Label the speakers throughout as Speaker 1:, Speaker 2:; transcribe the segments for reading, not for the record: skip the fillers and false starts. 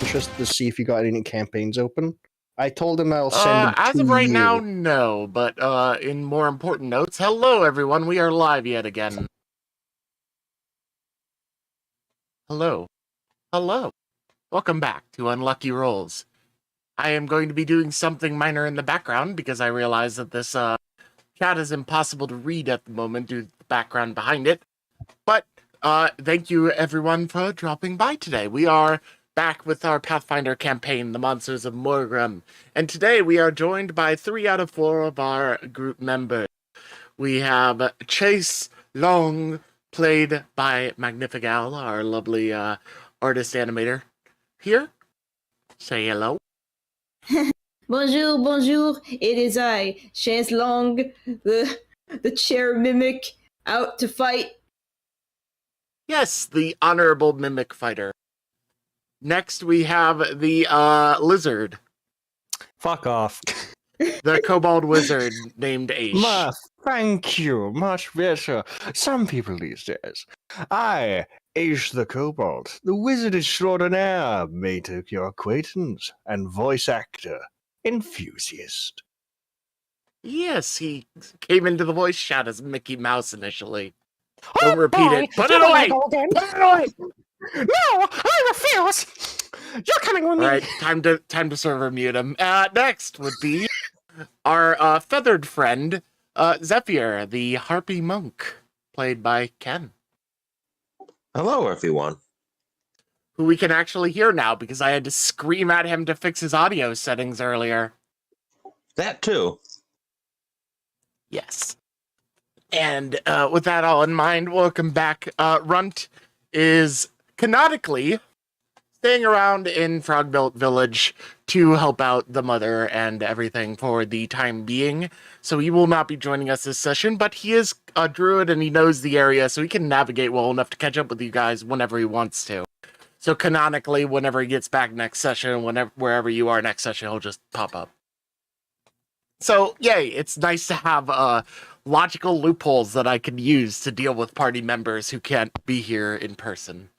Speaker 1: interested to see if you got any campaigns open. I told him I'll send them
Speaker 2: as
Speaker 1: to
Speaker 2: of right
Speaker 1: you.
Speaker 2: now, no. But in more important notes, hello everyone, we are live yet again. Hello. Hello. Welcome back to Unlucky Rolls. I am going to be doing something minor in the background because I realize that this chat is impossible to read at the moment due to the background behind it. But thank you everyone for dropping by today. We are back with our Pathfinder campaign, The Monsters of Morgram. And today we are joined by 3 out of 4 of our group members. We have Chaise, Longue, played by Magnifical, our lovely artist animator. Here, say hello.
Speaker 3: Bonjour, bonjour. It is I, Chaise Longue, the chair mimic, out to fight.
Speaker 2: Yes, the honorable mimic fighter. Next, we have the lizard.
Speaker 1: Fuck off.
Speaker 2: The Kobold Wizard named Asch.
Speaker 1: Thank you. Much better. Some people these days. I, Asch the Kobold, the wizard extraordinaire, may take your acquaintance, and voice actor, enthusiast.
Speaker 2: Yes, he came into the voice chat as Mickey Mouse initially. Don't repeat it. Put it away! Put it away!
Speaker 1: No, I refuse! You're coming with me!
Speaker 2: Alright, time to server mute him. Next would be our feathered friend, Zephyr the Harpie Monk, played by Ken.
Speaker 4: Hello, everyone.
Speaker 2: Who we can actually hear now because I had to scream at him to fix his audio settings earlier.
Speaker 4: That too.
Speaker 2: Yes. And with that all in mind, welcome back. Runt is canonically staying around in Frogbuilt Village to help out the mother and everything for the time being. So he will not be joining us this session, but he is a druid and he knows the area, so he can navigate well enough to catch up with you guys whenever he wants to. So canonically, whenever he gets back next session, wherever you are next session, he'll just pop up. So, yay, it's nice to have logical loopholes that I can use to deal with party members who can't be here in person.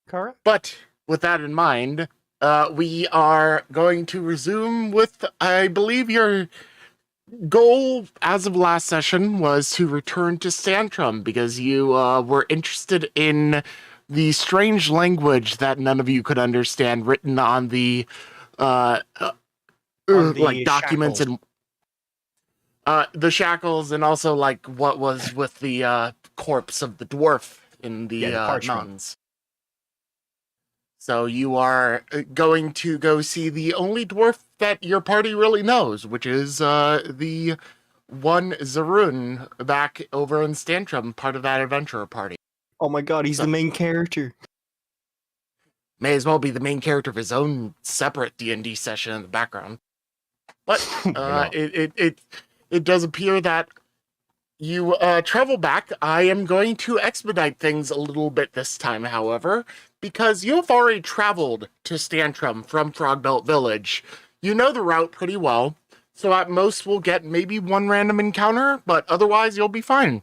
Speaker 1: Correct.
Speaker 2: But with that in mind, we are going to resume with, I believe your goal as of last session was to return to Stantrum because you were interested in the strange language that none of you could understand written on the like documents
Speaker 1: shackles.
Speaker 2: And the shackles, and also like what was with the corpse of the dwarf in the mountains. So you are going to go see the only dwarf that your party really knows, which is the one Zarun back over in Stantrum, part of that adventurer party.
Speaker 1: Oh my god, he's the main character.
Speaker 2: May as well be the main character of his own separate D&D session in the background. But it does appear that you travel back. I am going to expedite things a little bit this time, however, because you've already traveled to Stantrum from Frogbuilt Village. You know the route pretty well, so at most we'll get maybe one random encounter, but otherwise you'll be fine.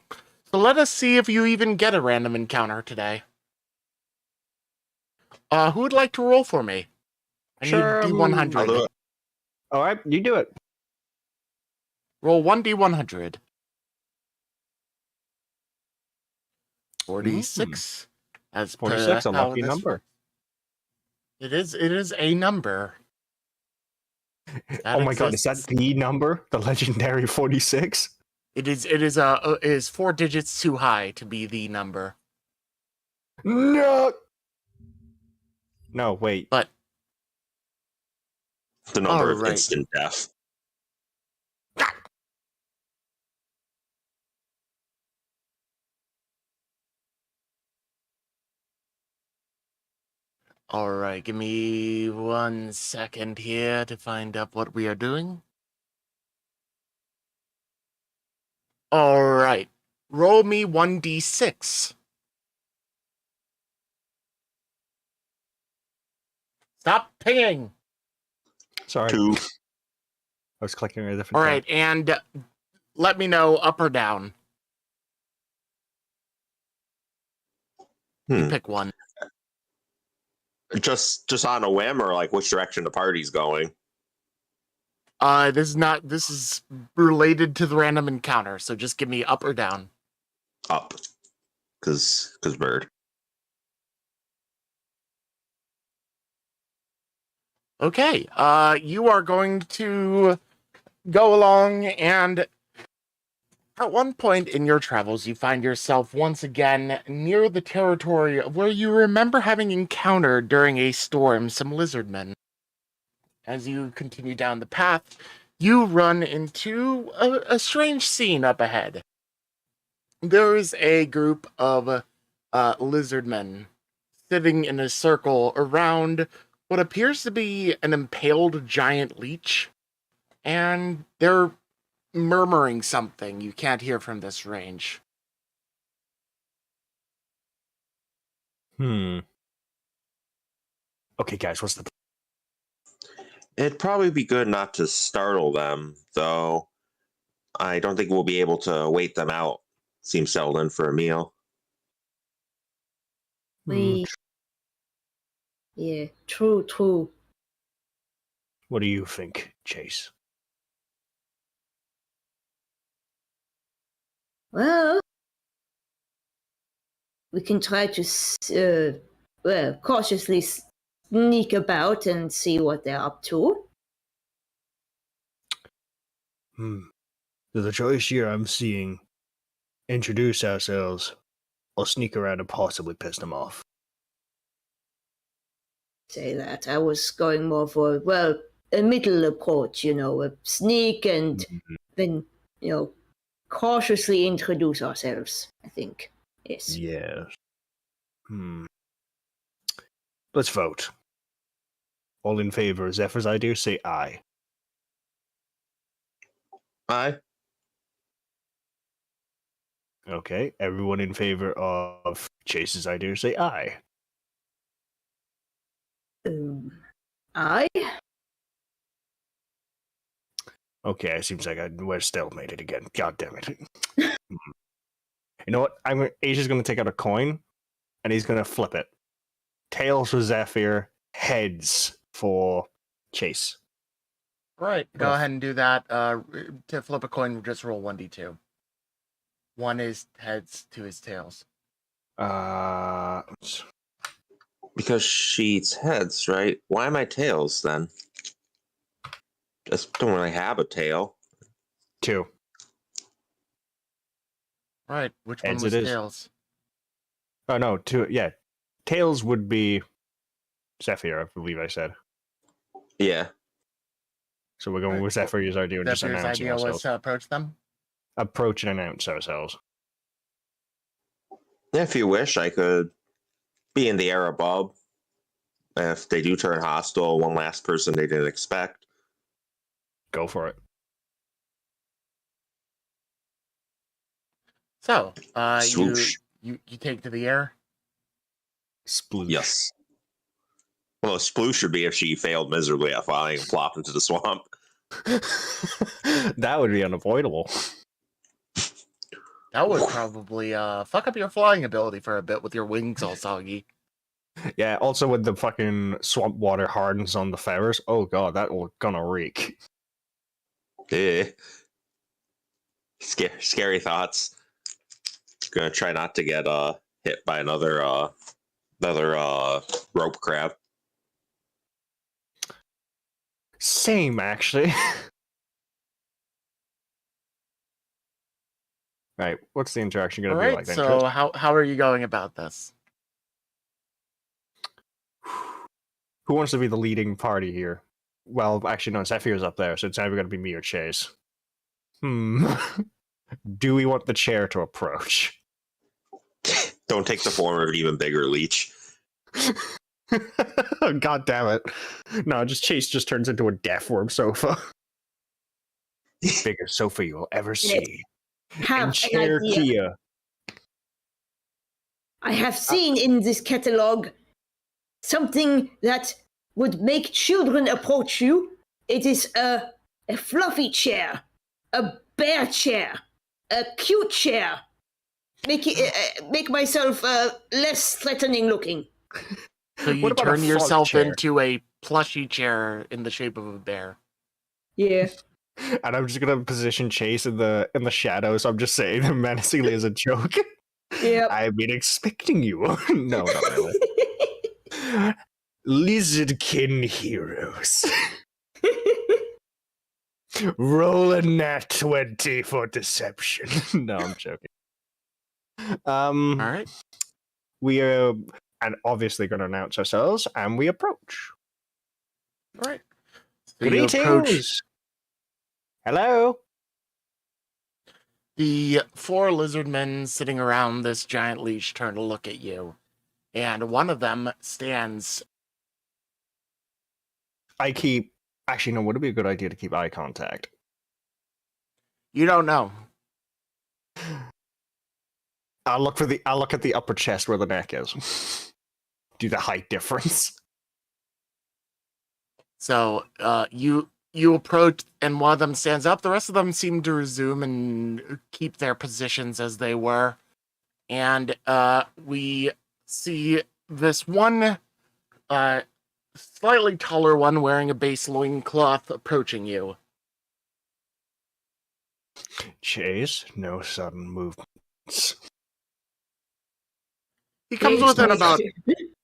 Speaker 2: So let us see if you even get a random encounter today. Who would like to roll for me? I need D100.
Speaker 4: I'll do it.
Speaker 1: Alright, you do it.
Speaker 2: Roll 1D100. 46. As
Speaker 1: 46, a lucky number.
Speaker 2: It is a number.
Speaker 1: Oh my god, is that the number? The legendary 46?
Speaker 2: It is 4 digits too high to be the number.
Speaker 1: No! No, wait.
Speaker 2: But
Speaker 4: The number of
Speaker 2: Alright.
Speaker 4: instant death.
Speaker 2: alright, give me 1 second here to find out what we are doing. Alright. Roll me 1d6. Stop pinging!
Speaker 1: Sorry.
Speaker 4: 2.
Speaker 1: I was clicking a different
Speaker 2: Alright, and let me know up or down. You pick one.
Speaker 4: Just on a whim, or like which direction the party's going?
Speaker 2: This is related to the random encounter, so just give me up or down.
Speaker 4: Up. Cause bird.
Speaker 2: Okay, you are going to go along, and at one point in your travels, you find yourself once again near the territory where you remember having encountered during a storm some lizardmen. As you continue down the path, you run into a strange scene up ahead. There is a group of lizardmen sitting in a circle around what appears to be an impaled giant leech, and they're murmuring something you can't hear from this range.
Speaker 1: Okay, guys, what's the...
Speaker 4: It'd probably be good not to startle them, though. I don't think we'll be able to wait them out. Seems settled in for a meal.
Speaker 3: Yeah, true.
Speaker 1: What do you think, Chaise?
Speaker 3: Well, we can try to, cautiously sneak about and see what they're up to.
Speaker 1: The choice here I'm seeing, introduce ourselves, or sneak around and possibly piss them off.
Speaker 3: Say that. I was going more for, a middle approach, a sneak and then, cautiously introduce ourselves, I think. Yes.
Speaker 1: Yes. Let's vote. All in favor of Zephyr's idea, say aye.
Speaker 4: Aye.
Speaker 1: Okay, everyone in favor of Chaise's idea, say aye.
Speaker 3: Aye?
Speaker 1: Okay, it seems like we're stalemated again. God damn it. You know what? Asch is going to take out a coin, and he's going to flip it. Tails for Zephyr, heads for Chaise.
Speaker 2: Right, go ahead and do that. To flip a coin, just roll 1d2. One is heads, two is tails.
Speaker 4: Because she eats heads, right? Why am I tails then? Just don't really have a tail.
Speaker 1: 2.
Speaker 2: Right, which
Speaker 1: Heads
Speaker 2: one was
Speaker 1: it is.
Speaker 2: tails?
Speaker 1: Oh, no, 2. Yeah. Tails would be Zephyr, I believe I said.
Speaker 4: Yeah.
Speaker 1: So we're going with Zephyr as our idea and just
Speaker 2: Zephyr's
Speaker 1: announcing
Speaker 2: idea
Speaker 1: ourselves.
Speaker 2: was to approach them?
Speaker 1: Approach and announce ourselves.
Speaker 4: If you wish, I could be in the air above. If they do turn hostile, one last person they didn't expect.
Speaker 1: Go for it.
Speaker 2: So,
Speaker 4: Swoosh.
Speaker 2: you take to the air?
Speaker 1: Sploosh.
Speaker 4: Yes. Well, a sploosh should be if she failed miserably at flying and plopped into the swamp.
Speaker 1: That would be unavoidable.
Speaker 2: That would probably fuck up your flying ability for a bit with your wings all soggy.
Speaker 1: Yeah, also when the fucking swamp water hardens on the feathers, oh god, that will gonna reek.
Speaker 4: Eh. Scary thoughts. Gonna try not to get hit by another rope crab.
Speaker 1: Same, actually. Right, what's the interaction gonna
Speaker 2: All
Speaker 1: be
Speaker 2: right,
Speaker 1: like then?
Speaker 2: so how are you going about this?
Speaker 1: Who wants to be the leading party here? Well, actually, no, Zephyr's up there, so it's either gonna be me or Chaise. Do we want the chair to approach?
Speaker 4: Don't take the form of an even bigger leech.
Speaker 1: God damn it. No, Chaise just turns into a deathworm sofa. Biggest sofa you'll ever see.
Speaker 3: Have an idea.
Speaker 1: Kia.
Speaker 3: I have seen in this catalog something that would make children approach you. It is a fluffy chair, a bear chair, a cute chair. Make myself less threatening looking.
Speaker 2: So you
Speaker 1: What about a
Speaker 2: turn
Speaker 1: frog
Speaker 2: yourself
Speaker 1: chair?
Speaker 2: into a plushy chair in the shape of a bear.
Speaker 3: Yeah.
Speaker 1: And I'm just gonna position Chaise in the shadows. I'm just saying them menacingly as a joke.
Speaker 3: Yep.
Speaker 1: I've been expecting you. No, not really. Lizardkin heroes. Roll a nat 20 for deception. No, I'm joking.
Speaker 2: All right.
Speaker 1: We are and obviously going to announce ourselves, and we approach.
Speaker 2: All right. So you approach
Speaker 1: Greetings. Hello.
Speaker 2: the 4 lizard men sitting around this giant leash turn to look at you. And one of them stands.
Speaker 1: Actually, no, would it be a good idea to keep eye contact?
Speaker 2: You don't know.
Speaker 1: I'll look at the upper chest where the neck is. Do the height difference.
Speaker 2: So you approach, and one of them stands up. The rest of them seem to resume and keep their positions as they were. And we see this one slightly taller one wearing a base loincloth approaching you.
Speaker 1: Chaise, no sudden movements.
Speaker 2: He comes
Speaker 3: Yes,
Speaker 2: within
Speaker 3: yes.
Speaker 2: about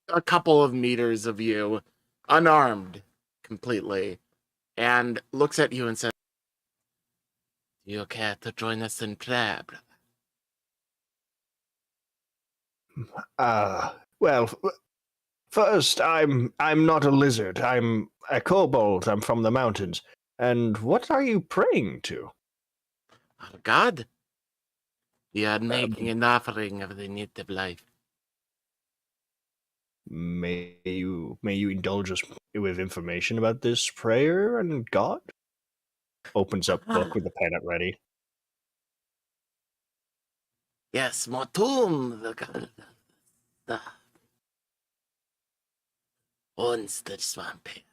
Speaker 2: a couple of meters of you, unarmed completely, and looks at you and says, "Do you care to join us in prayer, brother?"
Speaker 1: Well, first, I'm not a lizard. I'm a kobold. I'm from the mountains. And what are you praying to?
Speaker 2: Our God, we are making an offering of the native life.
Speaker 1: May you indulge us with information about this prayer and God? Opens up book with a pen at ready.
Speaker 2: Yes, Motum, the God that owns the swamp here,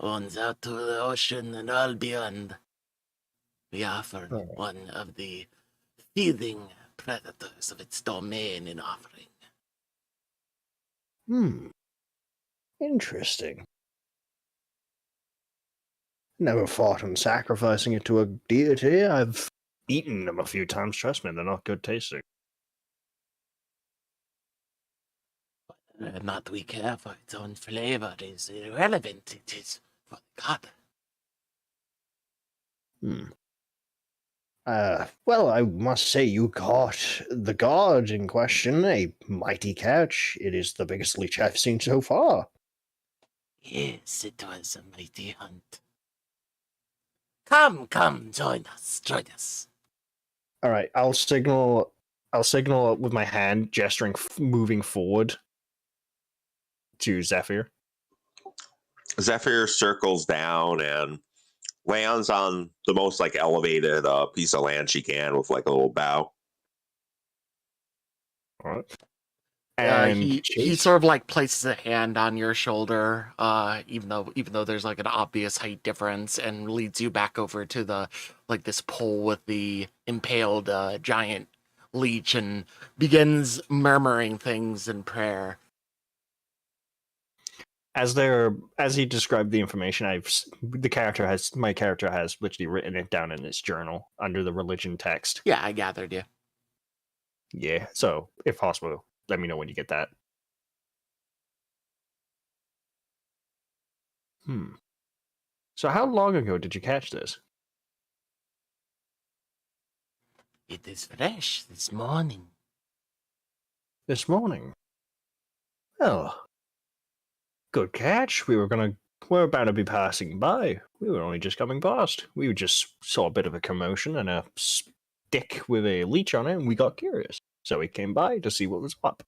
Speaker 2: owns out to the ocean and all beyond. We offer one of the feeding predators of its domain in offering.
Speaker 1: Interesting. Never thought on sacrificing it to a deity. I've eaten them a few times. Trust me, they're not good tasting.
Speaker 2: Not we care for its own flavor is irrelevant. It is for God.
Speaker 1: Well, I must say you caught the god in question a mighty catch. It is the biggest leech I've seen so far.
Speaker 2: Yes, it was a mighty hunt. Come, join us.
Speaker 1: All right, I'll signal with my hand, gesturing, moving forward to Zephyr.
Speaker 4: Zephyr circles down and lands on the most elevated piece of land she can with a little bow.
Speaker 1: All right. And
Speaker 2: he sort of places a hand on your shoulder, even though there's an obvious height difference, and leads you back over to the this pole with the impaled giant leech, and begins murmuring things in prayer.
Speaker 1: As he described the information, my character has literally written it down in his journal under the religion text.
Speaker 2: Yeah, I gathered you.
Speaker 1: Yeah, so if possible, let me know when you get that. So how long ago did you catch this?
Speaker 2: It is fresh this morning.
Speaker 1: This morning. Well, good catch. We're about to be passing by. We were only just coming past. We just saw a bit of a commotion and a stick with a leech on it, and we got curious. So we came by to see what was up.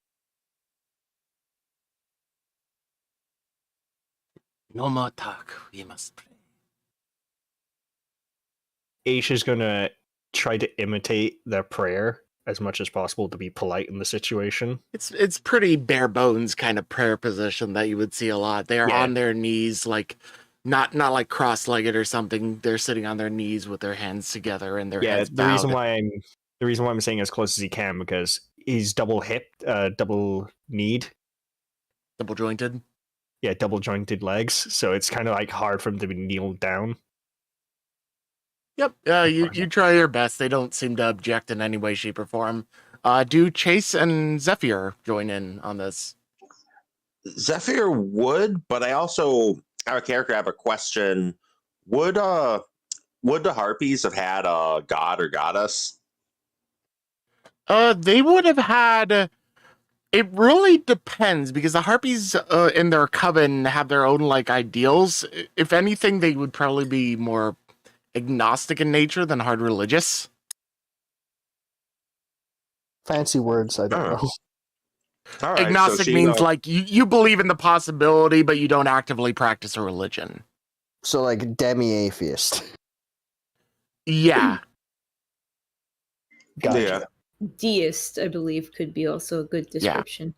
Speaker 2: No more talk. We must pray.
Speaker 1: Asch is going to try to imitate their prayer as much as possible to be polite in the situation.
Speaker 2: It's pretty bare bones kind of prayer position that you would see a lot. They are on their knees, not like cross-legged or something. They're sitting on their knees with their hands together and their heads bowed.
Speaker 1: The reason why I'm saying as close as he can, because he's double hipped, double kneed.
Speaker 2: Double jointed.
Speaker 1: double jointed legs, so it's kind of like hard for him to be kneeled down.
Speaker 2: Yep. You try your best. They don't seem to object in any way, shape, or form. Do Chaise and Zephyr join in on this?
Speaker 4: Zephyr would, but I also out of character have a question. Would the Harpies have had a god or goddess?
Speaker 2: They would have had. It really depends, because the Harpies in their coven have their own like ideals. If anything, they would probably be more agnostic in nature than hard religious.
Speaker 1: Fancy words, I don't
Speaker 4: Oh.
Speaker 1: know.
Speaker 4: All right,
Speaker 2: Agnostic
Speaker 4: so
Speaker 2: means like you believe in the possibility, but you don't actively practice a religion.
Speaker 1: So like demi-atheist.
Speaker 2: Yeah.
Speaker 1: Gotcha.
Speaker 4: Yeah.
Speaker 3: Deist, I believe, could be also a good description.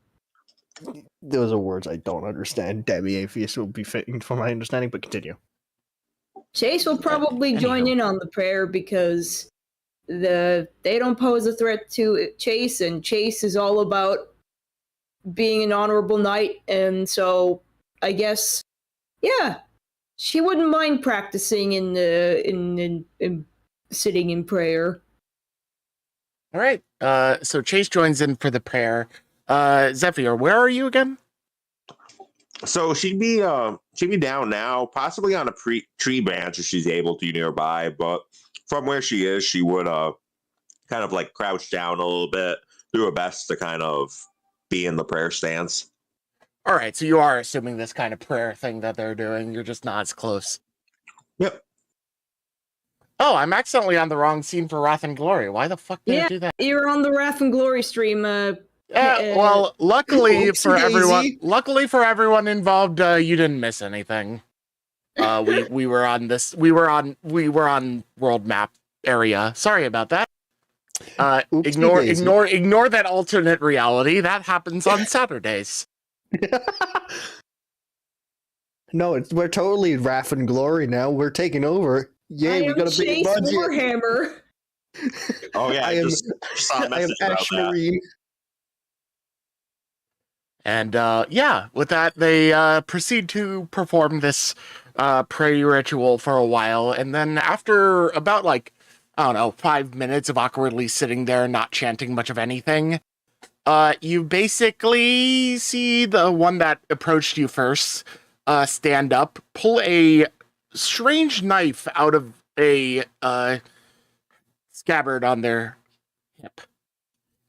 Speaker 1: Those are words I don't understand. Demi-atheist will be fitting for my understanding, but continue.
Speaker 3: Chaise will probably join in on the prayer because they don't pose a threat to Chaise, and Chaise is all about being an honorable knight, and so I guess, yeah, she wouldn't mind practicing in sitting in prayer.
Speaker 2: All right. So Chaise joins in for the prayer. Zephyr, where are you again?
Speaker 4: So she'd be down now, possibly on a tree branch if she's able to nearby. But from where she is, she would kind of like crouch down a little bit, do her best to kind of be in the prayer stance.
Speaker 2: All right. So you are assuming this kind of prayer thing that they're doing. You're just not as close.
Speaker 4: Yep.
Speaker 2: Oh, I'm accidentally on the wrong scene for Wrath and Glory. Why the fuck did I do that?
Speaker 3: You're on the Wrath and Glory stream.
Speaker 2: Well, luckily
Speaker 1: Oopsie
Speaker 2: for everyone,
Speaker 1: daisy.
Speaker 2: luckily for everyone involved, you didn't miss anything. We were on this. We were on world map area. Sorry about that.
Speaker 1: Oopsie
Speaker 2: Ignore that alternate reality. That happens on Saturdays.
Speaker 1: No, we're totally Wrath and Glory now. We're taking over. Yay, we got a big
Speaker 3: Chaise
Speaker 1: budget.
Speaker 3: Warhammer.
Speaker 4: Oh yeah,
Speaker 1: I am
Speaker 4: saw a
Speaker 1: I am
Speaker 4: message about
Speaker 1: Ash
Speaker 4: that.
Speaker 1: Marine.
Speaker 2: And with that, they proceed to perform this prayer ritual for a while, and then after about 5 minutes of awkwardly sitting there not chanting much of anything, you basically see the one that approached you first stand up, pull a strange knife out of a scabbard on their hip.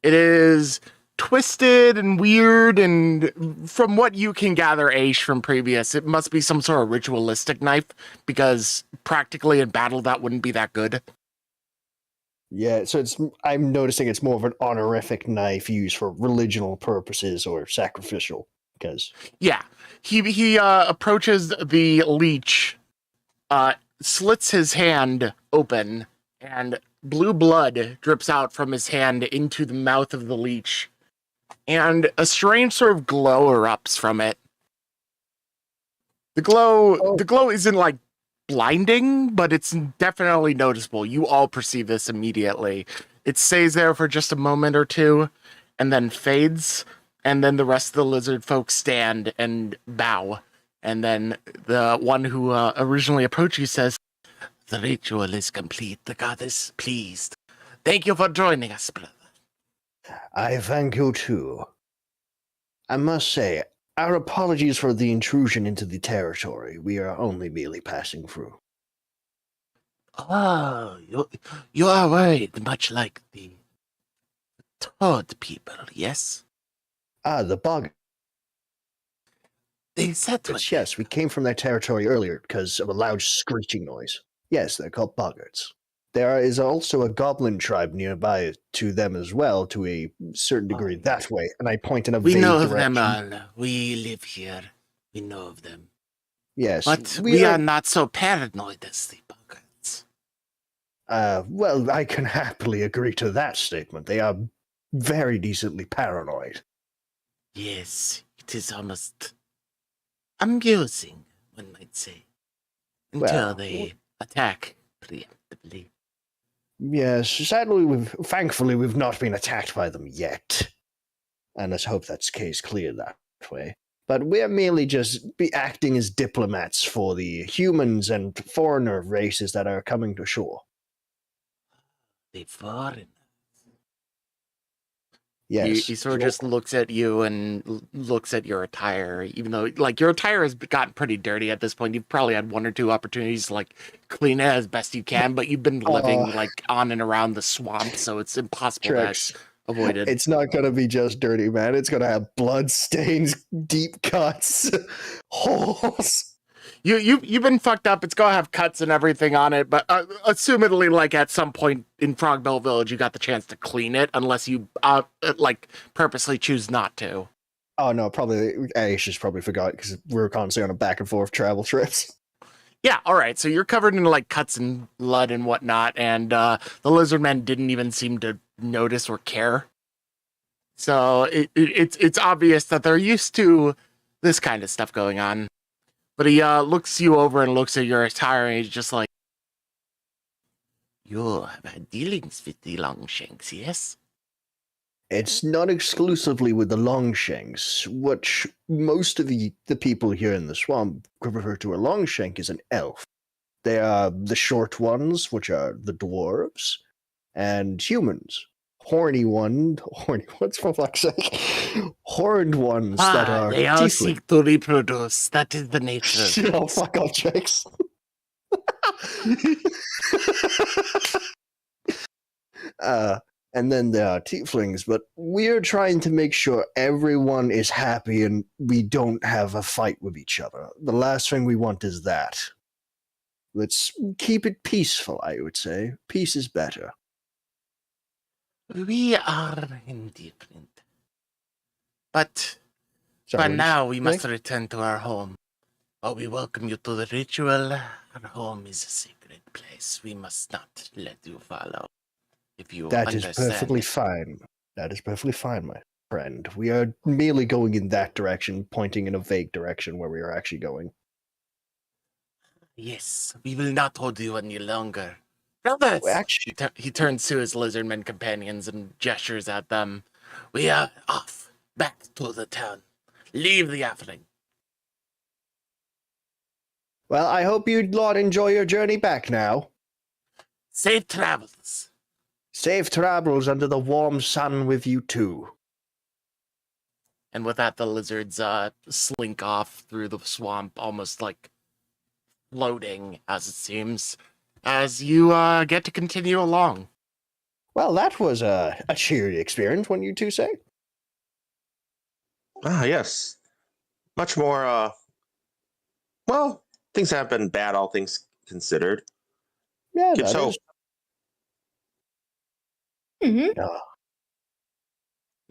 Speaker 2: It is twisted and weird, and from what you can gather, Asch, from previous, it must be some sort of ritualistic knife, because practically in battle that wouldn't be that good.
Speaker 1: Yeah, so I'm noticing it's more of an honorific knife used for religional purposes or sacrificial, because...
Speaker 2: Yeah, he approaches the leech, slits his hand open, and blue blood drips out from his hand into the mouth of the leech, and a strange sort of glow erupts from it. The glow isn't blinding, but it's definitely noticeable. You all perceive this immediately. It stays there for just a moment or two, and then fades, and then the rest of the lizard folk stand and bow. And then the one who originally approached you says, "The ritual is complete. The god is pleased. Thank you for joining us, brother."
Speaker 1: I thank you too. I must say, our apologies for the intrusion into the territory. We are only merely passing through.
Speaker 2: Oh, you are worried, much like the Toad people, yes?
Speaker 1: Ah, the bog.
Speaker 2: They said
Speaker 1: Yes, we came from their territory earlier because of a loud screeching noise. Yes, they're called boggarts. There is also a goblin tribe nearby to them as well, to a certain degree that way, and I point in a vague
Speaker 2: know of
Speaker 1: direction.
Speaker 2: them all. We live here. We know of them.
Speaker 1: Yes,
Speaker 2: But we are not so paranoid as the boggarts.
Speaker 1: Well, I can happily agree to that statement. They are very decently paranoid.
Speaker 2: Yes, it is almost amusing, one might say, until
Speaker 1: Well,
Speaker 2: they attack preemptively.
Speaker 1: Yes, thankfully we've not been attacked by them yet. And let's hope that's case clear that way. but we're merely just acting as diplomats for the humans and foreigner races that are coming to shore.
Speaker 5: The foreign.
Speaker 1: Yes.
Speaker 2: He sort of just looks at you and looks at your attire, even though, like, your attire has gotten pretty dirty at this point. You've probably had one or two opportunities to, like, clean it as best you can, but you've been living, like, on and around the swamp, so it's impossible
Speaker 1: Tricks.
Speaker 2: to avoid it.
Speaker 1: It's not going to be just dirty, man. It's going to have blood stains, deep cuts, holes.
Speaker 2: You've been fucked up. It's gonna have cuts and everything on it, but assumedly, like, at some point in Frogbell Village, you got the chance to clean it, unless you like purposely choose not to.
Speaker 1: Oh no, probably Asch just probably forgot because we're constantly on a back and forth travel trips.
Speaker 2: Yeah, all right. So you're covered in, like, cuts and blood and whatnot, and the lizard men didn't even seem to notice or care. So it's obvious that they're used to this kind of stuff going on. But he looks you over and looks at your attire, and he's just like, "You have had dealings with the Longshanks, yes?"
Speaker 1: It's not exclusively with the Longshanks, which most of the people here in the swamp refer to a Longshank as an elf. They are the short ones, which are the dwarves, and humans. Horny ones, for fuck's sake. Horned ones that are
Speaker 5: They all
Speaker 1: tiefling.
Speaker 5: seek to reproduce. That is the nature of
Speaker 1: Oh, fuck off, Chaise. And then there are tieflings, but we're trying to make sure everyone is happy and we don't have a fight with each other. The last thing we want is that. Let's keep it peaceful, I would say. Peace is better.
Speaker 5: We are indifferent. But
Speaker 1: Sorry,
Speaker 5: for
Speaker 1: what
Speaker 5: now,
Speaker 1: did
Speaker 5: we
Speaker 1: you
Speaker 5: must
Speaker 1: say?
Speaker 5: return to our home. Oh, we welcome you to the ritual. Our home is a sacred place. We must not let you follow. If you
Speaker 1: That is
Speaker 5: understand.
Speaker 1: perfectly fine. That is perfectly fine, my friend. We are merely going in that direction, pointing in a vague direction where we are actually going.
Speaker 5: Yes, we will not hold you any longer. Brothers!
Speaker 1: Well, actually,
Speaker 2: He turns to his lizardmen companions and gestures at them.
Speaker 5: We are off, back to the town. Leave the offering.
Speaker 1: well, I hope you lot enjoy your journey back now.
Speaker 5: Safe travels.
Speaker 1: Safe travels under the warm sun with you too.
Speaker 2: And with that, the lizards slink off through the swamp, almost like floating, as it seems, as you get to continue along.
Speaker 1: Well, that was a cheery experience, wouldn't you two say?
Speaker 4: Ah, yes. Much more, well, things have been bad, all things considered.
Speaker 1: Yeah,
Speaker 4: Gives
Speaker 1: that
Speaker 4: hope.
Speaker 1: is.
Speaker 3: Mm-hmm.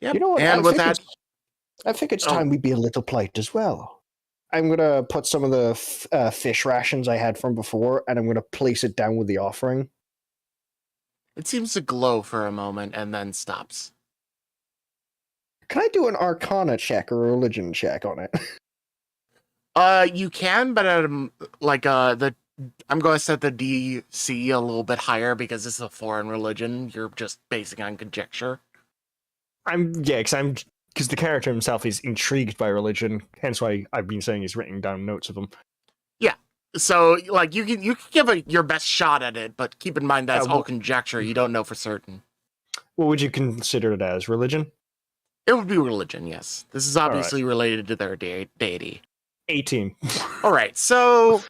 Speaker 2: Yep.
Speaker 1: You know what?
Speaker 2: And with that,
Speaker 1: I think it's
Speaker 2: Oh.
Speaker 1: time we be a little polite as well. I'm gonna put some of the fish rations I had from before, and I'm gonna place it down with the offering.
Speaker 2: it seems to glow for a moment and then stops.
Speaker 1: Can I do an Arcana check or a Religion check on it?
Speaker 2: You can, but at I'm going to set the DC a little bit higher because this is a foreign religion. You're just basing on conjecture.
Speaker 6: Because the character himself is intrigued by religion, hence why I've been saying he's writing down notes of them.
Speaker 2: So, like, you can give your best shot at it, but keep in mind that's all
Speaker 6: well-
Speaker 2: conjecture. You don't know for certain.
Speaker 6: What would you consider it as? Religion?
Speaker 2: It would be religion, yes. This is obviously related to their deity.
Speaker 6: 18.
Speaker 2: All right, so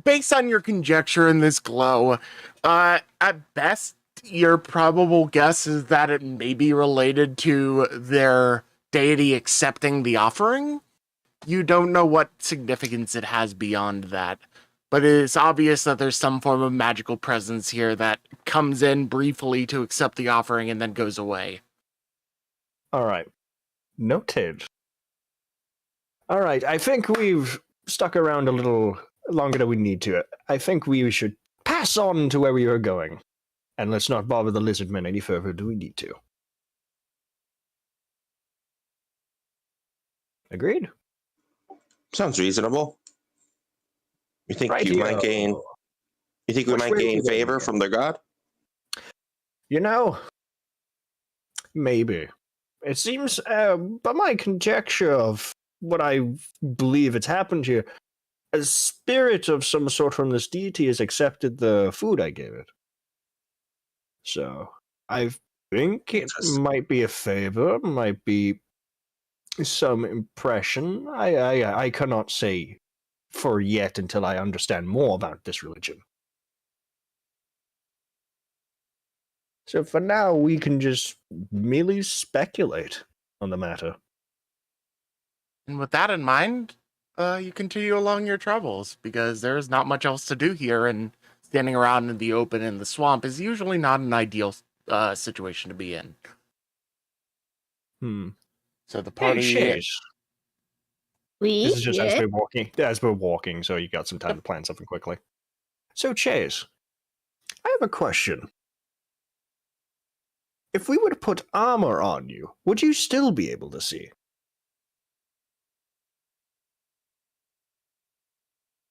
Speaker 2: based on your conjecture in this glow, at best, your probable guess is that it may be related to their deity accepting the offering. You don't know what significance it has beyond that, but it is obvious that there's some form of magical presence here that comes in briefly to accept the offering and then goes away.
Speaker 6: Alright. Noted. Alright, I think we've stuck around a little longer than we need to. I think we should pass on to where we are going. And let's not bother the lizard men any further do we need to. Agreed?
Speaker 4: Sounds reasonable. You think you
Speaker 6: Rightio.
Speaker 4: might gain? You think we
Speaker 6: Which
Speaker 4: might
Speaker 6: way are we
Speaker 4: gain
Speaker 6: going
Speaker 4: favor
Speaker 6: here?
Speaker 4: from their god?
Speaker 6: You know, maybe. It seems, by my conjecture of what I believe it's happened here, a spirit of some sort from this deity has accepted the food I gave it. So I think it might be a favor, might be some impression. I cannot say for yet until I understand more about this religion. So for now, we can just merely speculate on the matter.
Speaker 2: And with that in mind, you continue along your travels, because there is not much else to do here, and standing around in the open in the swamp is usually not an ideal situation to be in. So the party...
Speaker 6: Hey, Chaise.
Speaker 3: We?
Speaker 6: This is just
Speaker 3: Yeah.
Speaker 6: as we're walking, so you got some time to plan something quickly. So, Chaise, I have a question. If we were to put armor on you, would you still be able to see?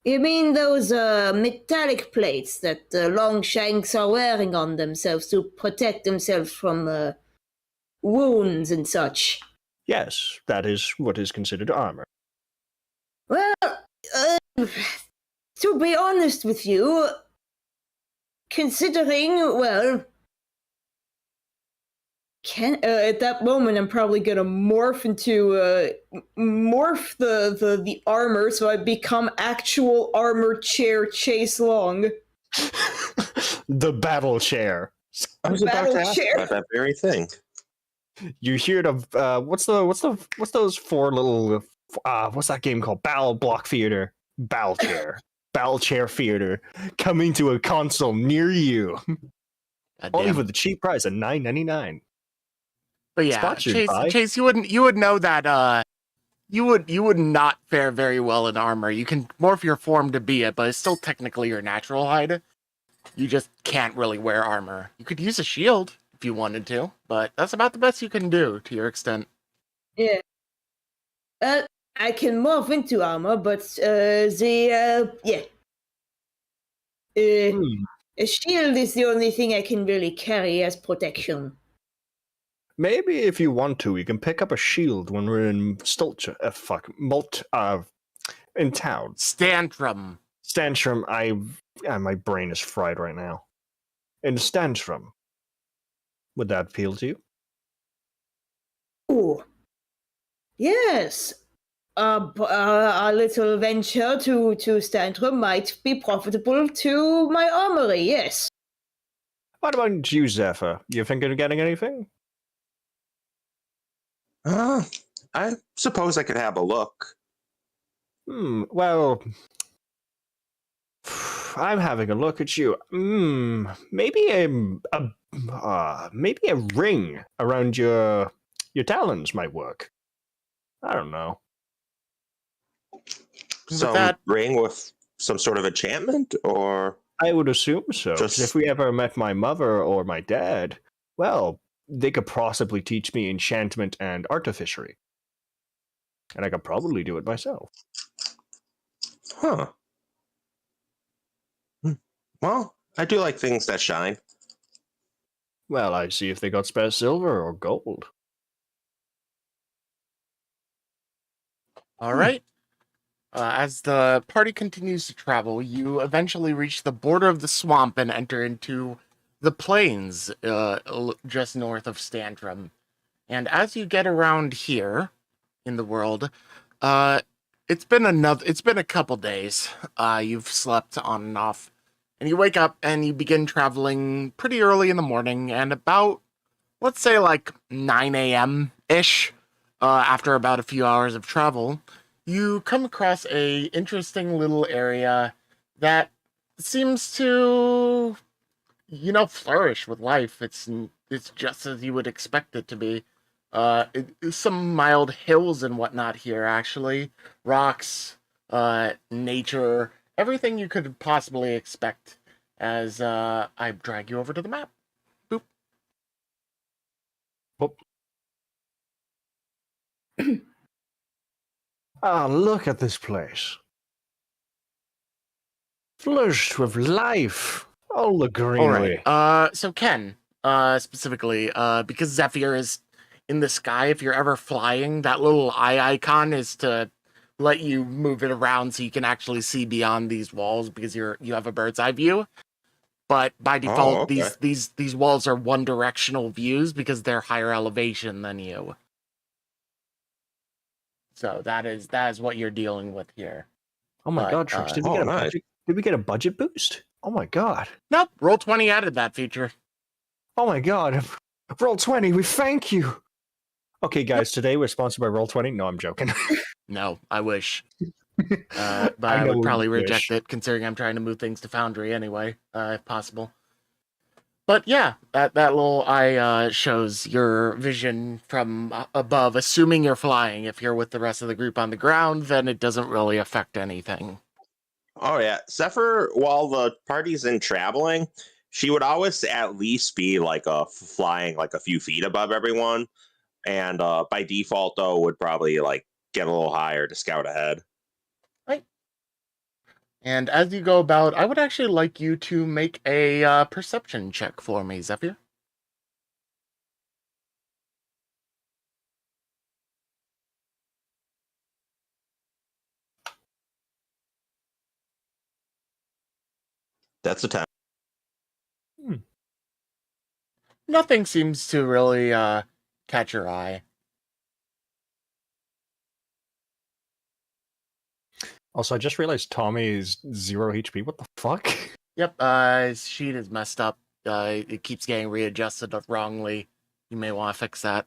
Speaker 3: You mean those metallic plates that the Longshanks are wearing on themselves to protect themselves from wounds and such?
Speaker 6: Yes, that is what is considered armor.
Speaker 3: Well, to be honest with you, considering, well, at that moment I'm probably gonna morph the armor so I become actual armor chair Chaise Longue.
Speaker 6: The battle chair.
Speaker 4: I was about
Speaker 3: Battle
Speaker 4: to ask
Speaker 3: chair.
Speaker 4: about that very thing.
Speaker 6: You hear the what's those four little what's that game called? Battle Block Theater. Battle Chair. Battle Chair Theater coming to a console near you. Only for the cheap price of $9.99.
Speaker 2: But yeah,
Speaker 6: Sponsored by-
Speaker 2: Chaise, you would know that you would not fare very well in armor. You can morph your form to be it, but it's still technically your natural hide. You just can't really wear armor. You could use a shield if you wanted to, but that's about the best you can do to your extent.
Speaker 3: Yeah. I can morph into armor, but a shield is the only thing I can really carry as protection.
Speaker 6: Maybe if you want to, you can pick up a shield when we're in in town.
Speaker 2: Stantrum.
Speaker 6: Stantrum, my brain is fried right now. In Stantrum, would that appeal to you?
Speaker 3: Oh, yes. A little venture to Stantrum might be profitable to my armory, yes.
Speaker 6: What about you, Zephyr? You thinking of getting anything?
Speaker 4: I suppose I could have a look.
Speaker 6: Well, I'm having a look at you. Maybe maybe a ring around your talons might work. I don't know.
Speaker 4: Some ring with some sort of enchantment, or?
Speaker 6: I would assume so. 'Cause if we ever met my mother or my dad, well, they could possibly teach me enchantment and artificery. And I could probably do it myself.
Speaker 4: Huh. Well, I do like things that shine.
Speaker 6: Well, I'd see if they got spare silver or gold.
Speaker 2: All right. As the party continues to travel, you eventually reach the border of the swamp and enter into the plains just north of Stantrum. And as you get around here in the world, it's been a couple days. You've slept on and off, and you wake up and you begin traveling pretty early in the morning, and about, let's say, like 9 a.m. ish, after about a few hours of travel, you come across a interesting little area that seems to, flourish with life. It's just as you would expect it to be. Some mild hills and whatnot here, actually. Rocks, nature, everything you could possibly expect as I drag you over to the map. Boop.
Speaker 6: Boop. Look at this place. Flushed with life. All the greenery.
Speaker 2: All right. So Ken, specifically, because Zephyr is in the sky, if you're ever flying, that little eye icon is to let you move it around so you can actually see beyond these walls because you have a bird's eye view. But by default,
Speaker 4: okay.
Speaker 2: these walls are one directional views because they're higher elevation than you. So that is what you're dealing with here.
Speaker 6: Oh my
Speaker 2: But,
Speaker 6: god, Trix, did
Speaker 4: nice.
Speaker 6: we get a budget boost? Oh my god.
Speaker 2: Nope, Roll20 added that feature.
Speaker 6: Oh my god. Roll20, we thank you. Okay, guys, today we're sponsored by Roll20. No, I'm joking.
Speaker 2: No, I wish. But I would probably reject it, considering I'm trying to move things to Foundry anyway, if possible. But yeah, that little eye shows your vision from above, assuming you're flying. If you're with the rest of the group on the ground, then it doesn't really affect anything.
Speaker 4: Oh yeah, Zephyr. While the party's in traveling, she would always at least be like flying like a few feet above everyone, and by default though would probably like get a little higher to scout ahead.
Speaker 2: Right. And as you go about, I would actually like you to make a perception check for me, Zephyr.
Speaker 4: That's a 10.
Speaker 2: Nothing seems to really catch your eye.
Speaker 6: Also, I just realized Tommy is 0 HP. What the fuck?
Speaker 2: Yep, his sheet is messed up. It keeps getting readjusted wrongly. You may want to fix that.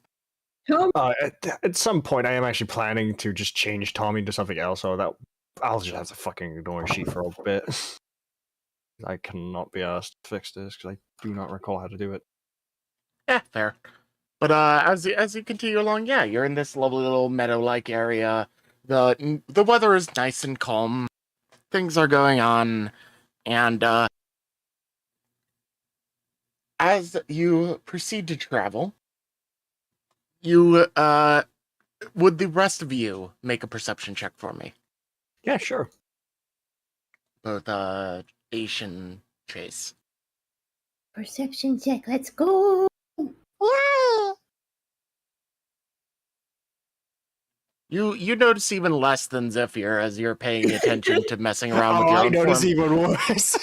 Speaker 6: At some point, I am actually planning to just change Tommy to something else, so that I'll just have to fucking ignore sheet for a bit. I cannot be asked to fix this because I do not recall how to do it.
Speaker 2: Yeah, fair. But as you continue along, yeah, you're in this lovely little meadow-like area. The weather is nice and calm. Things are going on, and as you proceed to travel, you would the rest of you make a perception check for me?
Speaker 6: Yeah, sure.
Speaker 2: Both Asch and Chaise.
Speaker 3: Perception check, let's go.
Speaker 2: You notice even less than Zephyr as you're paying attention to messing around with your
Speaker 6: I
Speaker 2: own
Speaker 6: notice
Speaker 2: form.
Speaker 6: even worse.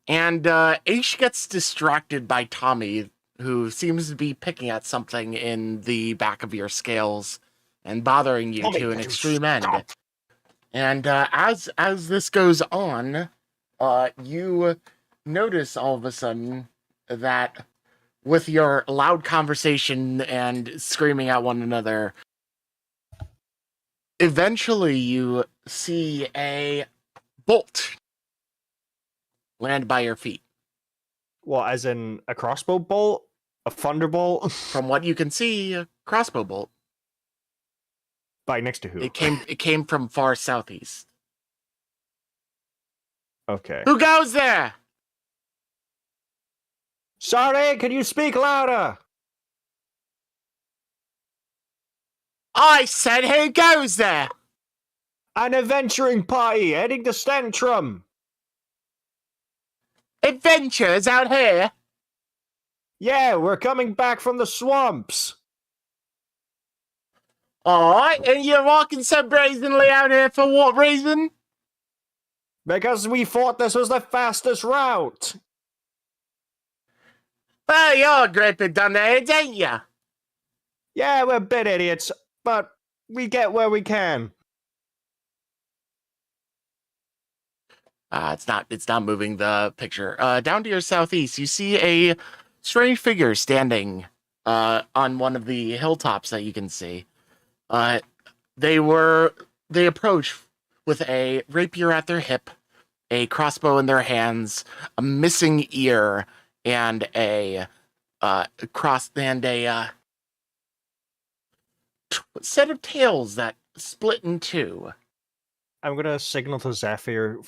Speaker 2: And Asch gets distracted by Tommy, who seems to be picking at something in the back of your scales and bothering you to an extreme end. And as this goes on, you notice all of a sudden that with your loud conversation and screaming at one another, eventually you see a bolt land by your feet.
Speaker 6: Well, as in a crossbow bolt? A thunderbolt?
Speaker 2: From what you can see, a crossbow bolt.
Speaker 6: By next to who?
Speaker 2: It came from far southeast.
Speaker 6: Okay.
Speaker 2: Who goes there?
Speaker 6: Sorry, can you speak louder?
Speaker 2: I said who goes there?
Speaker 6: An adventuring party heading to Stantrum.
Speaker 2: Adventures out here?
Speaker 6: Yeah, we're coming back from the swamps.
Speaker 2: Alright, and you're walking so brazenly out here for what reason?
Speaker 6: Because we thought this was the fastest route.
Speaker 2: Well, you're a great big dunderheads, ain't ya?
Speaker 6: Yeah, we're a bit idiots, but we get where we can.
Speaker 2: It's not moving the picture. Down to your southeast, you see a strange figure standing on one of the hilltops that you can see. They approach with a rapier at their hip, a crossbow in their hands, a missing ear, and a set of tails that split in two.
Speaker 6: I'm gonna signal to Zephyr,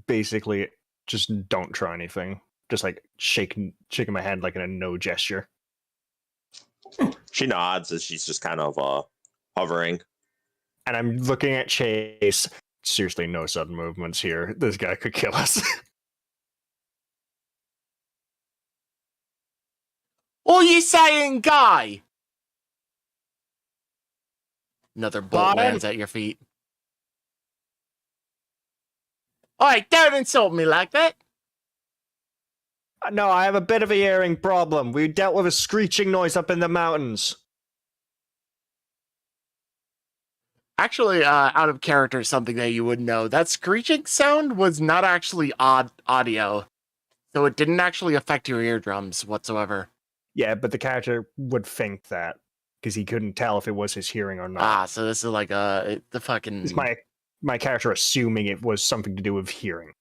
Speaker 6: basically, just don't try anything. Just like shaking my head like in a no gesture.
Speaker 4: She nods as she's just kind of hovering.
Speaker 6: And I'm looking at Chaise. Seriously, no sudden movements here. This guy could kill us.
Speaker 2: What are you saying, guy? Another bolt
Speaker 6: Pardon?
Speaker 2: lands at your feet. Alright, don't insult me like that.
Speaker 6: No, I have a bit of a hearing problem. We dealt with a screeching noise up in the mountains.
Speaker 2: Actually, out of character, something that you would know. That screeching sound was not actually audio. So it didn't actually affect your eardrums whatsoever.
Speaker 6: Yeah, but the character would think that, because he couldn't tell if it was his hearing or not.
Speaker 2: So this is like the fucking...
Speaker 6: It's my character assuming it was something to do with hearing.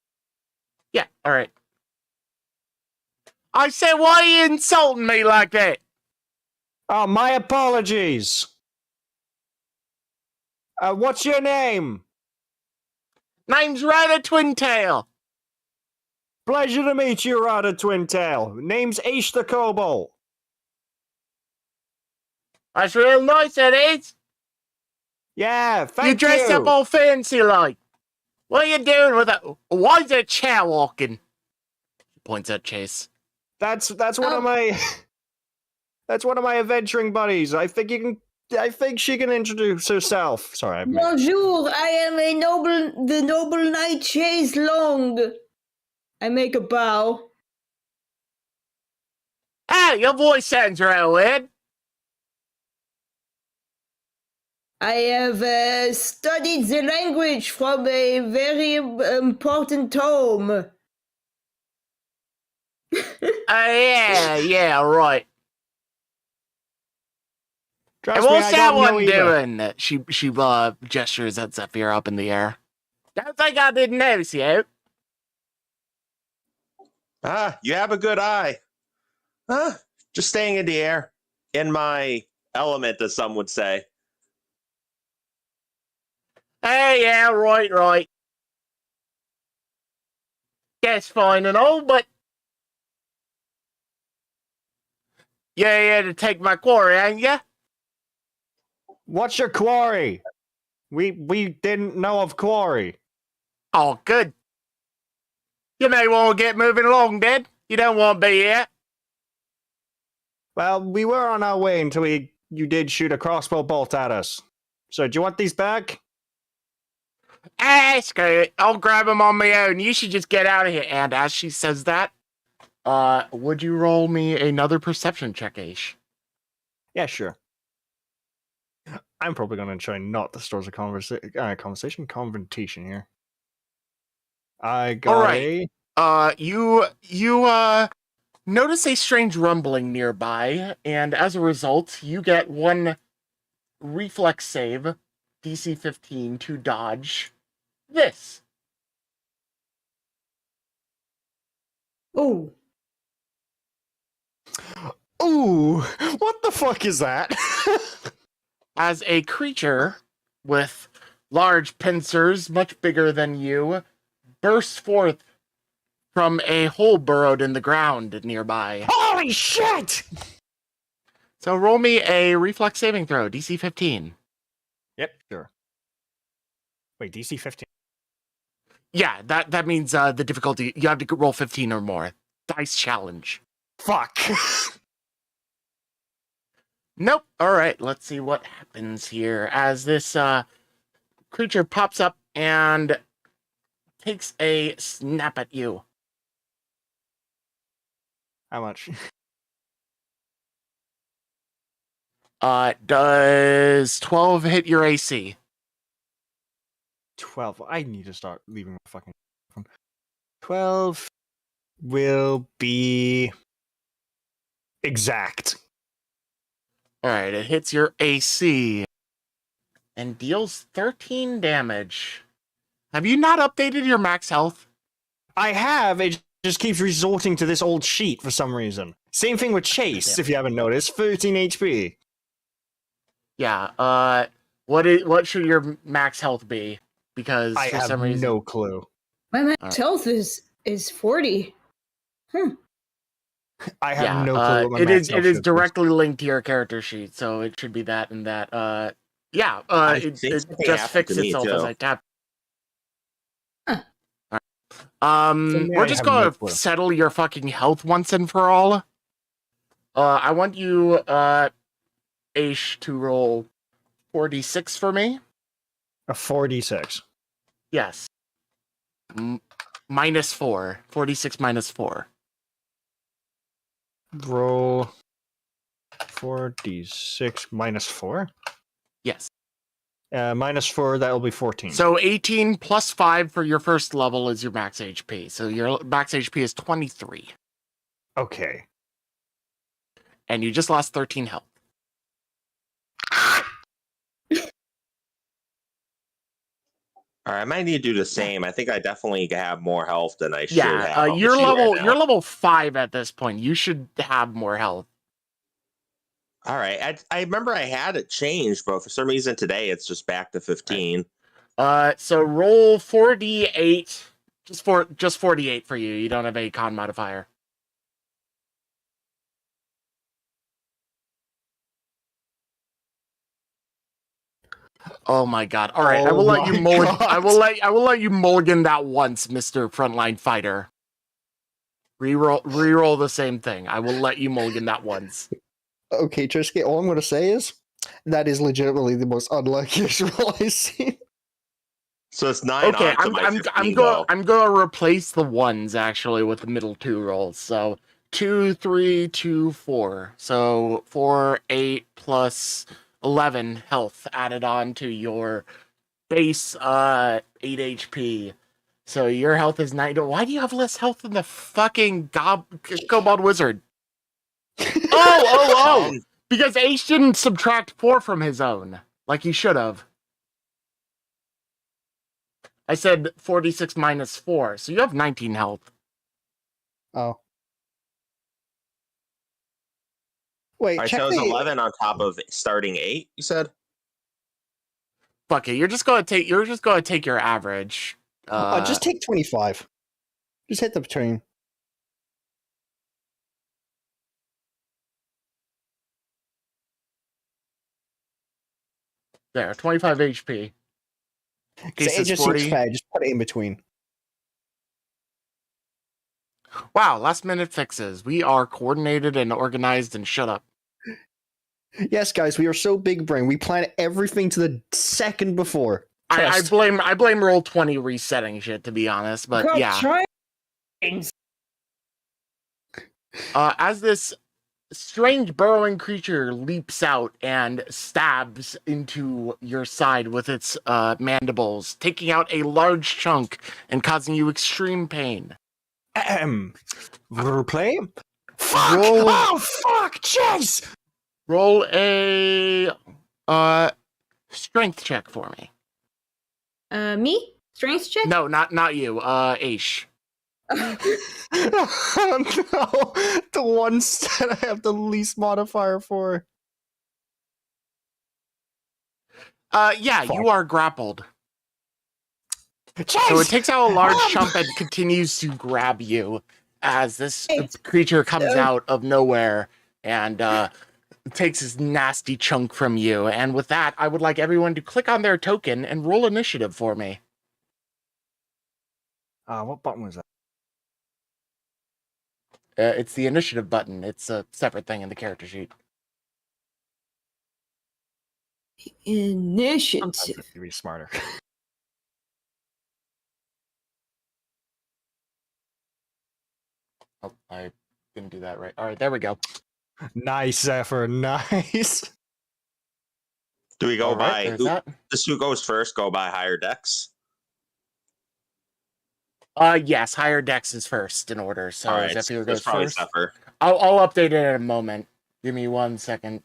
Speaker 2: Yeah, alright. I said, why are you insulting me like that?
Speaker 6: Oh, my apologies! What's your name?
Speaker 2: Name's Rota Twintail.
Speaker 6: Pleasure to meet you, Rota Twintail. Name's Asch the Kobold.
Speaker 2: That's real nice, that is.
Speaker 6: Yeah, thank you.
Speaker 2: You dressed up all fancy like. What are you doing with a... Why is that chair walking? Points at Chaise.
Speaker 6: That's one of my... That's one of my adventuring buddies. I think she can introduce herself. Sorry,
Speaker 3: Bonjour, I am the noble knight Chaise Longue. I make a bow.
Speaker 2: Ah, your voice sounds real weird.
Speaker 3: I have studied the language from a very important tome.
Speaker 2: Yeah, right.
Speaker 6: Trust
Speaker 2: And
Speaker 6: me,
Speaker 2: what's
Speaker 6: I
Speaker 2: that
Speaker 6: don't know
Speaker 2: one
Speaker 6: either.
Speaker 2: doing? She gestures at Zephyr up in the air. Don't think I didn't notice you.
Speaker 4: You have a good eye. Just staying in the air. In my element, as some would say.
Speaker 2: Hey, yeah, right. That's fine and all, but... Yeah, you had to take my quarry, ain't ya?
Speaker 6: What's your quarry? We didn't know of quarry.
Speaker 2: Oh, good. You may want to get moving along, Dad. You don't want to be here.
Speaker 6: Well, we were on our way until you did shoot a crossbow bolt at us. So, do you want these back?
Speaker 2: Screw it. I'll grab them on my own. You should just get out of here. And as she says that, would you roll me another perception check, Asch?
Speaker 6: Yeah, sure. I'm probably going to try not to start a confrontation here. I got
Speaker 2: All right. You notice a strange rumbling nearby, and as a result, you get one reflex save, DC 15, to dodge this.
Speaker 3: Oh.
Speaker 6: Ooh, what the fuck is that?
Speaker 2: As a creature with large pincers, much bigger than you, bursts forth from a hole burrowed in the ground nearby.
Speaker 6: Holy shit!
Speaker 2: So roll me a reflex saving throw, DC 15.
Speaker 6: Yep, sure. Wait, DC 15.
Speaker 2: Yeah, that means the difficulty, you have to roll 15 or more. Dice challenge.
Speaker 6: Fuck.
Speaker 2: Nope. All right, let's see what happens here as this creature pops up and takes a snap at you.
Speaker 6: How much?
Speaker 2: Does 12 hit your AC?
Speaker 6: 12. I need to start leaving my fucking phone. 12 will be exact.
Speaker 2: All right, it hits your AC and deals 13 damage. Have you not updated your max health?
Speaker 6: I have. It just keeps resorting to this old sheet for some reason. Same thing with Chaise, if you haven't noticed. 13 HP.
Speaker 2: Yeah. What should your max health be? Because
Speaker 6: I
Speaker 2: for
Speaker 6: have
Speaker 2: some reason,
Speaker 6: no clue.
Speaker 3: My max health is 40.
Speaker 6: I have no clue. What my
Speaker 2: it
Speaker 6: max
Speaker 2: is
Speaker 6: health
Speaker 2: it is
Speaker 6: is.
Speaker 2: directly linked to your character sheet, so it should be that and that. It
Speaker 4: think
Speaker 2: just
Speaker 4: it happened
Speaker 2: fixed
Speaker 4: to me,
Speaker 2: itself
Speaker 4: too.
Speaker 2: as I tapped.
Speaker 3: Huh.
Speaker 2: All
Speaker 6: For
Speaker 2: right.
Speaker 6: me,
Speaker 2: We're
Speaker 6: I
Speaker 2: just
Speaker 6: have
Speaker 2: gonna
Speaker 6: no clue.
Speaker 2: settle your fucking health once and for all. I want you, Asch, to roll 4d6 for me.
Speaker 6: A 4d6.
Speaker 2: Yes. Minus 4. 4d6 minus 4.
Speaker 6: Roll 4d6 minus 4.
Speaker 2: Yes.
Speaker 6: Minus 4, that will be 14.
Speaker 2: So 18 plus 5 for your first level is your max HP. So your max HP is 23.
Speaker 6: Okay.
Speaker 2: And you just lost 13 health.
Speaker 4: All right, I might need to do the same. I think I definitely have more health than I should
Speaker 2: Yeah,
Speaker 4: have.
Speaker 2: you're level 5 at this point. You should have more health.
Speaker 4: All right, I remember I had it changed, but for some reason today it's just back to 15.
Speaker 2: So roll 4d8. Just 4d8 for you. You don't have a con modifier. Oh my god. All right, I will let you mulligan. I will let you mulligan that once, Mr. Frontline Fighter. Reroll the same thing. I will let you mulligan that once.
Speaker 6: Okay, Trisky, all I'm going to say is that is legitimately the most unluckiest roll I've seen.
Speaker 4: So it's 9
Speaker 2: Okay,
Speaker 4: onto my 15, though.
Speaker 2: I'm gonna replace the ones actually with the middle two rolls. So 2, 3, 2, 4. So 4, 8 plus 11 health added on to your base 8 HP. So your health is 9. Why do you have less health than the fucking Kobold Wizard? Oh! Because Asch didn't subtract 4 from his own, like he should have. I said 46 minus 4, so you have 19 health.
Speaker 6: Oh. Wait,
Speaker 4: All right,
Speaker 6: check
Speaker 4: so it's
Speaker 6: the...
Speaker 4: 11 on top of starting 8, you said?
Speaker 2: Fuck it, you're just gonna take your average.
Speaker 6: just take 25. Just hit the turn.
Speaker 2: There, 25 HP.
Speaker 6: It just seems fair. Just put it in between.
Speaker 2: Wow, last minute fixes. We are coordinated and organized and shut up.
Speaker 6: Yes, guys, we are so big brain. We plan everything to the second before.
Speaker 2: I blame Roll20 resetting shit, to be honest, but
Speaker 3: God,
Speaker 2: yeah. As this strange burrowing creature leaps out and stabs into your side with its mandibles, taking out a large chunk and causing you extreme pain.
Speaker 6: Play?
Speaker 1: Fuck! Oh, fuck! Chaise!
Speaker 2: Roll a strength check for me.
Speaker 3: Me? Strength check?
Speaker 2: No, not you. Asch.
Speaker 6: Oh, no. The ones that I have the least modifier for.
Speaker 2: Yeah,
Speaker 6: Fuck.
Speaker 2: you are grappled.
Speaker 1: Chaise!
Speaker 2: So it takes out a large chunk and continues to grab you as this creature comes out of nowhere and takes this nasty chunk from you. And with that, I would like everyone to click on their token and roll initiative for me.
Speaker 6: What button was that?
Speaker 2: It's the initiative button. It's a separate thing in the character sheet.
Speaker 3: Initiative.
Speaker 6: To be smarter.
Speaker 2: Oh, I didn't do that right. All right, there we go.
Speaker 6: Nice, Zephyr. Nice.
Speaker 4: Do we go
Speaker 2: All right,
Speaker 4: by
Speaker 2: there's that.
Speaker 4: this? Who goes first? Go by higher decks.
Speaker 2: Yes, higher dex is first in order. So
Speaker 4: All right,
Speaker 2: Zephyr
Speaker 4: so it's
Speaker 2: goes
Speaker 4: probably
Speaker 2: first.
Speaker 4: Zephyr.
Speaker 2: I'll update it in a moment. Give me 1 second.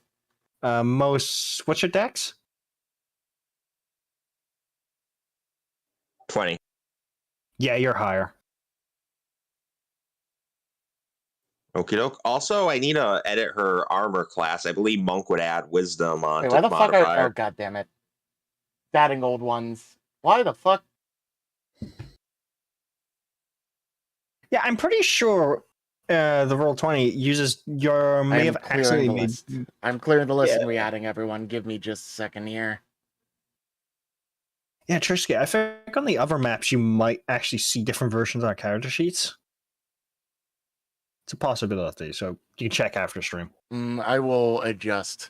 Speaker 6: What's your dex?
Speaker 4: 20.
Speaker 6: Yeah, you're higher.
Speaker 4: Okie doke. Also, I need to edit her armor class. I believe Monk would add wisdom on
Speaker 2: Wait,
Speaker 4: to
Speaker 2: why
Speaker 4: the
Speaker 2: the fuck
Speaker 4: modifier.
Speaker 2: oh, god damn it. Adding old ones. Why the fuck?
Speaker 6: Yeah, I'm pretty sure the Roll20 uses your may have accidentally made...
Speaker 2: I'm clearing the list and re-adding everyone. Give me just a second here.
Speaker 6: Yeah, Trisky, I think on the other maps you might actually see different versions on our character sheets. It's a possibility, so you can check after stream.
Speaker 2: I will adjust.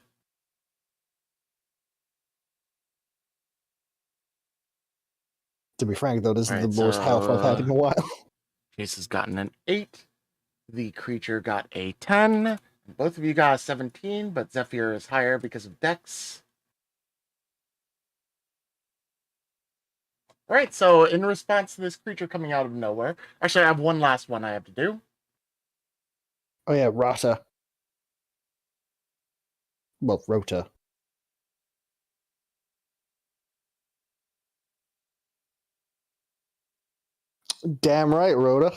Speaker 7: To be frank, though, this is
Speaker 2: Alright,
Speaker 7: the most health I've had in a while.
Speaker 2: Chaise has gotten an 8. The creature got a 10. Both of you got a 17, but Zephyr is higher because of Dex. Alright, so in response to this creature coming out of nowhere... Actually, I have one last one I have to do.
Speaker 7: Oh yeah, Rota. Well, Rota. Damn right, Rota.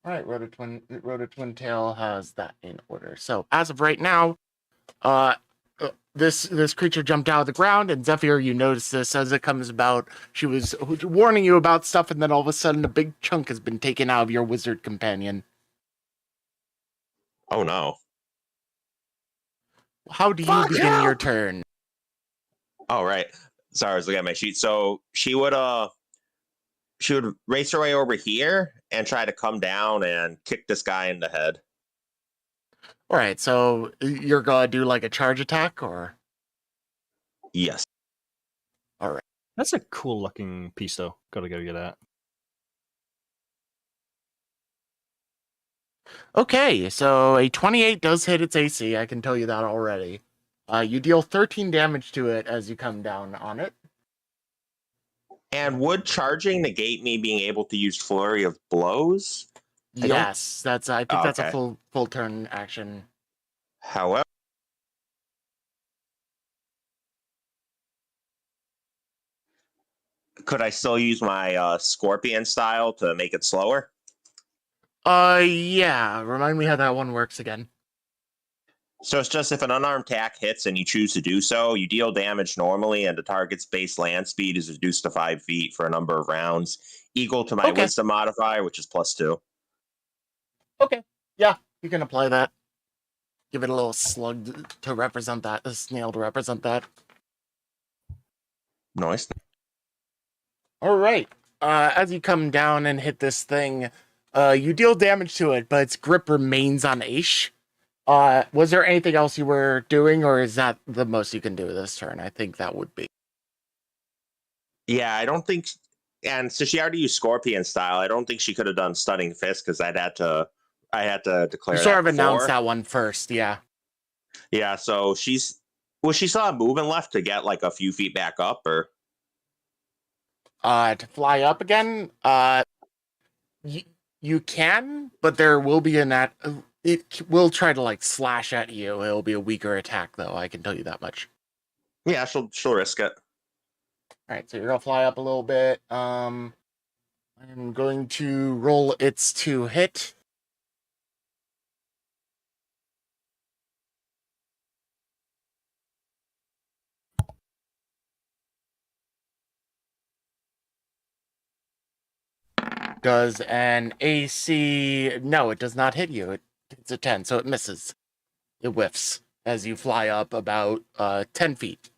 Speaker 2: Alright, Rota Twintail has that in order. So, as of right now, this creature jumped out of the ground, and Zephyr, you notice this as it comes about. She was warning you about stuff, and then all of a sudden a big chunk has been taken out of your wizard companion.
Speaker 4: Oh no.
Speaker 2: How do you begin your turn?
Speaker 4: Oh right. Sorry, I was looking at my sheet. So she would race her way over here and try to come down and kick this guy in the head.
Speaker 2: Alright, so you're gonna do like a charge attack, or?
Speaker 4: Yes.
Speaker 2: Alright.
Speaker 6: That's a cool looking piece, though. Gotta go get that.
Speaker 2: Okay, so a 28 does hit its AC, I can tell you that already. You deal 13 damage to it as you come down on it.
Speaker 4: And would charging negate me being able to use Flurry of Blows?
Speaker 2: Yes, I think that's a
Speaker 4: Okay.
Speaker 2: full turn action.
Speaker 4: However, could I still use my Scorpion style to make it slower?
Speaker 2: Yeah. Remind me how that one works again.
Speaker 4: So it's just if an unarmed attack hits and you choose to do so, you deal damage normally, and the target's base land speed is reduced to 5 feet for a number of rounds, equal to my
Speaker 2: Okay.
Speaker 4: Wisdom modifier, which is +2.
Speaker 2: Okay. Yeah, you can apply that. Give it a little slug to represent that, a snail to represent that.
Speaker 4: Nice.
Speaker 2: All right. As you come down and hit this thing, you deal damage to it, but its grip remains on Asch. Was there anything else you were doing, or is that the most you can do this turn? I think that would be.
Speaker 4: Yeah, I don't think, and so she already used Scorpion style. I don't think she could have done Stunning Fist because I had to declare
Speaker 2: You sort of
Speaker 4: that
Speaker 2: announced
Speaker 4: before.
Speaker 2: that one first, yeah.
Speaker 4: Yeah, so she still have movement left to get like a few feet back up, or
Speaker 2: To fly up again, you can, but there will be it will try to like slash at you. It'll be a weaker attack, though. I can tell you that much.
Speaker 4: yeah, she'll risk it.
Speaker 2: All right, so you're gonna fly up a little bit. I'm going to roll its to hit. Does an AC... No, it does not hit you. It's a 10, so it misses. It whiffs as you fly up about 10 feet.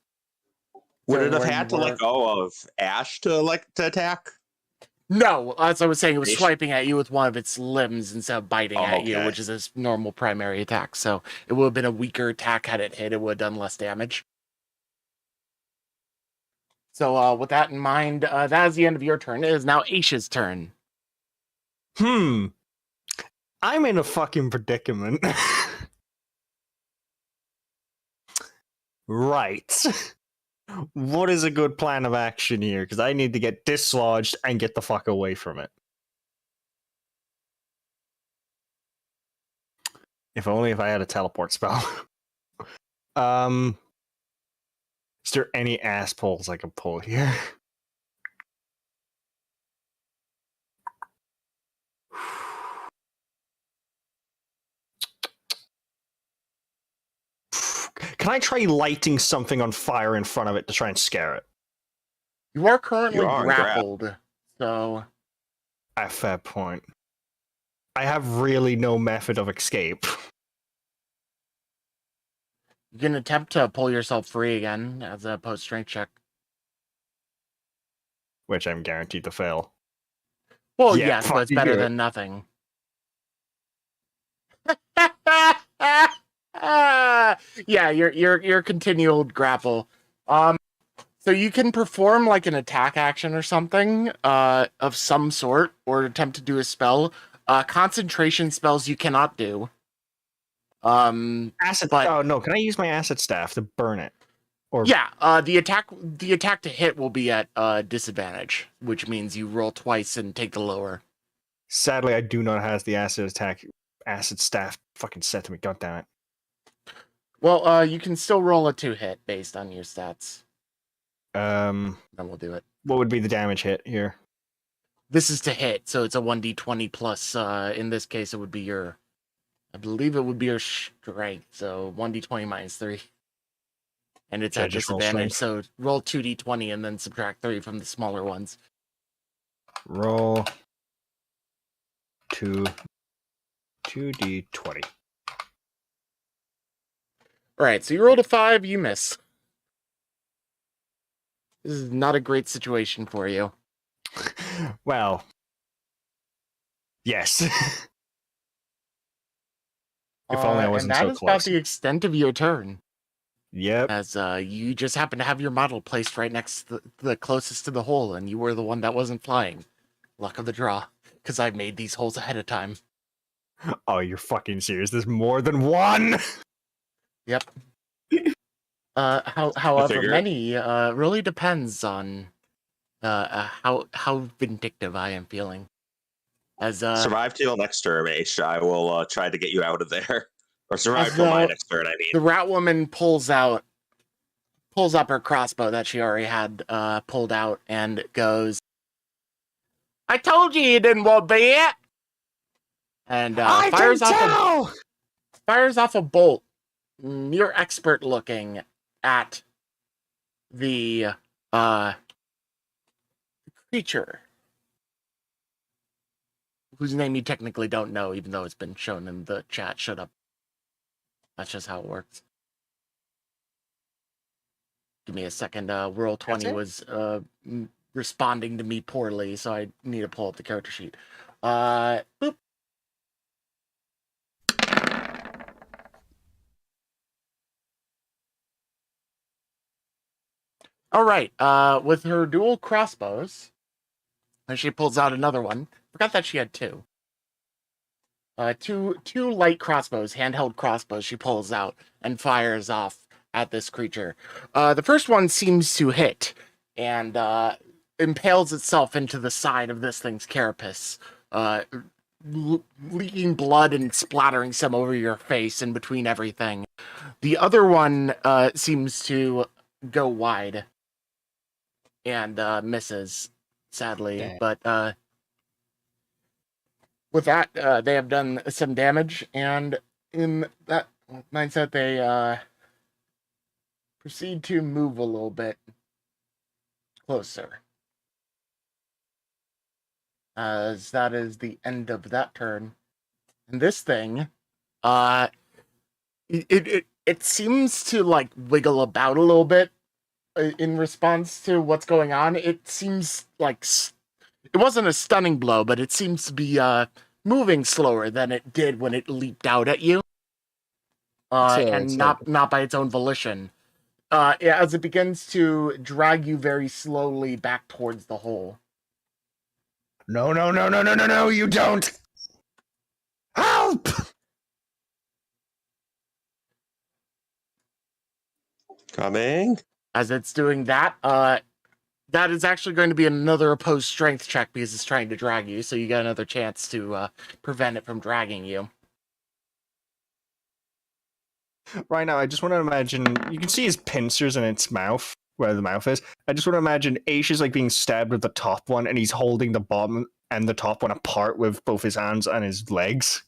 Speaker 4: Would
Speaker 2: So
Speaker 4: it have
Speaker 2: where
Speaker 4: had
Speaker 2: you
Speaker 4: to
Speaker 2: were-
Speaker 4: let go of Asch to attack?
Speaker 2: No, as I was saying, it was
Speaker 4: Ish.
Speaker 2: swiping at you with one of its limbs instead of biting
Speaker 4: Oh,
Speaker 2: at you,
Speaker 4: okay.
Speaker 2: which is its normal primary attack. So it would have been a weaker attack had it hit. It would have done less damage. So with that in mind, that is the end of your turn. It is now Asch's turn.
Speaker 6: I'm in a fucking predicament. Right. What is a good plan of action here? Because I need to get dislodged and get the fuck away from it. If only if I had a teleport spell. Is there any ass pulls I can pull here? Can I try lighting something on fire in front of it to try and scare it?
Speaker 2: You are currently
Speaker 4: You are
Speaker 2: grappled, so
Speaker 6: At fair point. I have really no method of escape.
Speaker 2: you can attempt to pull yourself free again as a post-strength check.
Speaker 6: Which I'm guaranteed to fail.
Speaker 2: Well,
Speaker 6: Yeah,
Speaker 2: yes, but it's
Speaker 6: fucking
Speaker 2: better
Speaker 6: do it.
Speaker 2: than nothing. Yeah, your continual grapple. So you can perform like an attack action or something of some sort, or attempt to do a spell. Concentration spells you cannot do.
Speaker 6: Acid.
Speaker 2: But-
Speaker 6: Oh no! Can I use my acid staff to burn it? Or
Speaker 2: Yeah, the attack to hit will be at disadvantage, which means you roll twice and take the lower.
Speaker 6: sadly, I do not have the acid staff fucking set to me. God damn it!
Speaker 2: Well, you can still roll a 2-hit based on your stats.
Speaker 6: Then
Speaker 2: we'll do it.
Speaker 6: what would be the damage hit here?
Speaker 2: This is to hit, so it's a 1d20 plus. In this case, it would be your, I believe it would be your strength. So 1d20 minus 3, and it's
Speaker 6: Should I
Speaker 2: at
Speaker 6: just roll
Speaker 2: disadvantage. So roll 2d20 and then subtract 3 from the smaller ones.
Speaker 6: Roll 2d20.
Speaker 2: All right, so you rolled a 5, you miss. This is not a great situation for you.
Speaker 6: Well, yes. If only I wasn't
Speaker 2: and
Speaker 6: so
Speaker 2: that is about
Speaker 6: close.
Speaker 2: the extent of your turn,
Speaker 6: Yep.
Speaker 2: as you just happen to have your model placed right next to the closest to the hole, and you were the one that wasn't flying. Luck of the draw, because I made these holes ahead of time.
Speaker 6: Oh, you're fucking serious? There's more than one.
Speaker 2: Yep. However,
Speaker 4: figure.
Speaker 2: many really depends on how vindictive I am feeling. As
Speaker 4: Survive till next turn, Asch. I will try to get you out of there. Or survive
Speaker 2: As
Speaker 4: till my
Speaker 2: the-
Speaker 4: next turn, I mean.
Speaker 2: the rat woman pulls up her crossbow that she already had pulled out and goes, "I told you didn't want to be it!" And fires off a bolt. You're expert looking at the creature, whose name you technically don't know, even though it's been shown in the chat. Shut up. That's just how it works. Give me a second. Roll 20 was responding to me poorly, so I need to pull up the character sheet. Boop. All right. With her dual crossbows, and she pulls out another one. Forgot that she had two. Two light crossbows, handheld crossbows. She pulls out and fires off at this creature. The first one seems to hit and impales itself into the side of this thing's carapace, leaking blood and splattering some over your face and between everything. The other one seems to go wide and misses, sadly.
Speaker 7: Damn.
Speaker 2: But with that, they have done some damage, and in that mindset, they proceed to move a little bit closer. As that is the end of that turn. And this thing, it seems to like wiggle about a little bit in response to what's going on. It seems like it wasn't a stunning blow, but it seems to be moving slower than it did when it leaped out at you, and not by its own volition. As it begins to drag you very slowly back towards the hole.
Speaker 6: No, you don't. Help!
Speaker 4: Coming.
Speaker 2: As it's doing that, that is actually going to be another opposed strength check because it's trying to drag you, so you get another chance to prevent it from dragging you.
Speaker 6: Right now, I just want to imagine, you can see his pincers in its mouth, where the mouth is. I just want to imagine Asch is like being stabbed with the top one, and he's holding the bottom and the top one apart with both his hands and his legs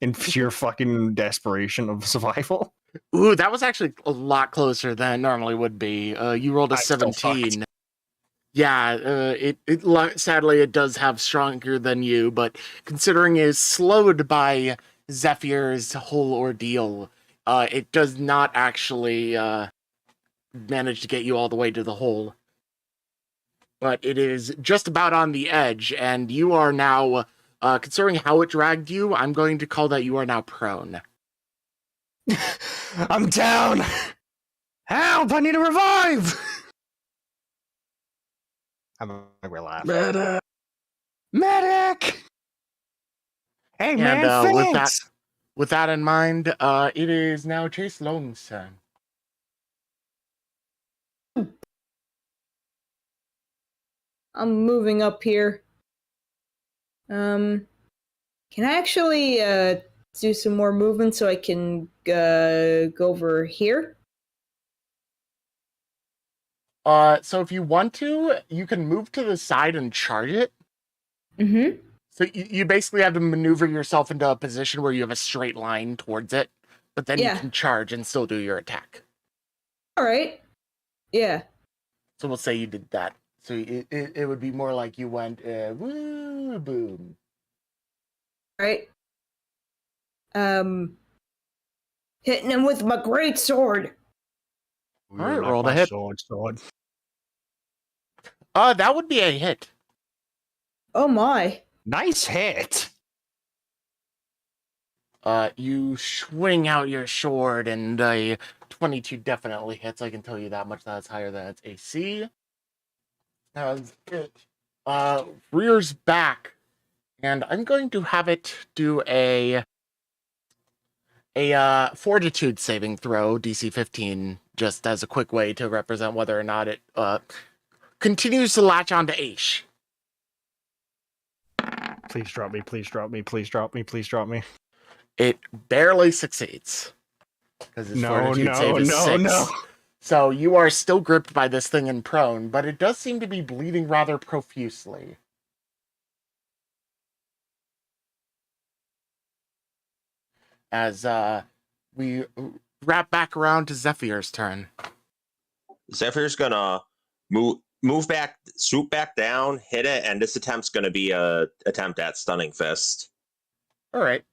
Speaker 6: in pure fucking desperation of survival.
Speaker 2: Ooh, that was actually a lot closer than it normally would be. You rolled a
Speaker 6: I'm still
Speaker 2: 17. Yeah, sadly it does have stronger than you, but considering it's slowed by Zephyr's whole ordeal, it does not actually manage to get you all the way to the hole. But it is just about on the edge, and you are now, considering how it dragged you, I'm going to call that you are now prone.
Speaker 6: I'm down! Help! I need a revive! I'm gonna laugh.
Speaker 1: Medic! Hey,
Speaker 2: And
Speaker 1: man, thanks!
Speaker 2: with that in mind, it is now Chaise Longue's turn.
Speaker 3: I'm moving up here. Can I actually do some more movement so I can go over here?
Speaker 2: So if you want to, you can move to the side and charge it.
Speaker 3: Mm-hmm.
Speaker 2: So you basically have to maneuver yourself into a position where you have a straight line towards it, but then you can charge and still do your attack.
Speaker 3: All right. Yeah.
Speaker 2: So we'll say you did that. So it would be more like you went woo boom.
Speaker 3: Right. Hitting him with my great sword.
Speaker 2: All right, roll the hit.
Speaker 1: Sword.
Speaker 2: That would be a hit.
Speaker 3: Oh my.
Speaker 1: Nice hit!
Speaker 2: You swing out your sword, and a 22 definitely hits. I can tell you that much. That's higher than its AC. As it rears back, and I'm going to have it do a fortitude saving throw, DC 15, just as a quick way to represent whether or not it continues to latch onto Asch.
Speaker 6: Please drop me, please drop me, please drop me, please drop me.
Speaker 2: It barely succeeds. Because its fortitude save is 6. So you are still gripped by this thing and prone, but it does seem to be bleeding rather profusely. As we wrap back around to Zephyr's turn.
Speaker 4: Zephyr's gonna move back, swoop back down, hit it, and this attempt's gonna be a attempt at stunning fist.
Speaker 2: All right.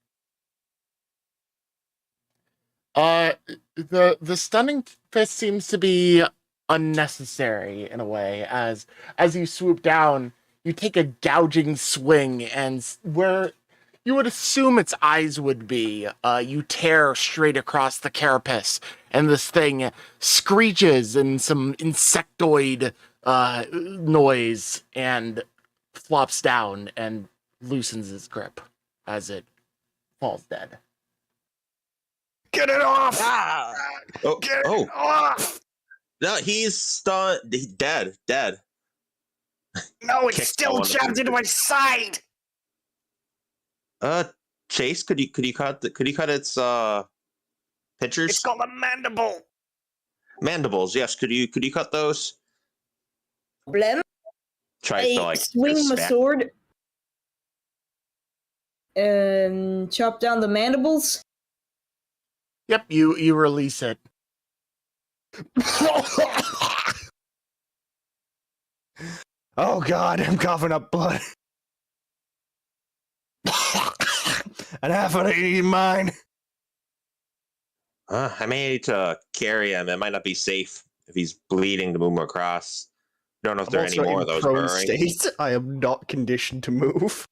Speaker 2: The stunning fist seems to be unnecessary in a way, as you swoop down, you take a gouging swing, and where you would assume its eyes would be, you tear straight across the carapace, and this thing screeches in some insectoid noise and flops down and loosens its grip as it falls dead.
Speaker 1: Get it off!
Speaker 4: Get it
Speaker 1: off!
Speaker 4: No, he's stunned. He's dead.
Speaker 1: No, it's
Speaker 4: Kick
Speaker 1: still
Speaker 4: all
Speaker 1: jammed into my side!
Speaker 4: Chaise, could you cut its pictures?
Speaker 1: It's called a mandible!
Speaker 4: Mandibles, yes. Could you cut those?
Speaker 3: Blem.
Speaker 4: Tries to like
Speaker 3: swing my sword and chop down the mandibles.
Speaker 2: Yep, you release it.
Speaker 1: Oh god, I'm coughing up blood. And half of it ain't mine.
Speaker 4: I may need to carry him. It might not be safe if he's bleeding to move him across. Don't know if there are any more of those burrowing.
Speaker 6: I am not conditioned to move.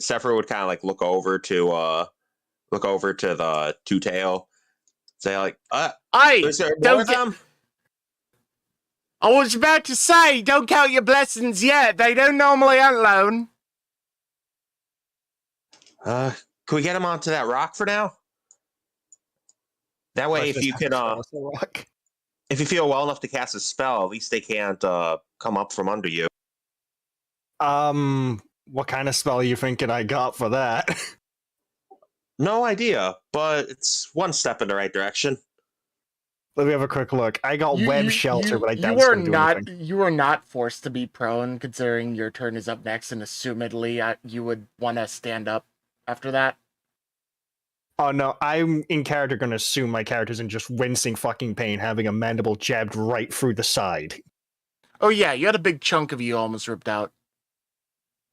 Speaker 4: Zephyr would kind of like look over to the two-tail, say like, is there more of them?
Speaker 2: I was about to say, don't count your blessings yet. They don't normally unload.
Speaker 4: Can we get him onto that rock for now? That way, if you feel well enough to cast a spell, at least they can't come up from under you.
Speaker 1: What kind of spell are you thinking I got for that?
Speaker 4: No idea, but it's one step in the right direction.
Speaker 1: Let me have a quick look. I got web shelter, but I doubt
Speaker 2: you are not forced to be prone, considering your turn is up next, and assumedly you would want to stand up after that.
Speaker 1: Oh no, I'm in character gonna assume my character's in just wincing fucking pain, having a mandible jabbed right through the side.
Speaker 2: Oh yeah, you had a big chunk of you almost ripped out.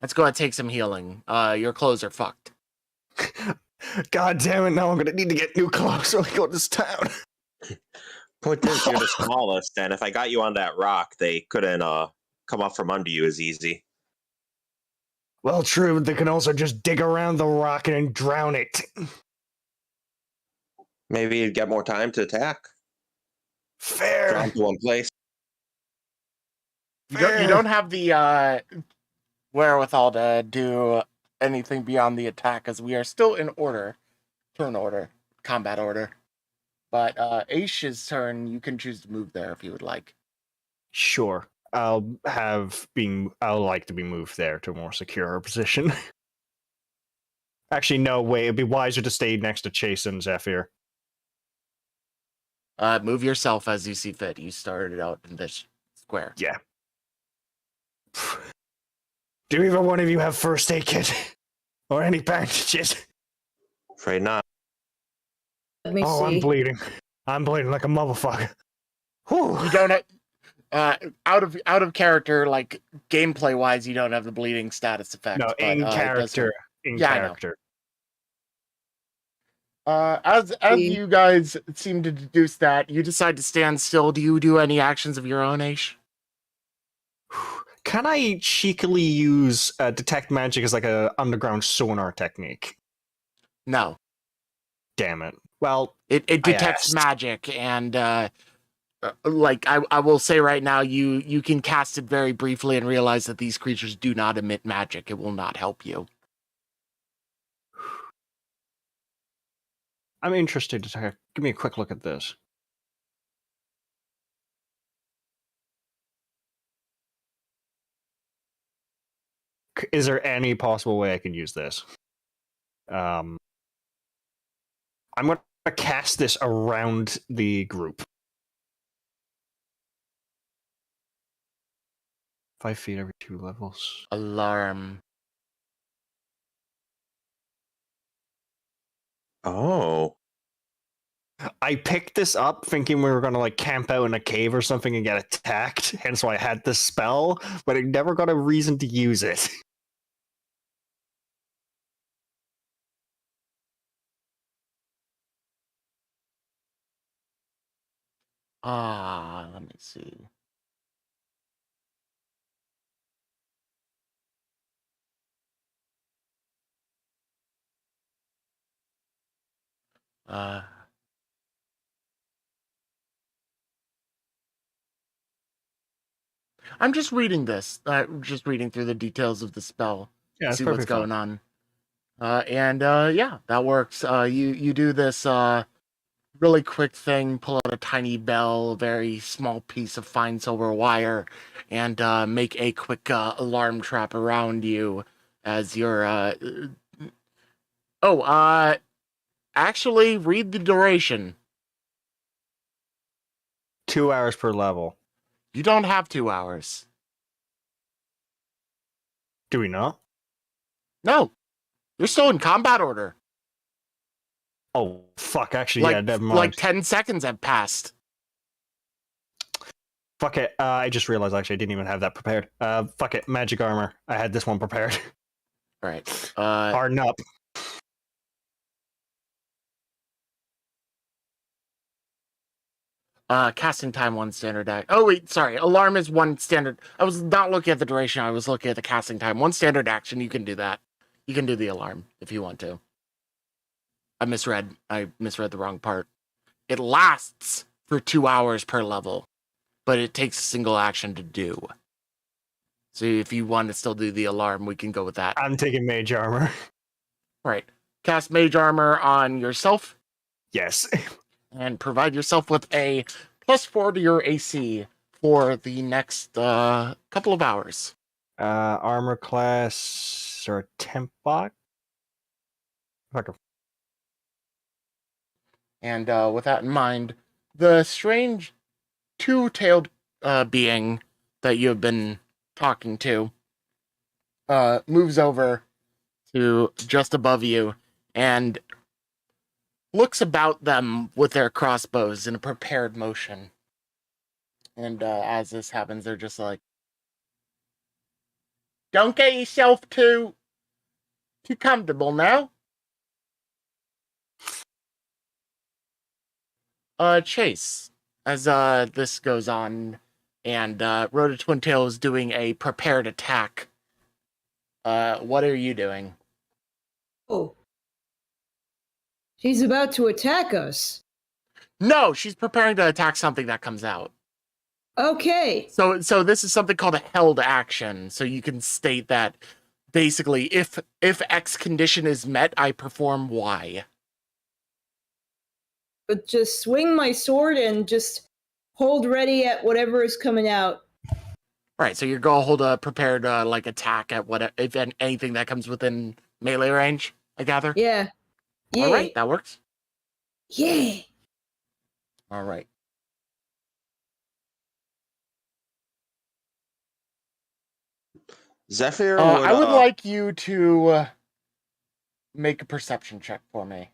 Speaker 2: Let's go ahead and take some healing. Your clothes are fucked.
Speaker 1: God damn it, now I'm gonna need to get new clothes when I go to this town.
Speaker 4: Point is, you're the smallest, and if I got you on that rock, they couldn't come up from under you as easy.
Speaker 1: Well, true, they can also just dig around the rock and then drown it.
Speaker 4: Maybe you'd get more time to attack.
Speaker 1: Fair.
Speaker 4: Drawn to one place.
Speaker 2: You don't have the wherewithal to do anything beyond the attack, as we are still in order, turn order, combat order. But Asch's turn, you can choose to move there if you would like.
Speaker 6: Sure. I'll like to be moved there to a more secure position. Actually, no, wait, it'd be wiser to stay next to Chaise and Zephyr.
Speaker 2: Move yourself as you see fit. You started out in this square.
Speaker 6: Yeah. Do either one of you have first aid kit? Or any bandages?
Speaker 4: Afraid not.
Speaker 3: Let me
Speaker 6: Oh,
Speaker 3: see.
Speaker 6: I'm bleeding. I'm bleeding like a motherfucker. Whew.
Speaker 2: You don't have, out of character, like gameplay wise, you don't have the bleeding status effect.
Speaker 6: No,
Speaker 2: but,
Speaker 6: in
Speaker 2: it does
Speaker 6: character.
Speaker 2: work.
Speaker 6: In
Speaker 2: Yeah, I know.
Speaker 6: character.
Speaker 2: As you guys seem to deduce that, you decide to stand still. Do you do any actions of your own, Asch?
Speaker 6: Can I cheekily use detect magic as like a underground sonar technique?
Speaker 2: No.
Speaker 6: Damn it. Well,
Speaker 2: It detects
Speaker 6: asked.
Speaker 2: magic, and like I will say right now, you can cast it very briefly and realize that these creatures do not emit magic. It will not help you.
Speaker 6: I'm interested to give me a quick look at this. Is there any possible way I can use this? I'm going to cast this around the group. 5 feet every 2 levels.
Speaker 2: Alarm.
Speaker 4: Oh.
Speaker 6: I picked this up thinking we were going to like camp out in a cave or something and get attacked, hence why I had this spell, but I never got a reason to use it.
Speaker 2: Let me see. I'm just reading this. Just reading through the details of the spell.
Speaker 6: Yeah,
Speaker 2: See what's going on. Yeah, that works. You do this really quick thing, pull out a tiny bell, very small piece of fine silver wire, and make a quick alarm trap around you as you're actually read the duration.
Speaker 6: 2 hours per level.
Speaker 2: You don't have 2 hours.
Speaker 6: Do we not?
Speaker 2: No. You're still in combat order.
Speaker 6: Oh, fuck, actually, yeah, never mind.
Speaker 2: Like 10 seconds have passed.
Speaker 6: Fuck it, I just realized, actually, I didn't even have that prepared. Fuck it, magic armor. I had this one prepared.
Speaker 2: All right.
Speaker 6: Harden up.
Speaker 2: Casting time, 1 standard action. Oh, wait, sorry. Alarm is 1 standard. I was not looking at the duration. I was looking at the casting time. 1 standard action. You can do that. You can do the alarm if you want to. I misread the wrong part. It lasts for 2 hours per level, but it takes a single action to do. So if you want to still do the alarm, we can go with that.
Speaker 6: I'm taking mage armor.
Speaker 2: All right. Cast mage armor on yourself.
Speaker 6: Yes.
Speaker 2: And provide yourself with a +4 to your AC for the next couple of hours.
Speaker 6: Armor class or temp bot?
Speaker 2: And with that in mind, the strange two-tailed being that you have been talking to moves over to just above you and looks about them with their crossbows in a prepared motion. And as this happens, they're just like, don't get yourself too comfortable now. Chaise, as this goes on, and Rota Twintails is doing a prepared attack. What are you doing?
Speaker 3: Oh. She's about to attack us.
Speaker 2: No, she's preparing to attack something that comes out.
Speaker 3: Okay.
Speaker 2: So this is something called a held action. So you can state that basically if X condition is met, I perform Y.
Speaker 3: But just swing my sword and just hold ready at whatever is coming out.
Speaker 2: Right, so you're gonna hold a prepared like attack at what if anything that comes within melee range, I gather.
Speaker 3: Yeah. Yeah.
Speaker 2: All right, that works.
Speaker 3: Yeah.
Speaker 2: All right.
Speaker 4: Zephyr
Speaker 2: I would like you to make a perception check for me.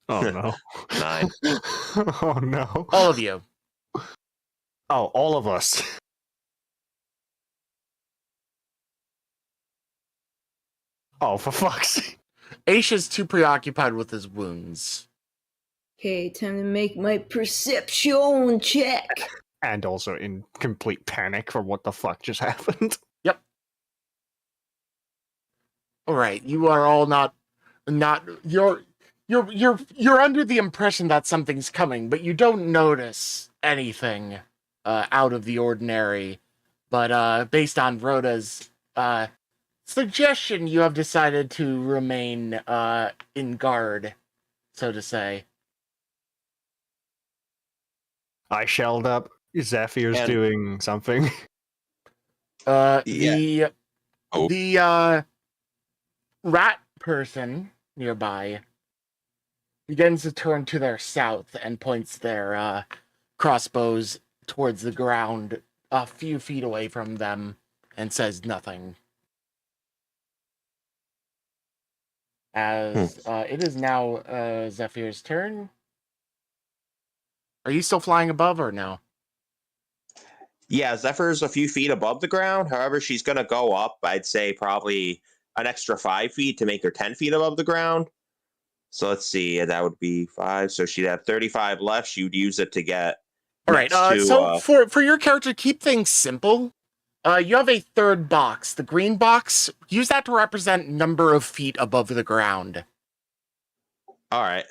Speaker 6: Oh no.
Speaker 4: 9.
Speaker 6: Oh no.
Speaker 2: All of you.
Speaker 6: Oh, all of us. Oh, for fuck's sake.
Speaker 2: Asch is too preoccupied with his wounds.
Speaker 3: Okay, time to make my perception check.
Speaker 6: And also in complete panic for what the fuck just happened.
Speaker 2: All right, you are all not you're under the impression that something's coming, but you don't notice anything out of the ordinary. But based on Rota's suggestion, you have decided to remain in guard, so to say.
Speaker 6: I shelled up. Zephyr's
Speaker 4: And-
Speaker 6: doing something.
Speaker 2: The
Speaker 4: Oh.
Speaker 2: the rat person nearby begins to turn to their south and points their crossbows towards the ground a few feet away from them and says nothing. As it is now Zephyr's turn. Are you still flying above or no?
Speaker 4: Yeah, Zephyr's a few feet above the ground. However, she's going to go up, I'd say, probably an extra 5 feet to make her 10 feet above the ground. So let's see, that would be 5. So she'd have 35 left. She would use it to get.
Speaker 2: All right. So for your character, keep things simple. You have a third box, the green box. Use that to represent number of feet above the ground.
Speaker 4: All right.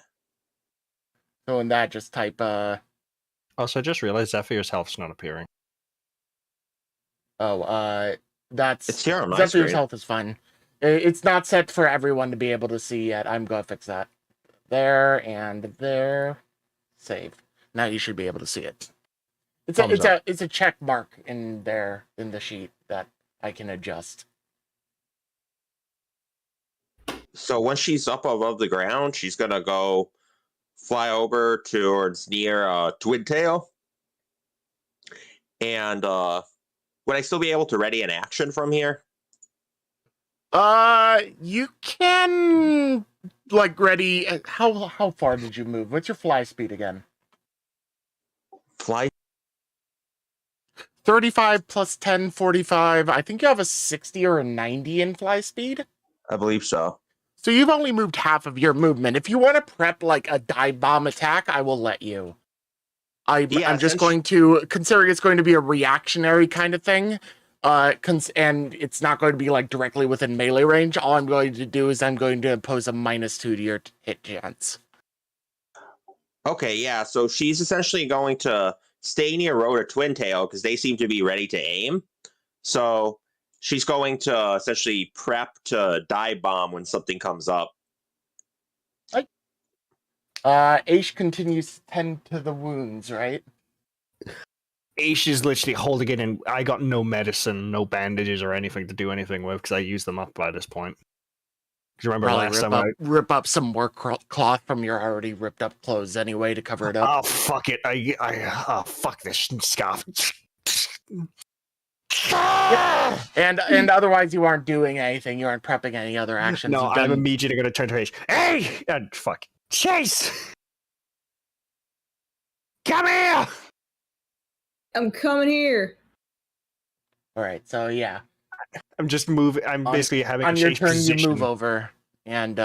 Speaker 2: So in that, just type.
Speaker 6: Also, I just realized Zephyr's health's not appearing.
Speaker 2: That's
Speaker 4: It's here on my
Speaker 2: Zephyr's
Speaker 4: screen.
Speaker 2: health is fine. It's not set for everyone to be able to see yet. I'm gonna fix that. There and there. Save. Now you should be able to see it. It's a check mark in there in the sheet that I can adjust.
Speaker 4: So when she's up above the ground, she's going to go fly over towards near Twintail. And would I still be able to ready an action from here?
Speaker 2: You can like ready. How far did you move? What's your fly speed again?
Speaker 4: Fly.
Speaker 2: 35 plus 10, 45. I think you have a 60 or a 90 in fly speed.
Speaker 4: I believe so.
Speaker 2: So you've only moved half of your movement. If you want to prep like a dive bomb attack, I will let you. I'm just going to, considering it's going to be a reactionary kind of thing, and it's not going to be like directly within melee range, all I'm going to do is I'm going to impose a -2 to your hit chance.
Speaker 4: Okay, yeah. So she's essentially going to stay near Rota Twintail because they seem to be ready to aim. So she's going to essentially prep to dive bomb when something comes up.
Speaker 2: Asch continues to tend to the wounds, right?
Speaker 6: Asch is literally holding it in. I got no medicine, no bandages or anything to do anything with because I used them up by this point. Do you remember
Speaker 2: Probably
Speaker 6: last time
Speaker 2: rip up some more cloth from your already ripped up clothes anyway to cover it up.
Speaker 6: Oh, fuck it. Fuck this scarf.
Speaker 2: Yeah. And otherwise you aren't doing anything. You aren't prepping any other actions.
Speaker 6: No, I'm immediately going to turn to Asch. Hey! Fuck. Chaise! Come here!
Speaker 3: I'm coming here.
Speaker 2: All right, so yeah.
Speaker 6: I'm just moving. I'm basically having
Speaker 2: on
Speaker 6: a
Speaker 2: your
Speaker 6: change
Speaker 2: turn.
Speaker 6: position.
Speaker 2: You move over and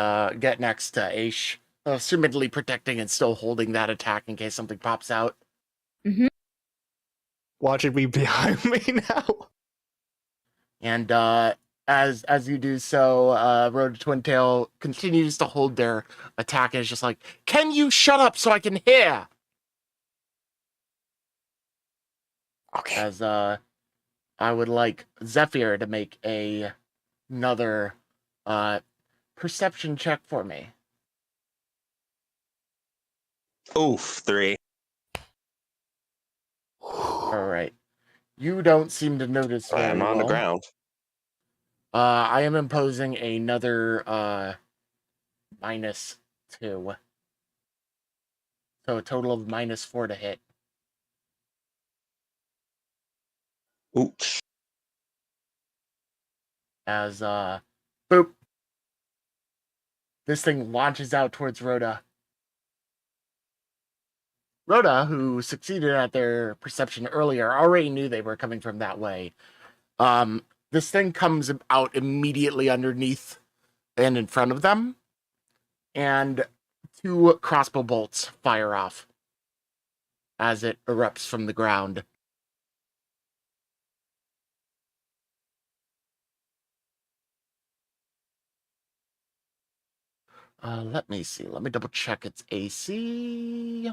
Speaker 2: get next to Asch, assumedly protecting and still holding that attack in case something pops out.
Speaker 6: Watch it be behind me now.
Speaker 2: And As you do so, Rota Twintail continues to hold their attack and is just like, "Can you shut up so I can hear?"
Speaker 7: Okay.
Speaker 2: As I would like Zephyr to make another perception check for me.
Speaker 4: Oof, 3.
Speaker 2: All right. You don't seem to notice very
Speaker 4: I'm on the
Speaker 2: well.
Speaker 4: ground.
Speaker 2: I am imposing another -2. So a total of -4 to hit.
Speaker 4: Ooch.
Speaker 2: As boop. This thing launches out towards Rota. Rota, who succeeded at their perception earlier, already knew they were coming from that way. This thing comes out immediately underneath and in front of them, and 2 crossbow bolts fire off as it erupts from the ground. Let me see. Let me double check its AC.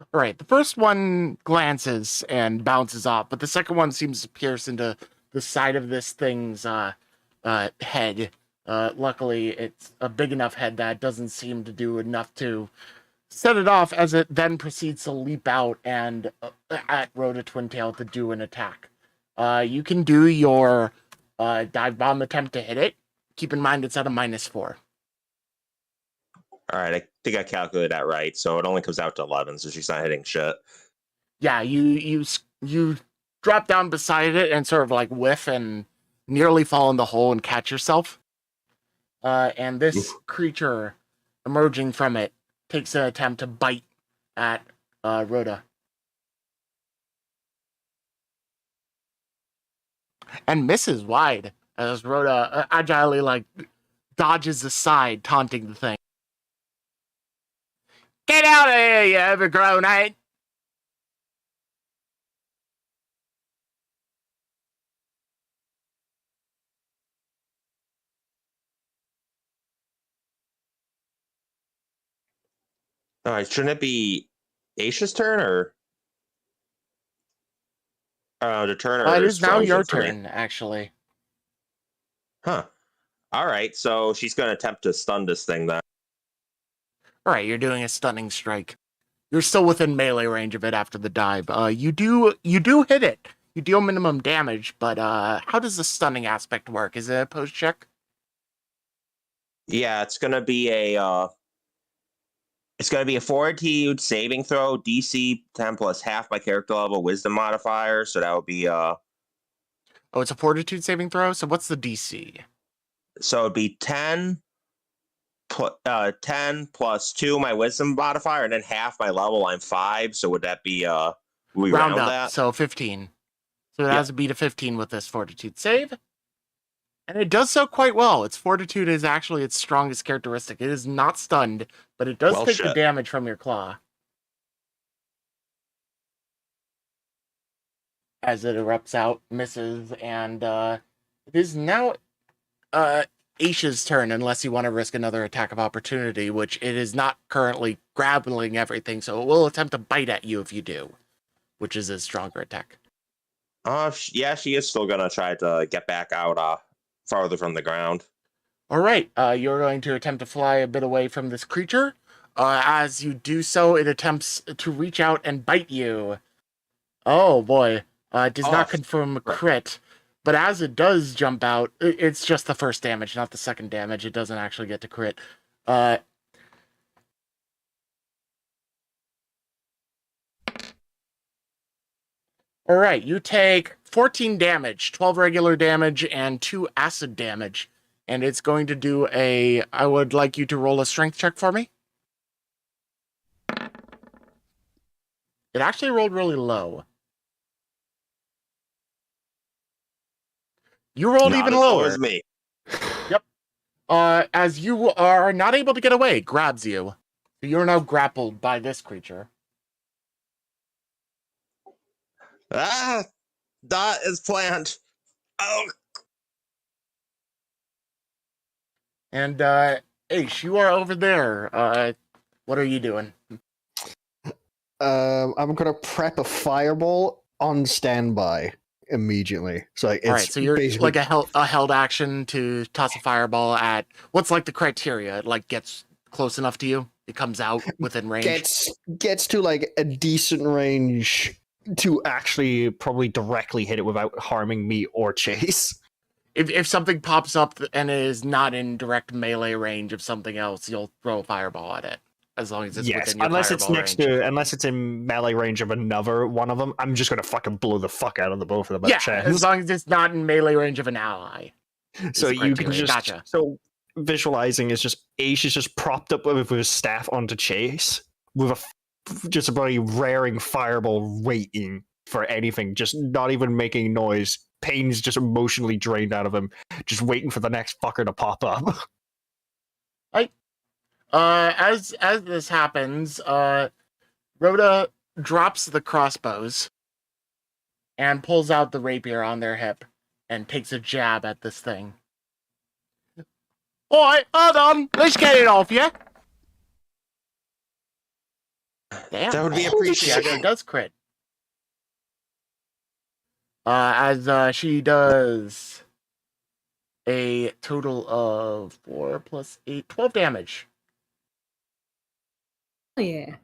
Speaker 2: All right, the first one glances and bounces off, but the second one seems to pierce into the side of this thing's head. Luckily, it's a big enough head that doesn't seem to do enough to set it off, as it then proceeds to leap out and at Rota Twintail to do an attack. You can do your dive bomb attempt to hit it. Keep in mind it's at a -4.
Speaker 4: All right, I think I calculated that right. So it only comes out to 11, so she's not hitting shit.
Speaker 2: Yeah, you drop down beside it and sort of like whiff and nearly fall in the hole and catch yourself. And this creature emerging from it takes an attempt to bite at Rota. And misses wide as Rota agilely like dodges aside, taunting the thing. "Get out of here, you overgrown-ape!"
Speaker 4: All right, shouldn't it be Asch's turn or the turn? Or
Speaker 2: It is now
Speaker 4: Strong's
Speaker 2: your
Speaker 4: for me?
Speaker 2: turn, actually.
Speaker 4: Huh. All right, so she's going to attempt to stun this thing then.
Speaker 2: All right, you're doing a stunning strike. You're still within melee range of it after the dive. You do hit it. You deal minimum damage, but how does the stunning aspect work? Is it a post check?
Speaker 4: Yeah, it's going to be a fortitude saving throw, DC 10 plus half my character level wisdom modifier. So that would be
Speaker 2: Oh, it's a fortitude saving throw. So what's the DC?
Speaker 4: so it'd be 10 plus 2 my wisdom modifier, and then half my level. I'm 5. So would that be we round
Speaker 2: up,
Speaker 4: that?
Speaker 2: so 15. So it has a beat of 15 with this fortitude save. And it does so quite well. Its fortitude is actually its strongest characteristic. It is not stunned, but it does take the damage from your claw. As it erupts out, misses, and it is now Asch's turn, unless you want to risk another attack of opportunity, which it is not currently grappling everything, so it will attempt to bite at you if you do, which is a stronger attack.
Speaker 4: Yeah, she is still gonna try to get back out farther from the ground.
Speaker 2: All right, you're going to attempt to fly a bit away from this creature. As you do so, it attempts to reach out and bite you. Oh boy, it does not confirm a crit, but as it does jump out, it's just the first damage, not the second damage. It doesn't actually get to crit. All right, you take 14 damage, 12 regular damage, and 2 acid damage. And it's going to do I would like you to roll a strength check for me. It actually rolled really low. You rolled even lower.
Speaker 4: As me.
Speaker 2: Yep. As you are not able to get away, it grabs you. You're now grappled by this creature.
Speaker 4: That is planned. Oh,
Speaker 2: And Asch, you are over there. What are you doing?
Speaker 6: I'm gonna prep a fireball on standby immediately. So like, it's
Speaker 2: All right, so you're
Speaker 6: basically
Speaker 2: like a held action to toss a fireball at what's like the criteria? It like gets close enough to you. It comes out within range.
Speaker 6: gets to like a decent range to actually probably directly hit it without harming me or Chaise.
Speaker 2: If something pops up and is not in direct melee range of something else, you'll throw a fireball at it. As long as it's
Speaker 6: Yes,
Speaker 2: within your
Speaker 6: unless it's
Speaker 2: fireball
Speaker 6: next
Speaker 2: range.
Speaker 6: to, unless it's in melee range of another one of them, I'm just gonna fucking blow the fuck out of the both of them.
Speaker 2: Yeah,
Speaker 6: Chance.
Speaker 2: as long as it's not in melee range of an ally.
Speaker 6: So
Speaker 2: the
Speaker 6: you can
Speaker 2: criteria.
Speaker 6: just
Speaker 2: Gotcha.
Speaker 6: so visualizing is just Asch is just propped up with his staff onto Chaise with just a bloody raring fireball waiting for anything, just not even making noise. Pain's just emotionally drained out of him, just waiting for the next fucker to pop up.
Speaker 2: As this happens, Rota drops the crossbows and pulls out the rapier on their hip and takes a jab at this thing. Alright, hold on, let's get it off, yeah? Damn,
Speaker 4: that would be
Speaker 2: she
Speaker 4: appreciated.
Speaker 2: actually does crit. As she does a total of 4 plus 8, 12 damage.
Speaker 3: Oh, yeah.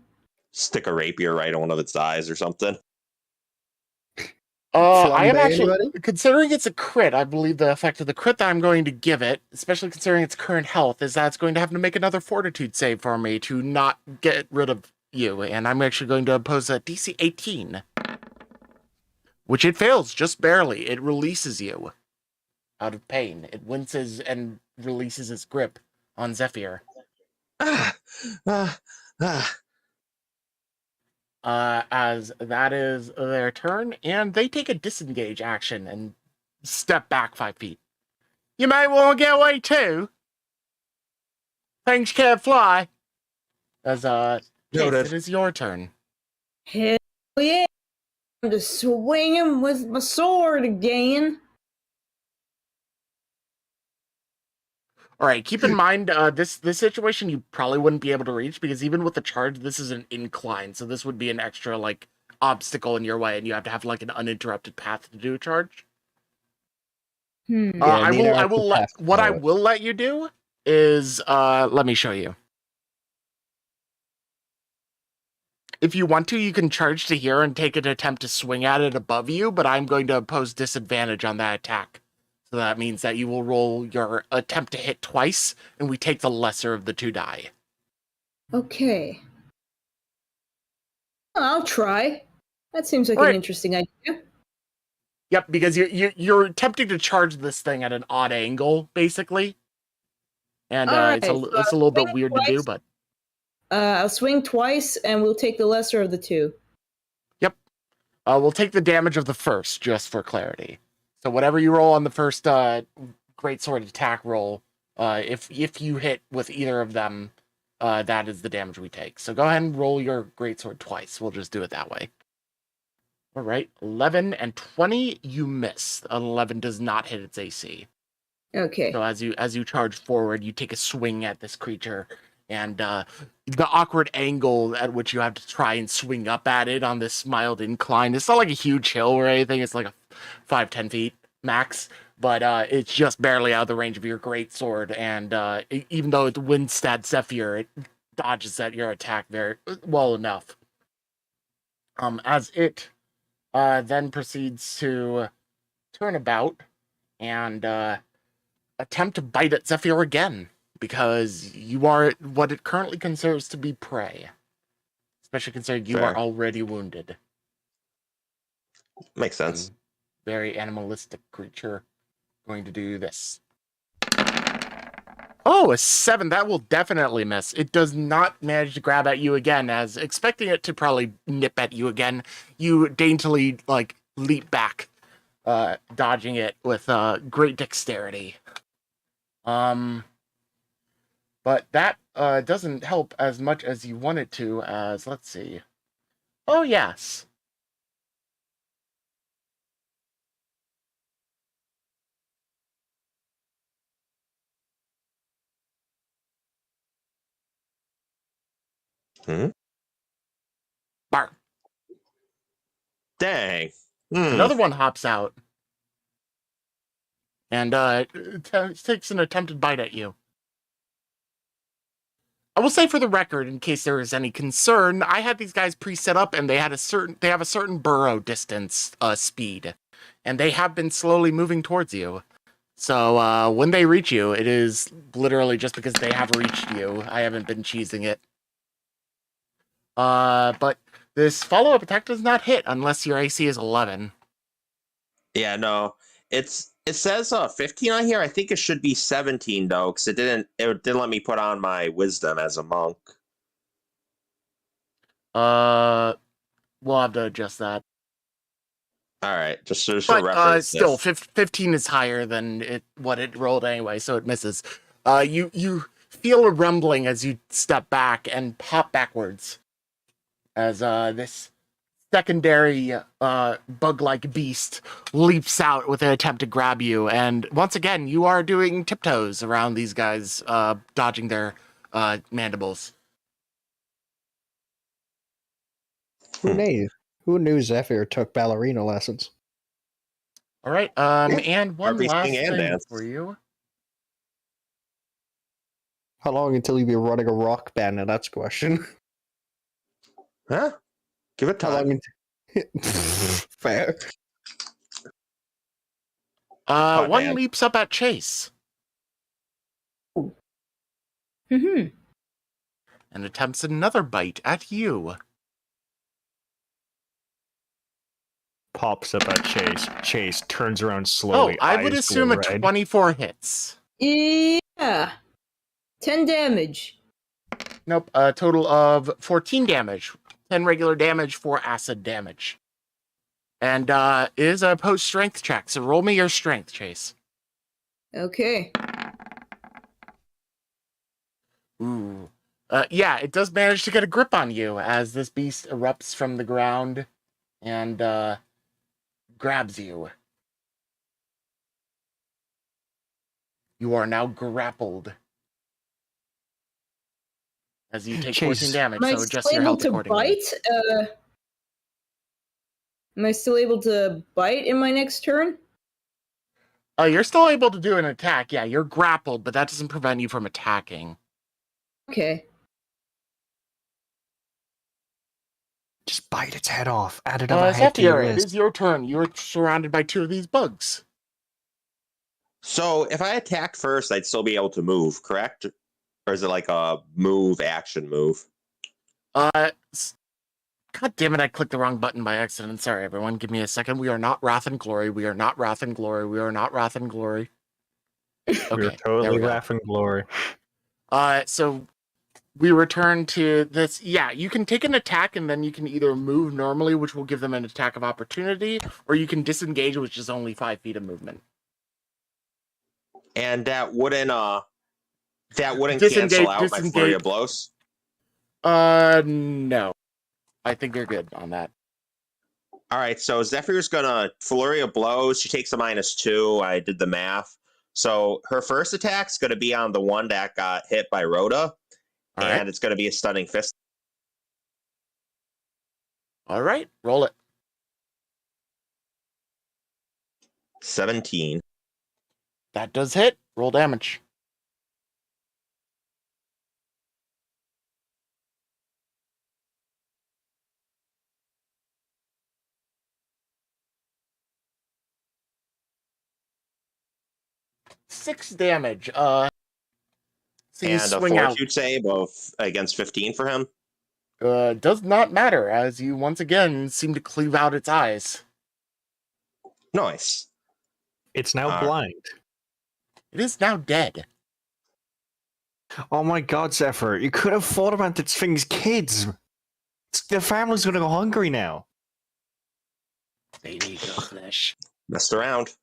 Speaker 4: Stick a rapier right on one of its eyes or something.
Speaker 2: I am
Speaker 6: Flambe,
Speaker 2: actually,
Speaker 6: anybody?
Speaker 2: considering it's a crit, I believe the effect of the crit that I'm going to give it, especially considering its current health, is that it's going to have to make another fortitude save for me to not get rid of you. And I'm actually going to impose a DC 18. Which it fails, just barely. It releases you out of pain. It winces and releases its grip on Zephyr.
Speaker 4: Ah, ah, ah.
Speaker 2: As that is their turn, and they take a disengage action and step back 5 feet. You may want to get away too. Things can't fly. As Chaise,
Speaker 4: Noted.
Speaker 2: it is your turn.
Speaker 3: Hell yeah. I'm just swinging with my sword again.
Speaker 2: All right, keep in mind, this situation you probably wouldn't be able to reach because even with the charge, this is an incline, so this would be an extra like obstacle in your way, and you have to have like an uninterrupted path to do a charge.
Speaker 3: Hmm.
Speaker 2: I will let you do is let me show you. If you want to, you can charge to here and take an attempt to swing at it above you, but I'm going to impose disadvantage on that attack. So that means that you will roll your attempt to hit twice, and we take the lesser of the 2 die.
Speaker 3: Okay. I'll try. That seems like
Speaker 2: All
Speaker 3: an
Speaker 2: right.
Speaker 3: interesting idea.
Speaker 2: Yep, because you're attempting to charge this thing at an odd angle, basically. And it's a little bit weird to do, but...
Speaker 3: I'll swing twice, and we'll take the lesser of the 2.
Speaker 2: Yep. We'll take the damage of the first, just for clarity. So whatever you roll on the first greatsword attack roll, if you hit with either of them, that is the damage we take. So go ahead and roll your greatsword twice. We'll just do it that way. All right, 11 and 20, you miss. 11 does not hit its AC.
Speaker 3: Okay.
Speaker 2: So as you charge forward, you take a swing at this creature, and the awkward angle at which you have to try and swing up at it on this mild incline. It's not like a huge hill or anything. It's like a 5-10 feet max, but it's just barely out of the range of your great sword. And even though it's Windstat Zephyr, it dodges at your attack very well enough. As it then proceeds to turn about and attempt to bite at Zephyr again, because you are what it currently considers to be prey. Especially considering you are already wounded.
Speaker 4: Makes sense.
Speaker 2: Very animalistic creature. Going to do this. Oh, a 7. That will definitely miss. It does not manage to grab at you again, as expecting it to probably nip at you again, you daintily, like, leap back, dodging it with great dexterity. But that doesn't help as much as you want it to, as, let's see. Oh, yes. Bark.
Speaker 4: Dang.
Speaker 2: Another one hops out and takes an attempted bite at you. I will say for the record, in case there is any concern, I had these guys pre-set up and they have a certain burrow distance speed, and they have been slowly moving towards you. So when they reach you, it is literally just because they have reached you. I haven't been cheesing it. But this follow-up attack does not hit unless your AC is 11.
Speaker 4: Yeah, no. It says 15 on here. I think it should be 17 though, because it didn't let me put on my wisdom as a monk.
Speaker 2: We'll have to adjust that.
Speaker 4: All right, just for
Speaker 2: But
Speaker 4: reference.
Speaker 2: still, 15 is higher than what it rolled anyway, so it misses. You feel a rumbling as you step back and pop backwards as this secondary bug-like beast leaps out with an attempt to grab you, and once again you are doing tiptoes around these guys, dodging their mandibles.
Speaker 6: Who knew Zephyr took ballerina lessons?
Speaker 2: All right, and one
Speaker 4: Harpie
Speaker 2: last
Speaker 4: sing and
Speaker 2: thing
Speaker 4: dance.
Speaker 2: for you.
Speaker 6: How long until you be running a rock band? Now that's a question.
Speaker 4: Huh? Give it
Speaker 6: How
Speaker 4: time.
Speaker 6: long? Fair.
Speaker 2: One
Speaker 4: man.
Speaker 2: leaps up at Chaise
Speaker 3: Mm-hmm.
Speaker 2: and attempts another bite at you.
Speaker 6: Pops up at Chaise. Chaise turns around slowly.
Speaker 2: I would
Speaker 6: eyes
Speaker 2: assume
Speaker 6: glow
Speaker 2: a
Speaker 6: red.
Speaker 2: 24 hits.
Speaker 3: Yeah. 10 damage.
Speaker 2: Nope, a total of 14 damage. 10 regular damage for acid damage. And is a post-strength check, so roll me your strength, Chaise.
Speaker 3: Okay.
Speaker 2: Ooh. Yeah, it does manage to get a grip on you as this beast erupts from the ground and grabs you. You are now grappled as you take 14 damage,
Speaker 3: Am I
Speaker 2: so adjust
Speaker 3: still
Speaker 2: your
Speaker 3: able
Speaker 2: health
Speaker 3: to
Speaker 2: accordingly.
Speaker 3: bite? Am I still able to bite in my next turn?
Speaker 2: You're still able to do an attack. Yeah, you're grappled, but that doesn't prevent you from attacking.
Speaker 3: Okay.
Speaker 6: Just bite its head off. Add another head to
Speaker 2: Zephyr,
Speaker 6: your
Speaker 2: it
Speaker 6: list.
Speaker 2: is your turn. You're surrounded by two of these bugs.
Speaker 4: So if I attack first, I'd still be able to move, correct? Or is it like a move action move?
Speaker 2: God damn it, I clicked the wrong button by accident. Sorry, everyone. Give me a second. We are not Wrath and Glory. We are not Wrath and Glory. We are not Wrath and Glory. Okay,
Speaker 6: We're
Speaker 2: there
Speaker 6: totally
Speaker 2: we go.
Speaker 6: laughing glory.
Speaker 2: So we return to this. Yeah, you can take an attack and then you can either move normally, which will give them an attack of opportunity, or you can disengage, which is only 5 feet of movement.
Speaker 4: And that wouldn't cancel out my flurry of blows?
Speaker 2: No. I think you're good on that.
Speaker 4: All right, so Zephyr's gonna flurry of blows. She takes a -2. I did the math. So her first attack's gonna be on the one that got hit by Rota,
Speaker 2: All
Speaker 4: and
Speaker 2: right.
Speaker 4: it's gonna be a stunning fist.
Speaker 2: All right, roll it.
Speaker 4: 17.
Speaker 2: That does hit. Roll damage. Six damage. So you
Speaker 4: And a
Speaker 2: swing out.
Speaker 4: fortitude save of against 15 for him.
Speaker 2: Does not matter, as you once again seem to cleave out its eyes.
Speaker 4: Nice.
Speaker 6: It's now blind.
Speaker 2: It is now dead.
Speaker 6: Oh my god, Zephyr. You could have thought about this thing's kids. Their family's gonna go hungry now.
Speaker 2: They need your flesh.
Speaker 4: Messed around.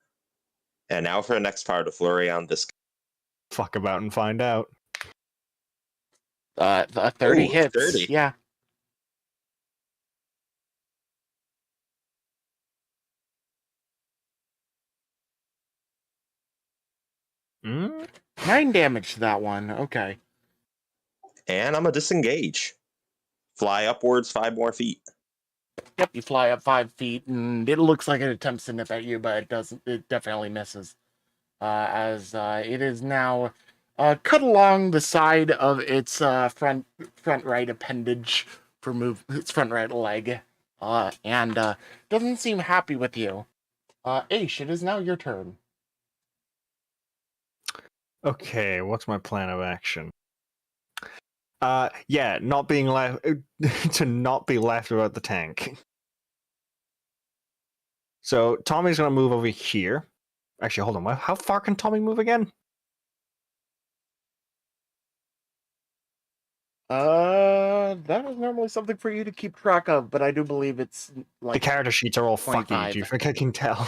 Speaker 4: And now for the next part of flurry on this.
Speaker 6: Fuck about and find out.
Speaker 2: 30
Speaker 4: Ooh,
Speaker 2: hits.
Speaker 4: 30.
Speaker 2: Yeah.
Speaker 6: Mm?
Speaker 2: 9 damage to that one. Okay.
Speaker 4: And I'm a disengage. fly upwards 5 more feet.
Speaker 2: Yep, you fly up 5 feet, and it looks like it attempts to nip at you, but it doesn't. It definitely misses. As it is now cut along the side of its front right appendage for its front right leg, and doesn't seem happy with you. Asch, it is now your turn.
Speaker 6: Okay, what's my plan of action? Yeah, not being left to not be left without the tank. So Tommy's gonna move over here. Actually, hold on. How far can Tommy move again?
Speaker 2: That is normally something for you to keep track of, but I do believe it's like
Speaker 6: The character sheets are all fucky.
Speaker 2: 25.
Speaker 6: Do you think I can tell?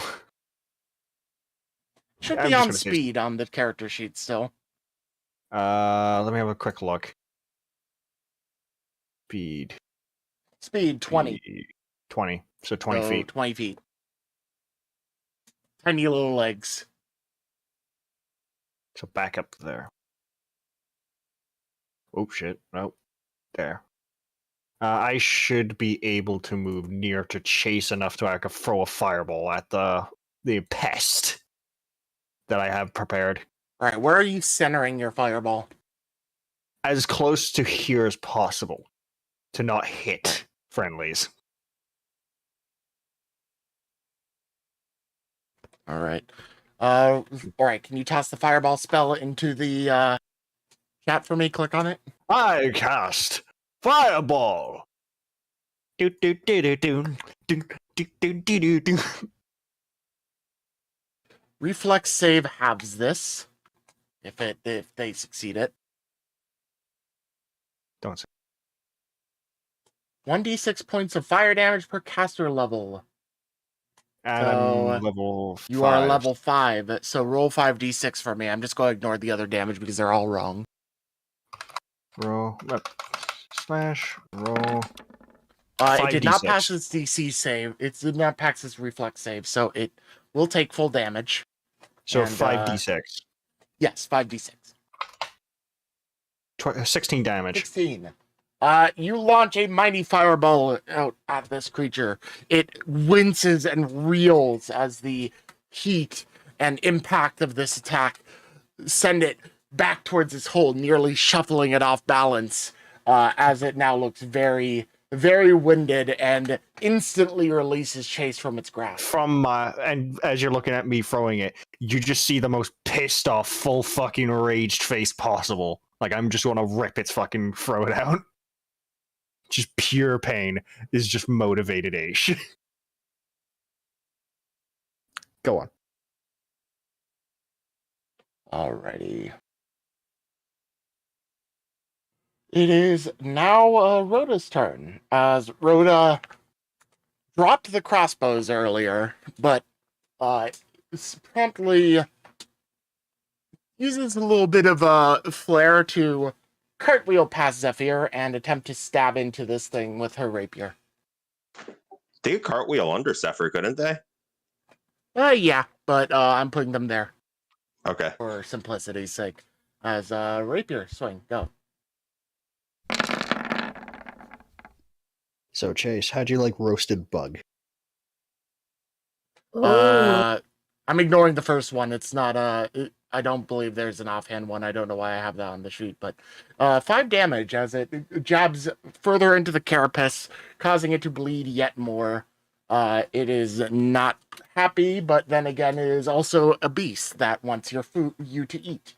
Speaker 2: Should
Speaker 6: I'm
Speaker 2: be
Speaker 6: just
Speaker 2: on
Speaker 6: gonna say-
Speaker 2: speed on the character sheet still.
Speaker 6: Let me have a quick look.
Speaker 2: Speed 20.
Speaker 6: 20. So 20
Speaker 2: So
Speaker 6: feet.
Speaker 2: 20 feet. Tiny little legs.
Speaker 6: So back up there. Oh shit. Nope. There. I should be able to move near to Chaise enough to I could throw a fireball at the pest that I have prepared.
Speaker 2: Alright, where are you centering your fireball?
Speaker 6: As close to here as possible. To not hit friendlies.
Speaker 2: Alright. Alright, can you toss the fireball spell into the chat for me? Click on it.
Speaker 6: I cast Fireball! Do do do do do do do do do do do.
Speaker 2: Reflex save halves this. If they succeed it.
Speaker 6: Don't say.
Speaker 2: 1d6 points of fire damage per caster level.
Speaker 6: And
Speaker 2: So,
Speaker 6: I'm level 5.
Speaker 2: You are level 5, so roll 5d6 for me. I'm just going to ignore the other damage because they're all wrong.
Speaker 6: Roll. Slash. Roll.
Speaker 2: It did not
Speaker 6: 5d6.
Speaker 2: pass its DC save. It did not pass its reflex save, so it will take full damage.
Speaker 6: So
Speaker 2: And,
Speaker 6: 5d6.
Speaker 2: Yes, 5d6.
Speaker 6: 16 damage.
Speaker 2: 16. You launch a mighty fireball out at this creature. It winces and reels as the heat and impact of this attack send it back towards its hole, nearly shuffling it off balance, as it now looks very, very winded and instantly releases Chaise from its grasp.
Speaker 6: And as you're looking at me throwing it, you just see the most pissed off, full fucking raged face possible. Like, I'm just gonna rip its fucking throat out. Just pure pain is just motivated Asch. Go on.
Speaker 2: Alrighty. It is now Rota's turn, as Rota dropped the crossbows earlier, but promptly uses a little bit of a flair to cartwheel past Zephyr and attempt to stab into this thing with her rapier.
Speaker 4: They could cartwheel under Zephyr, couldn't they?
Speaker 2: Yeah, but I'm putting them there
Speaker 4: Okay.
Speaker 2: for simplicity's sake. As rapier swing, go.
Speaker 6: So, Chaise, how'd you like roasted bug?
Speaker 2: I'm ignoring the first one. It's not I don't believe there's an offhand one. I don't know why I have that on the sheet, but 5 damage as it jabs further into the carapace, causing it to bleed yet more. It is not happy, but then again, it is also a beast that wants you to eat.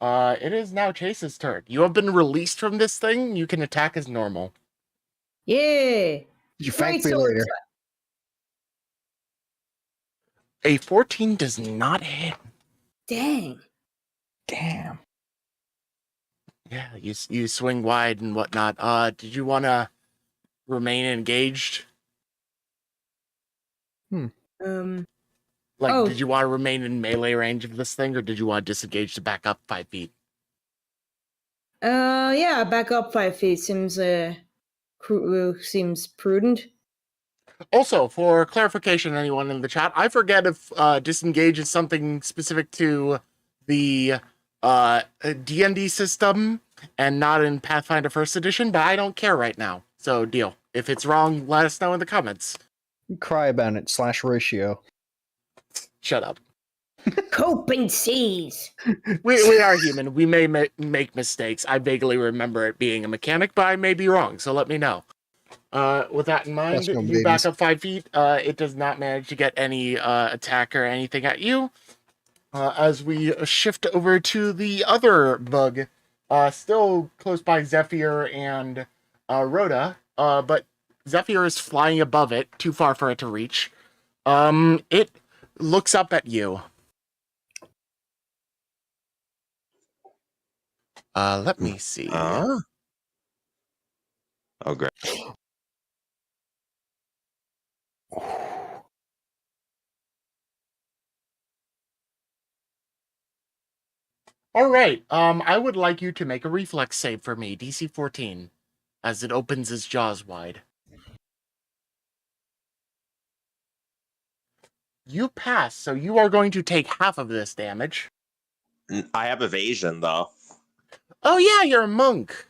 Speaker 2: It is now Chaise's turn. You have been released from this thing. You can attack as normal.
Speaker 3: Yeah.
Speaker 6: You
Speaker 3: Great
Speaker 6: thank me
Speaker 3: sword.
Speaker 6: later.
Speaker 2: A 14 does not hit.
Speaker 3: Dang.
Speaker 6: Damn.
Speaker 2: Yeah, you swing wide and whatnot. Did you want to remain engaged? Like,
Speaker 3: Oh.
Speaker 2: did you want to remain in melee range of this thing, or did you want to disengage to back up 5 feet?
Speaker 3: Yeah, back up 5 feet seems seems prudent.
Speaker 2: Also, for clarification, anyone in the chat, I forget if disengage is something specific to the D&D system, and not in Pathfinder First Edition, but I don't care right now. So deal. If it's wrong, let us know in the comments.
Speaker 6: Cry about it /ratio.
Speaker 2: Shut up.
Speaker 3: Cope and seize.
Speaker 2: We are human. We may make mistakes. I vaguely remember it being a mechanic, but I may be wrong, so let me know. With that in mind,
Speaker 6: Let's go,
Speaker 2: you back
Speaker 6: babies.
Speaker 2: up 5 feet. It does not manage to get any attack or anything at you. As we shift over to the other bug, still close by Zephyr and Rota, but Zephyr is flying above it, too far for it to reach. It looks up at you. Let me see.
Speaker 4: Oh, great.
Speaker 2: All right. I would like you to make a reflex save for me, DC 14, as it opens its jaws wide. You pass, so you are going to take half of this damage.
Speaker 4: I have evasion, though.
Speaker 2: Oh yeah, you're a monk.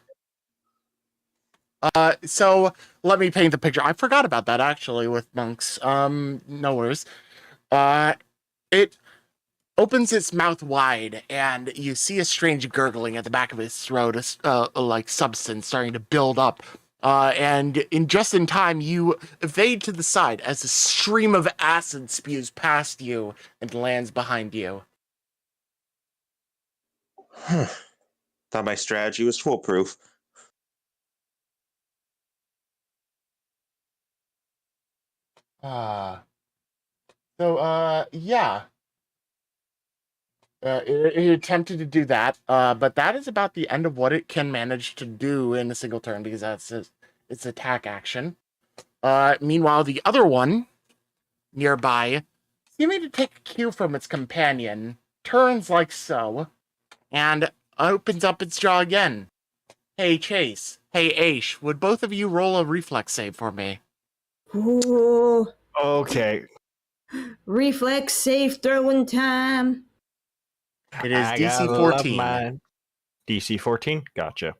Speaker 2: So let me paint the picture. I forgot about that actually with monks. No worries. It opens its mouth wide, and you see a strange gurgling at the back of its throat, like substance starting to build up. And just in time, you evade to the side as a stream of acid spews past you and lands behind you.
Speaker 4: Thought my strategy was foolproof.
Speaker 2: Yeah. It attempted to do that, but that is about the end of what it can manage to do in a single turn, because that's its attack action. Meanwhile, the other one nearby, seeming to take a cue from its companion, turns like so, and opens up its jaw again. Hey, Chaise. Hey, Asch. Would both of you roll a reflex save for me?
Speaker 3: Ooh,
Speaker 6: Okay.
Speaker 3: reflex save throwing time.
Speaker 2: It is
Speaker 6: I
Speaker 2: DC
Speaker 6: gotta love
Speaker 2: 14.
Speaker 6: mine. DC 14? Gotcha.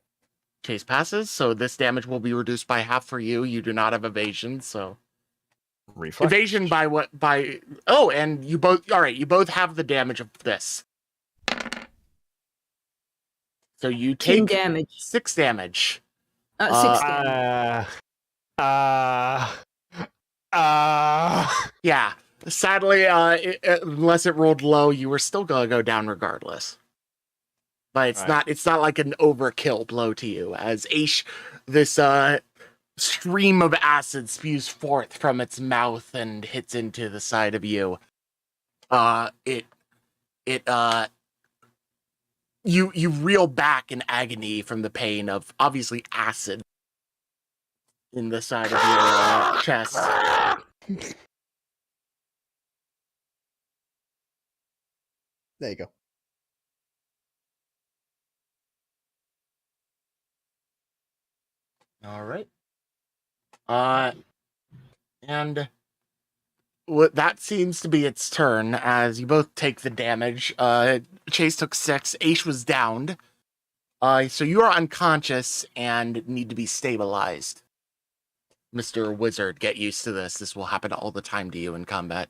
Speaker 2: Chaise passes, so this damage will be reduced by half for you. You do not have evasion, so...
Speaker 6: Reflex.
Speaker 2: Evasion by what? By... Oh, and you both... Alright, you both have the damage of this. So you
Speaker 3: 10
Speaker 2: take
Speaker 3: damage.
Speaker 2: 6 damage.
Speaker 3: 6 damage.
Speaker 2: Yeah. Sadly, unless it rolled low, you were still gonna go down regardless. But it's not like an overkill blow to you, as Asch, this stream of acid spews forth from its mouth and hits into the side of you. You reel back in agony from the pain of obviously acid in the side of your chest.
Speaker 6: There you go.
Speaker 2: All right. And that seems to be its turn, as you both take the damage. Chaise took 6. Asch was downed. So you are unconscious and need to be stabilized. Mr. Wizard, get used to this. This will happen all the time to you in combat.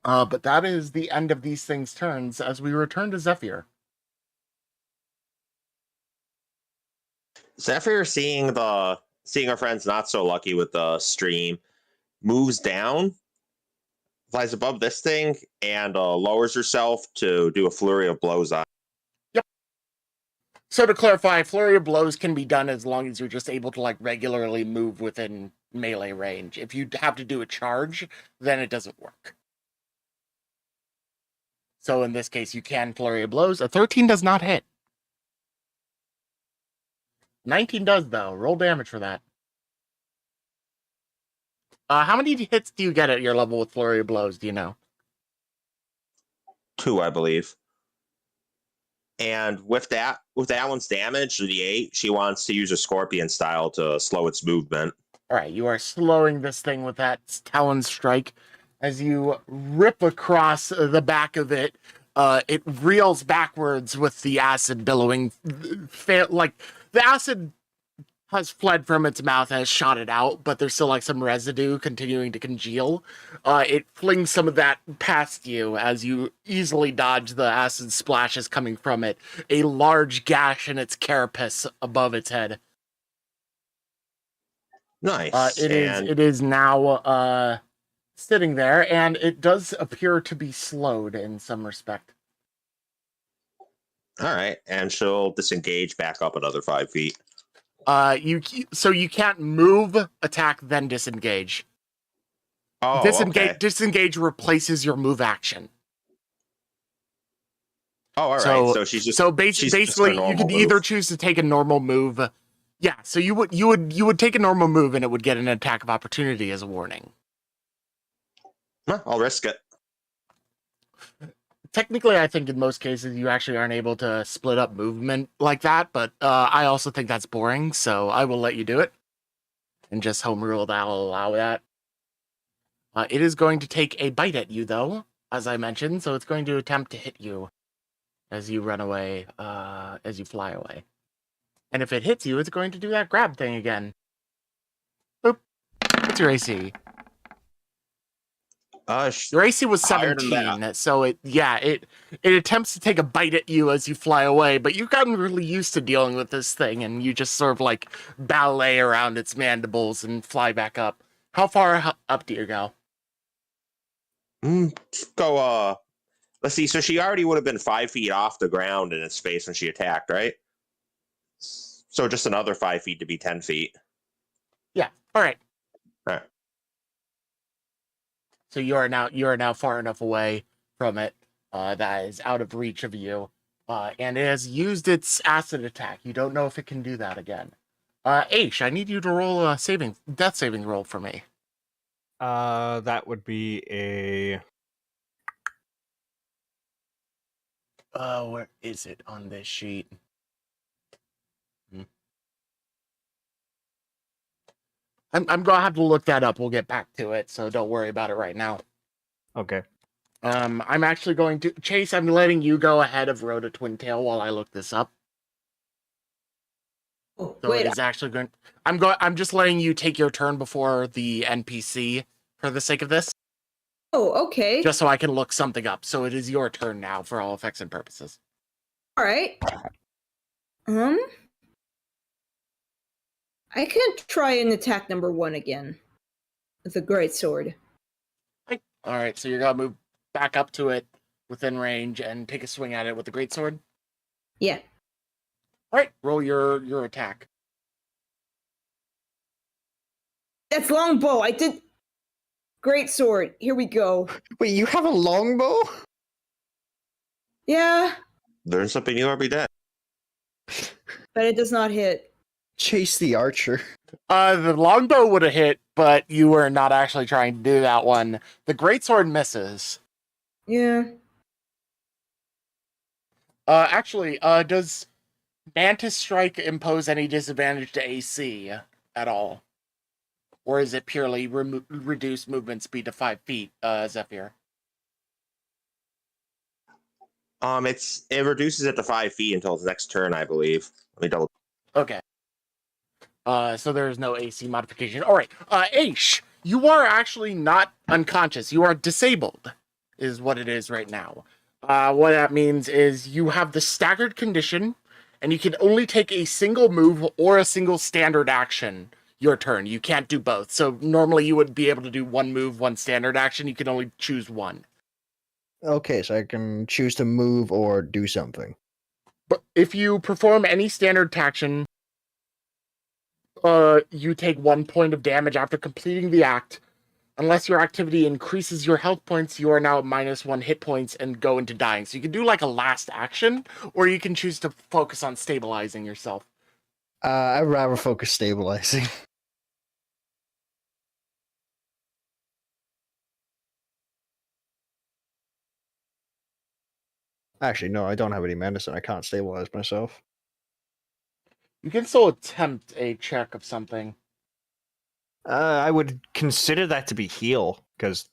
Speaker 2: But that is the end of these things' turns as we return to Zephyr.
Speaker 4: Zephyr, seeing her friends not so lucky with the stream, moves down, flies above this thing, and lowers herself to do a flurry of blows on.
Speaker 2: Yep. So to clarify, flurry of blows can be done as long as you're just able to like regularly move within melee range. If you have to do a charge, then it doesn't work. So in this case, you can flurry of blows. A 13 does not hit. 19 does, though. Roll damage for that. How many hits do you get at your level with flurry of blows? Do you know?
Speaker 4: 2, I believe. And with that one's damage, the 8, she wants to use a scorpion style to slow its movement.
Speaker 2: All right, you are slowing this thing with that talon strike as you rip across the back of it. it reels backwards with the acid billowing. Like, the acid has fled from its mouth and has shot it out, but there's still like some residue continuing to congeal. It flings some of that past you as you easily dodge the acid splashes coming from it. A large gash in its carapace above its head.
Speaker 4: Nice.
Speaker 2: It is now sitting there, and it does appear to be slowed in some respect.
Speaker 4: All right, and she'll disengage back up another 5 feet.
Speaker 2: So you can't move, attack, then disengage.
Speaker 4: Oh,
Speaker 2: Disengage.
Speaker 4: okay.
Speaker 2: Disengage replaces your move action.
Speaker 4: Oh, all right. So she's just
Speaker 2: basically you could either choose to take a normal move. Yeah, so you would take a normal move and it would get an attack of opportunity as a warning.
Speaker 4: I'll risk it.
Speaker 2: Technically, I think in most cases you actually aren't able to split up movement like that, but I also think that's boring, so I will let you do it. And just home rule that I'll allow that. It is going to take a bite at you, though, as I mentioned, so it's going to attempt to hit you as you run away, as you fly away. And if it hits you, it's going to do that grab thing again. Boop. What's your AC? Your AC was 17, so it attempts to take a bite at you as you fly away, but you've gotten really used to dealing with this thing, and you just sort of like ballet around its mandibles and fly back up. How far up do you go?
Speaker 4: Let's see. So she already would have been 5 feet off the ground in its space when she attacked, right? So just another 5 feet to be 10 feet.
Speaker 2: Yeah. All right.
Speaker 4: All right.
Speaker 2: So you are now far enough away from it that is out of reach of you, and it has used its acid attack. You don't know if it can do that again. Asch, I need you to roll a death saving roll for me.
Speaker 6: That would be a.
Speaker 2: Where is it on this sheet? I'm gonna have to look that up. We'll get back to it, so don't worry about it right now.
Speaker 6: Okay.
Speaker 2: I'm actually going to Chaise. I'm letting you go ahead of Rota Twintail while I look this up.
Speaker 3: Oh,
Speaker 2: So
Speaker 3: wait.
Speaker 2: it is actually going. I'm just letting you take your turn before the NPC for the sake of this,
Speaker 3: Oh, okay.
Speaker 2: just so I can look something up. So it is your turn now for all effects and purposes.
Speaker 3: All right. I can try and attack number 1 again with a greatsword.
Speaker 2: All right, so you're gonna move back up to it within range and take a swing at it with the greatsword.
Speaker 3: Yeah.
Speaker 2: All right, roll your attack.
Speaker 3: That's longbow. I did greatsword. Here we go.
Speaker 6: Wait, you have a longbow?
Speaker 3: Yeah,
Speaker 4: Learn something new every day.
Speaker 3: but it does not hit.
Speaker 6: Chase the archer.
Speaker 2: The longbow would have hit, but you were not actually trying to do that one. The greatsword misses.
Speaker 3: Yeah.
Speaker 2: Actually, does Mantis Strike impose any disadvantage to AC at all? Or is it purely reduce movement speed to 5 feet, Zephyr?
Speaker 4: It reduces it to 5 feet until its next turn, I believe. Let me double.
Speaker 2: Okay. So there's no AC modification. All right. Asch, you are actually not unconscious. You are disabled, is what it is right now. What that means is you have the staggered condition, and you can only take a single move or a single standard action your turn. You can't do both. So normally you would be able to do one move, one standard action. You can only choose one.
Speaker 6: Okay, so I can choose to move or do something.
Speaker 2: But if you perform any standard action, you take 1 point of damage after completing the act. Unless your activity increases your health points, you are now at -1 hit points and go into dying. So you can do like a last action, or you can choose to focus on stabilizing yourself.
Speaker 6: I'd rather focus stabilizing. Actually, no, I don't have any medicine. I can't stabilize myself.
Speaker 2: You can still attempt a check of something.
Speaker 6: I would consider that to be heal, because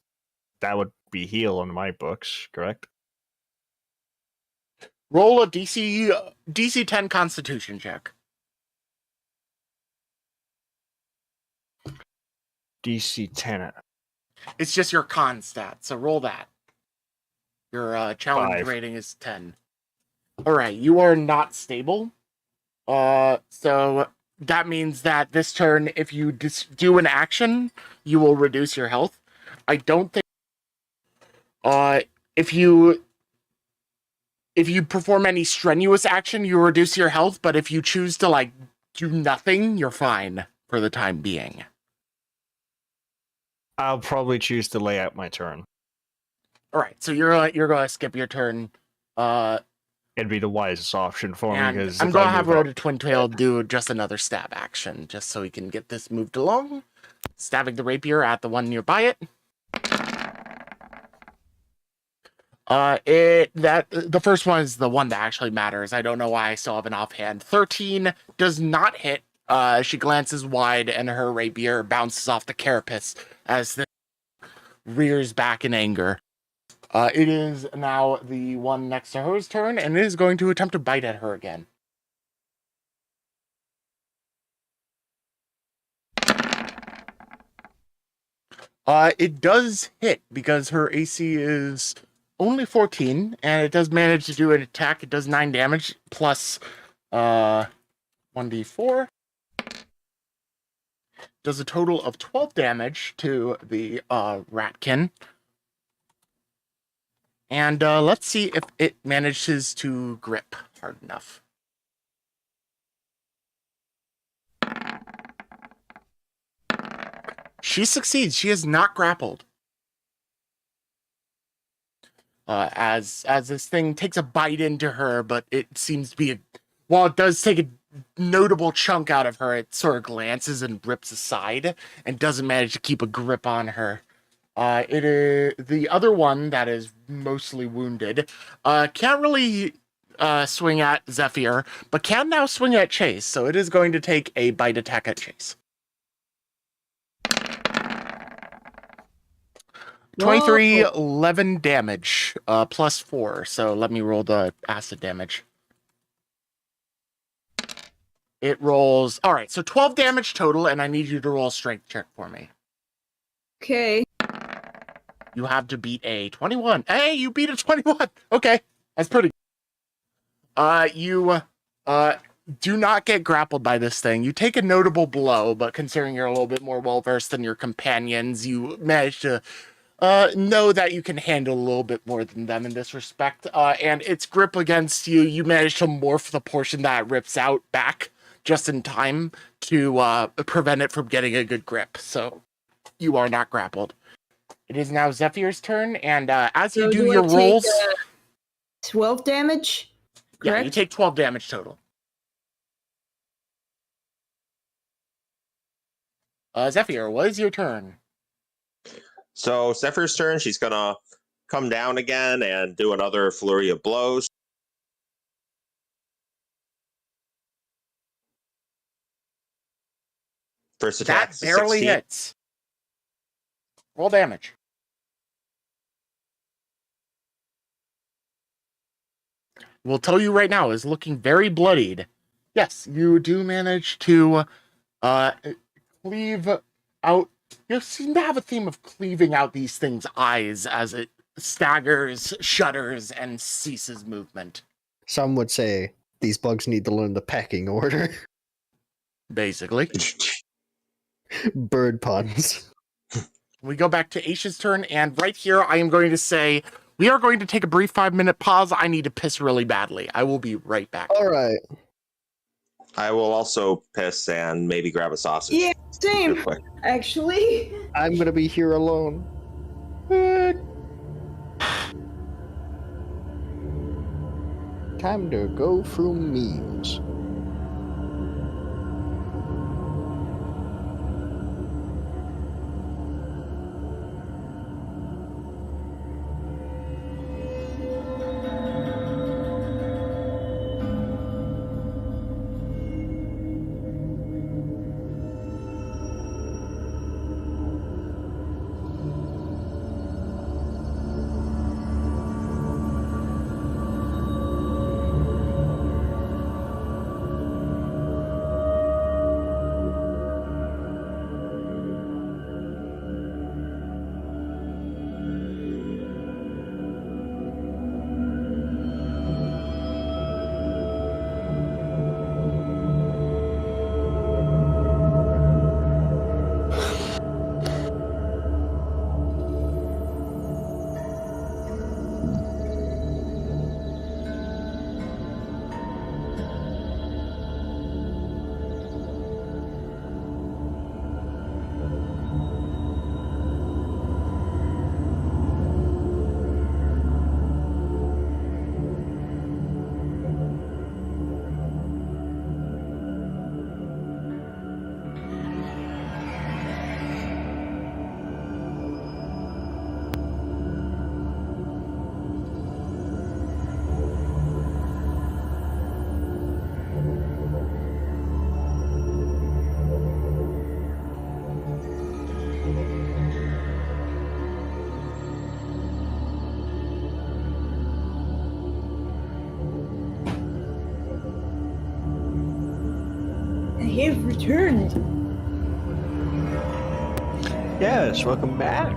Speaker 6: that would be heal on my books, correct?
Speaker 2: Roll a DC 10 Constitution check.
Speaker 6: DC 10.
Speaker 2: It's just your con stat, so roll that. Your challenge
Speaker 6: 5.
Speaker 2: rating is 10. Alright, you are not stable. So that means that this turn, if you do an action, you will reduce your health. I don't think... If you perform any strenuous action, you reduce your health, but if you choose to, like, do nothing, you're fine for the time being.
Speaker 6: I'll probably choose to lay out my turn.
Speaker 2: Alright, so you're gonna skip your turn.
Speaker 6: It'd be the wisest option for me,
Speaker 2: And
Speaker 6: because
Speaker 2: I'm gonna have Rota Twintail do just another stab action, just so we can get this moved along. Stabbing the rapier at the one nearby it. The first one is the one that actually matters. I don't know why I still have an offhand. 13 does not hit. She glances wide and her rapier bounces off the carapace as the rears back in anger. It is now the one next to her's turn, and it is going to attempt to bite at her again. It does hit because her AC is only 14, and it does manage to do an attack. It does 9 damage plus 1d4. Does a total of 12 damage to the ratkin. And let's see if it manages to grip hard enough. She succeeds. She is not grappled. As this thing takes a bite into her, but it seems to be while it does take a notable chunk out of her, it sort of glances and rips aside and doesn't manage to keep a grip on her. It is the other one that is mostly wounded. Can't really swing at Zephyr, but can now swing at Chaise. So it is going to take a bite attack at Chaise. 23, 11 damage, plus 4. So let me roll the acid damage. It rolls... Alright, so 12 damage total, and I need you to roll a strength check for me.
Speaker 3: Okay.
Speaker 2: You have to beat a 21. Hey, you beat a 21! Okay, that's pretty good. You do not get grappled by this thing. You take a notable blow, but considering you're a little bit more well-versed than your companions, you manage to... know that you can handle a little bit more than them in this respect. And its grip against you, you manage to morph the portion that it rips out back just in time to prevent it from getting a good grip. So you are not grappled. It is now Zephyr's turn, and as you do your rolls...
Speaker 3: 12 damage? Correct?
Speaker 2: Yeah, you take 12 damage total. Zephyr, what is your turn?
Speaker 4: So Zephyr's turn, she's gonna come down again and do another flurry of blows. First attack
Speaker 2: That barely
Speaker 4: 16.
Speaker 2: hits. Roll damage. We'll tell you right now, is looking very bloodied. Yes, you do manage to cleave out. You seem to have a theme of cleaving out these things' eyes as it staggers, shudders, and ceases movement.
Speaker 6: Some would say these bugs need to learn the pecking order.
Speaker 2: Basically.
Speaker 6: Bird puns.
Speaker 2: We go back to Asch's turn, and right here I am going to say, we are going to take a brief 5-minute pause. I need to piss really badly. I will be right back.
Speaker 6: All right.
Speaker 4: I will also piss and maybe grab a sausage.
Speaker 3: Yeah, same.
Speaker 4: Real quick.
Speaker 3: Actually.
Speaker 6: I'm gonna be here alone. Time to go through memes.
Speaker 3: have returned.
Speaker 6: Yes, welcome back.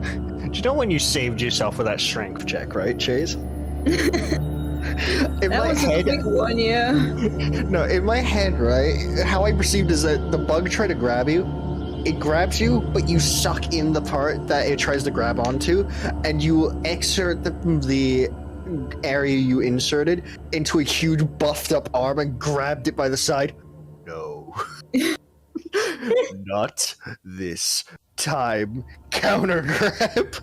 Speaker 6: Do you know when you saved yourself with that strength check, right, Chaise? In
Speaker 3: That
Speaker 6: my
Speaker 3: was
Speaker 6: head,
Speaker 3: a quick one, yeah.
Speaker 6: no, in my head, right? How I perceived is that the bug tried to grab you. It grabs you, but you suck in the part that it tries to grab onto, and you exert the area you inserted into a huge buffed up arm and grabbed it by the side. No. Not this time. Counter grab.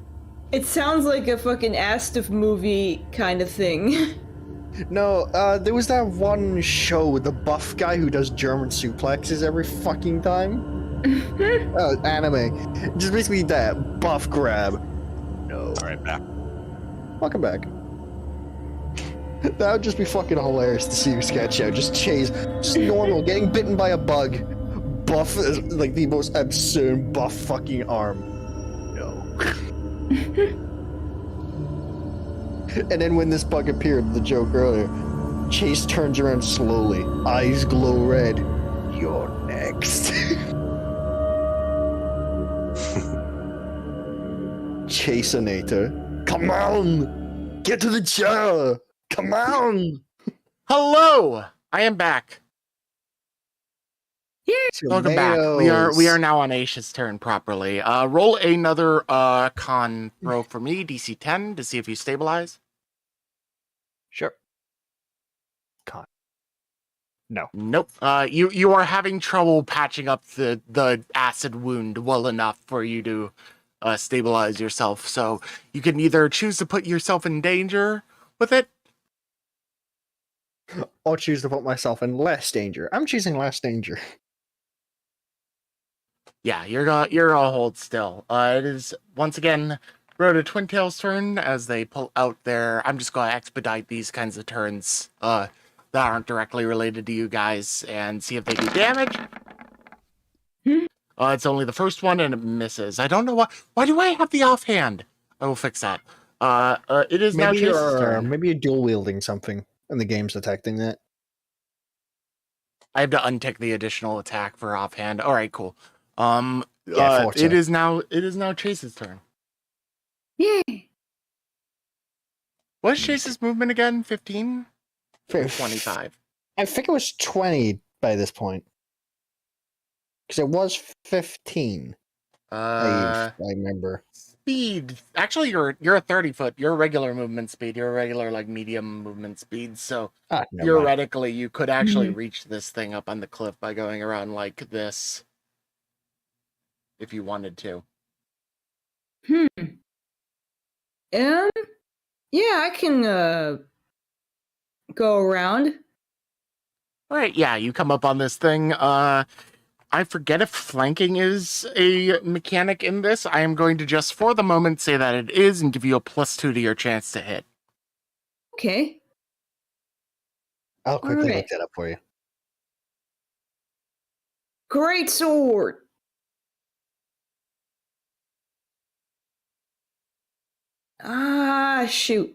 Speaker 3: It sounds like a fucking Asch the movie kind of thing.
Speaker 6: No, there was that one show with the buff guy who does German suplexes every fucking time. Anime. Just basically that. Buff grab. No.
Speaker 4: Alright, back.
Speaker 6: Welcome back. That would just be fucking hilarious to see you sketch out. Just Chaise. Just normal. Getting bitten by a bug. Buff, like the most absurd buff fucking arm. No. And then when this bug appeared, the joke earlier, Chaise turns around slowly, eyes glow red. You're next. Chaseinator. Come on! Get to the chair! Come on!
Speaker 2: Hello! I am back. Welcome back. We are now on Asch's turn properly. Roll another con roll for me, DC 10, to see if you stabilize.
Speaker 6: Sure. Con. No.
Speaker 2: Nope. You are having trouble patching up the acid wound well enough for you to stabilize yourself. So you can either choose to put yourself in danger with it.
Speaker 6: Or choose to put myself in less danger. I'm choosing less danger.
Speaker 2: Yeah, you're gonna hold still. It is once again Rota Twintails' turn as they pull out their. I'm just gonna expedite these kinds of turns that aren't directly related to you guys and see if they do damage. It's only the first one and it misses. I don't know why. Why do I have the offhand? I will fix that. It is now Chase's turn.
Speaker 6: Maybe you're dual wielding something and the game's detecting that.
Speaker 2: I have to untick the additional attack for offhand. All right, cool. It is now Chase's turn.
Speaker 3: Yay!
Speaker 2: What's Chase's movement again? 15? 25.
Speaker 6: I think it was 20 by this point. Because it was 15. I remember.
Speaker 2: Speed. Actually, you're a 30-foot. You're a regular movement speed. You're a regular like medium movement speed. So theoretically, you could actually reach this thing up on the cliff by going around like this. If you wanted to.
Speaker 3: Yeah, I can go around.
Speaker 2: All right, yeah, you come up on this thing. I forget if flanking is a mechanic in this. I am going to just, for the moment, say that it is and give you a +2 to your chance to hit.
Speaker 3: Okay.
Speaker 6: I'll quickly look that up for you.
Speaker 3: Great sword. Ah, shoot.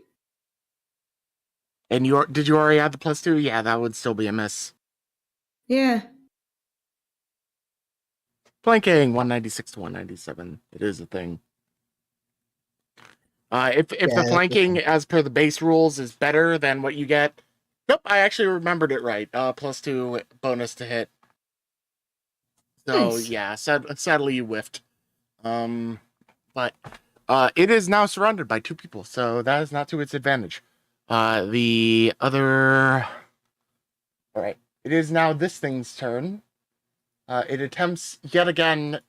Speaker 2: And did you already add the +2? Yeah, that would still be a miss.
Speaker 3: Yeah.
Speaker 2: Flanking 196 to 197. It is a thing. If the flanking, as per the base rules, is better than what you get. Nope, I actually remembered it right. +2 bonus to hit. So
Speaker 3: Nice.
Speaker 2: yeah, sadly you whiffed. But it is now surrounded by 2 people, so that is not to its advantage. The other. All right, it is now this thing's turn. It attempts yet again.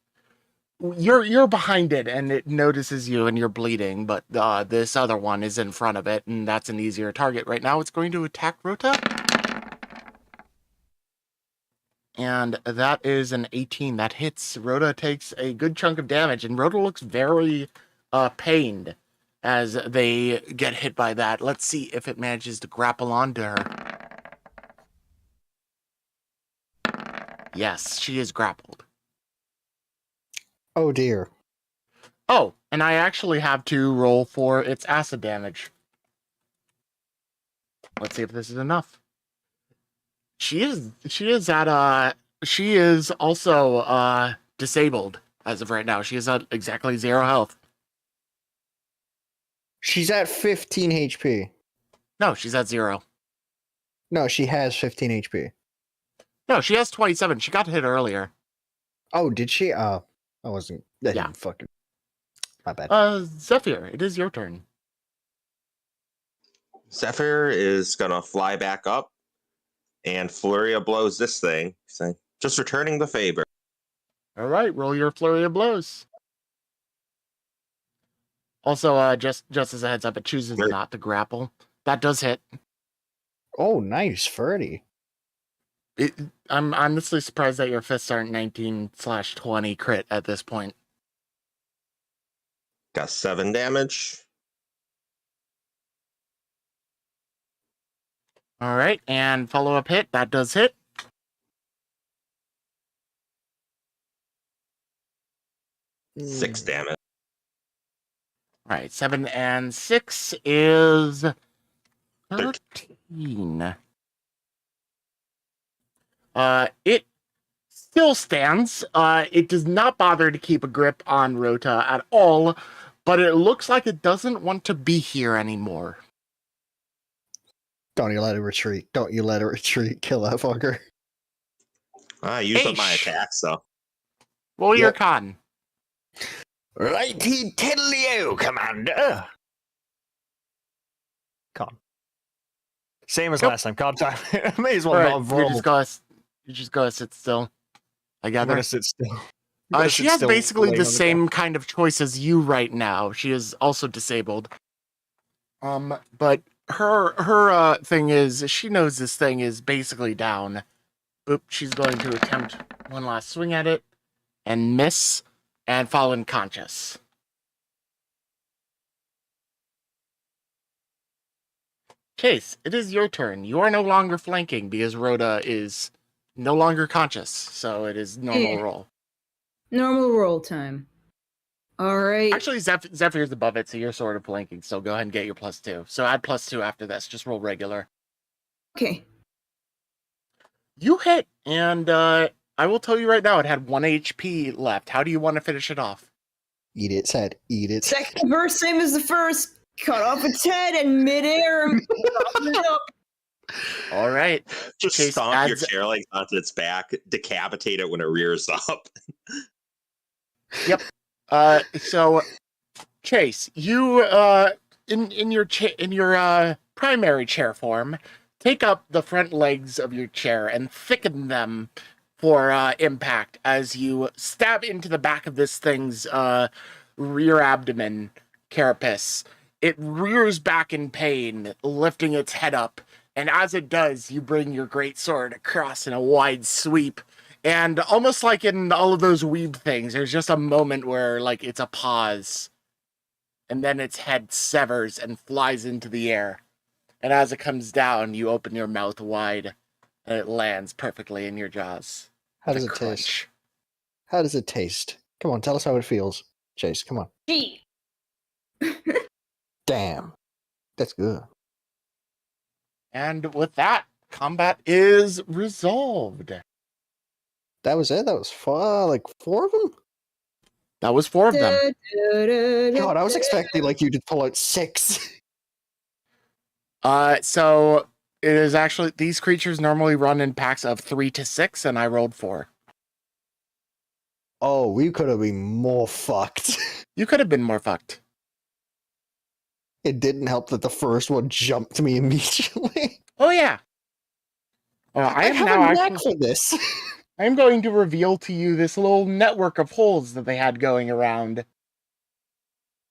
Speaker 2: You're behind it, and it notices you, and you're bleeding. But this other one is in front of it, and that's an easier target right now. It's going to attack Rota, and that is an 18. That hits. Rota takes a good chunk of damage, and Rota looks very pained as they get hit by that. Let's see if it manages to grapple onto her. Yes, she is grappled.
Speaker 6: Oh dear.
Speaker 2: Oh, and I actually have to roll for its acid damage. Let's see if this is enough. She is also disabled as of right now. She is at exactly 0 health.
Speaker 6: She's at 15 HP.
Speaker 2: No, she's at 0.
Speaker 6: No, she has 15 HP.
Speaker 2: No, she has 27. She got hit earlier.
Speaker 6: Oh, did she? I wasn't. That
Speaker 2: Yeah.
Speaker 6: didn't fucking. My bad.
Speaker 2: Zephyr, it is your turn.
Speaker 4: Zephyr is gonna fly back up, and Flurry of blows this thing, saying, "Just returning the favor."
Speaker 2: All right, roll your flurry of blows. Also, just as a heads up, it chooses
Speaker 4: Sure.
Speaker 2: not to grapple. That does hit.
Speaker 6: Oh, nice, 30.
Speaker 2: I'm honestly surprised that your fists aren't 19/20 crit at this point.
Speaker 4: Got 7 damage.
Speaker 2: All right, and follow-up hit. That does hit.
Speaker 4: Six damage.
Speaker 2: All right, 7 and 6 is 13. It still stands. It does not bother to keep a grip on Rota at all, but it looks like it doesn't want to be here anymore.
Speaker 6: Don't you let it retreat. Don't you let it retreat. Kill that fucker.
Speaker 4: I used up my
Speaker 2: Asch.
Speaker 4: attacks, so.
Speaker 2: Roll your
Speaker 6: Yep.
Speaker 2: con.
Speaker 1: Righty tiddly-o, Commander.
Speaker 6: Con.
Speaker 1: Same as
Speaker 2: Nope.
Speaker 1: last time. Con time. May as well
Speaker 2: All right,
Speaker 1: not roll.
Speaker 2: you just gotta sit still. I
Speaker 1: I'm
Speaker 2: gather.
Speaker 1: gonna sit still. I'm gonna
Speaker 2: She
Speaker 1: sit
Speaker 2: has
Speaker 1: still
Speaker 2: basically
Speaker 1: laying
Speaker 2: the
Speaker 1: on ground.
Speaker 2: same kind of choice as you right now. She is also disabled. But her thing is she knows this thing is basically down. Oop, she's going to attempt one last swing at it and miss and fall unconscious. Chaise, it is your turn. You are no longer flanking because Rhoda is no longer conscious, so it is normal
Speaker 3: Yeah.
Speaker 2: roll.
Speaker 3: Normal roll time. All right.
Speaker 2: Actually, Zephyr's above it, so you're sort of flanking, so go ahead and get your +2. So add +2 after this. Just roll regular.
Speaker 3: Okay.
Speaker 2: You hit, and I will tell you right now, it had 1 HP left. How do you want to finish it off?
Speaker 6: Eat its head. Eat its head.
Speaker 3: Second verse, same as the first. Cut off its head and midair. Open it up.
Speaker 2: All right.
Speaker 4: Just
Speaker 2: Chaise
Speaker 4: stomp your
Speaker 2: adds-
Speaker 4: chair legs onto its back, decapitate it when it rears up.
Speaker 2: So Chaise, you in your primary chair form, take up the front legs of your chair and thicken them for impact as you stab into the back of this thing's rear abdomen carapace. It rears back in pain, lifting its head up, and as it does, you bring your great sword across in a wide sweep. And almost like in all of those weeb things, there's just a moment where, like, it's a pause. And then its head severs and flies into the air. And as it comes down, you open your mouth wide, and it lands perfectly in your jaws.
Speaker 6: How
Speaker 2: With
Speaker 6: does
Speaker 2: a
Speaker 6: it taste?
Speaker 2: crunch.
Speaker 6: How does it taste? Come on, tell us how it feels. Chaise, come on.
Speaker 3: Gee.
Speaker 6: Damn. That's good.
Speaker 2: And with that, combat is resolved.
Speaker 6: That was it? That was like 4 of them?
Speaker 2: That was 4 of them.
Speaker 6: God, I was expecting like you to pull out 6.
Speaker 2: So it is actually, these creatures normally run in packs of 3 to 6, and I rolled 4.
Speaker 6: Oh, we could have been more fucked.
Speaker 2: You could have been more fucked.
Speaker 6: It didn't help that the first one jumped me immediately.
Speaker 2: Oh yeah. I am
Speaker 6: have
Speaker 2: now
Speaker 6: a knack
Speaker 2: actually.
Speaker 6: for this.
Speaker 2: I'm going to reveal to you this little network of holes that they had going around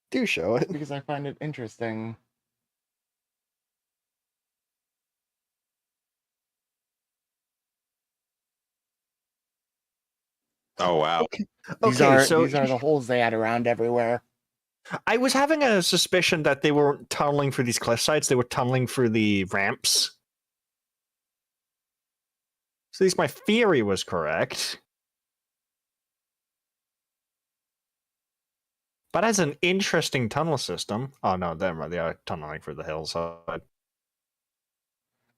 Speaker 6: Do show it.
Speaker 2: because I find it interesting.
Speaker 4: Oh, wow.
Speaker 2: These
Speaker 1: Okay,
Speaker 2: are
Speaker 1: so
Speaker 2: the holes they had around everywhere.
Speaker 1: I was having a suspicion that they weren't tunneling for these cliff sides, they were tunneling for the ramps. So at least my theory was correct. But as an interesting tunnel system. Oh no, they are tunneling for the hillside.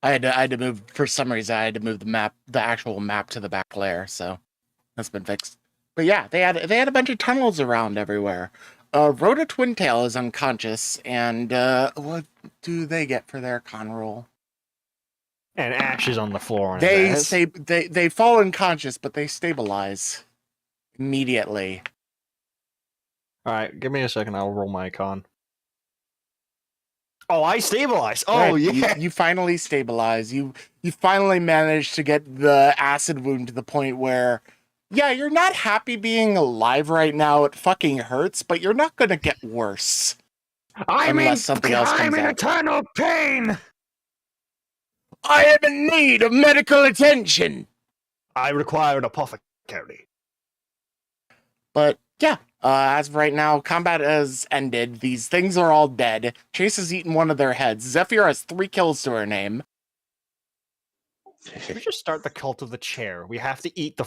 Speaker 2: I had to move for some reason. I had to move the actual map to the back layer, so that's been fixed. But yeah, they had a bunch of tunnels around everywhere. Rota Twintail is unconscious, and what do they get for their con roll?
Speaker 6: And Ash is on the floor on his ass.
Speaker 2: They fall unconscious, but they stabilize immediately.
Speaker 6: All right, give me a second. I'll roll my con. Oh, I stabilize. Oh,
Speaker 2: Right,
Speaker 6: yeah.
Speaker 2: You finally stabilize. You finally managed to get the acid wound to the point where, yeah, you're not happy being alive right now. It fucking hurts, but you're not going to get worse. Unless something else comes
Speaker 6: I'm in
Speaker 2: out.
Speaker 6: eternal pain.
Speaker 2: I am in need of medical attention.
Speaker 6: I require an apothecary.
Speaker 2: But yeah, as of right now, combat has ended. These things are all dead. Chaise has eaten one of their heads. Zephyr has 3 kills to her name.
Speaker 6: Should we just start the cult of the chair? We have to eat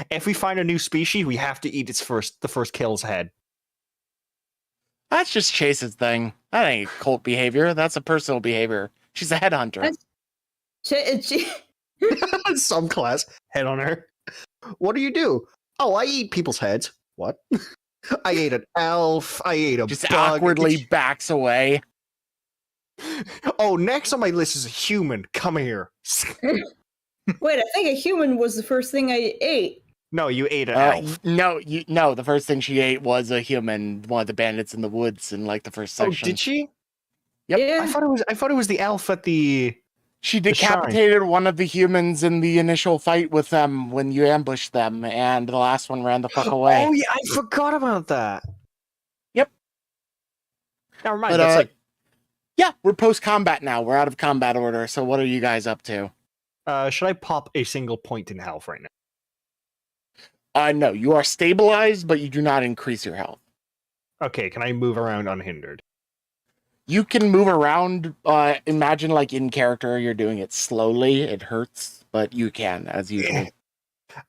Speaker 6: if we find a new species, we have to eat the first kill's head.
Speaker 2: That's just Chaise's thing. That ain't cult behavior. That's a personal behavior. She's a headhunter.
Speaker 6: Subclass head on her. What do you do? Oh, I eat people's heads. What? I ate an elf. I ate a
Speaker 2: Just
Speaker 6: bug.
Speaker 2: awkwardly backs away.
Speaker 6: Oh, next on my list is a human. Come here.
Speaker 3: Wait, I think a human was the first thing I ate.
Speaker 6: No, you ate an elf.
Speaker 2: No, the first thing she ate was a human, one of the bandits in the woods in like the first section.
Speaker 6: Oh, did she?
Speaker 2: Yep.
Speaker 3: Yeah.
Speaker 6: I thought it was the elf at the.
Speaker 2: She decapitated one of the humans in the initial fight with them when you ambushed them, and the last one ran the fuck away.
Speaker 6: Oh yeah, I forgot about that.
Speaker 2: Yep.
Speaker 6: Never mind.
Speaker 2: But,
Speaker 6: That's like.
Speaker 2: Yeah, we're post-combat now. We're out of combat order, so what are you guys up to?
Speaker 6: Should I pop a single point in health right now?
Speaker 2: No, you are stabilized, but you do not increase your health.
Speaker 6: Okay, can I move around unhindered?
Speaker 2: You can move around. Imagine, like in character, you're doing it slowly. It hurts, but you can, as usual.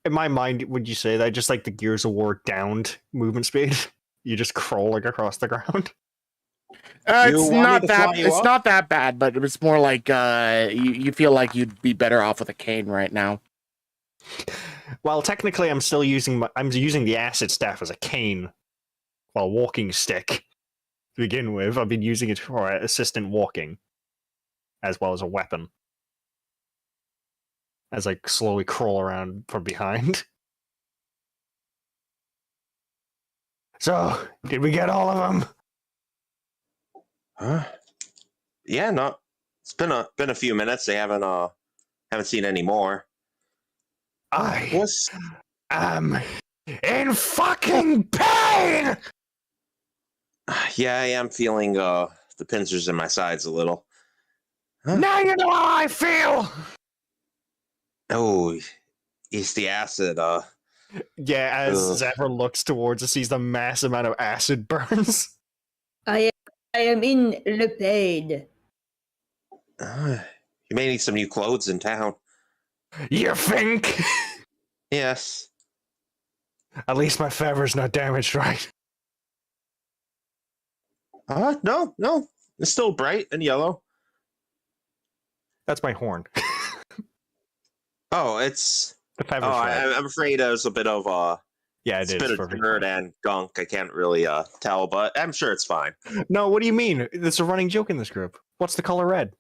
Speaker 6: In my mind, would you say that just like the Gears of War downed movement speed? You just crawling across the ground.
Speaker 2: It's not that bad, but it's more like you feel like you'd be better off with a cane right now.
Speaker 6: Well, technically, I'm using the acid staff as a cane, while walking stick. To begin with, I've been using it for assistant walking, as well as a weapon. As I slowly crawl around from behind. So, did we get all of them?
Speaker 4: Huh? Yeah, no. It's been a few minutes. They haven't seen any more.
Speaker 6: I am in fucking pain!
Speaker 4: Yeah, I am feeling the pincers in my sides a little. Huh?
Speaker 6: Now you know how I feel!
Speaker 4: Oh, it's the acid.
Speaker 6: Yeah, as Zephyr looks towards us, sees the mass amount of acid burns.
Speaker 3: I am in le pain.
Speaker 4: You may need some new clothes in town.
Speaker 6: You think?
Speaker 4: Yes.
Speaker 6: At least my feather's not damaged, right?
Speaker 4: No. It's still bright and yellow.
Speaker 6: That's my horn.
Speaker 4: Oh, it's...
Speaker 6: The feather's red.
Speaker 4: I'm afraid there's a bit of
Speaker 6: Yeah, it
Speaker 4: a bit
Speaker 6: is.
Speaker 4: of dirt and gunk. I can't really tell, but I'm sure it's fine.
Speaker 6: No, what do you mean? It's a running joke in this group. What's the color red?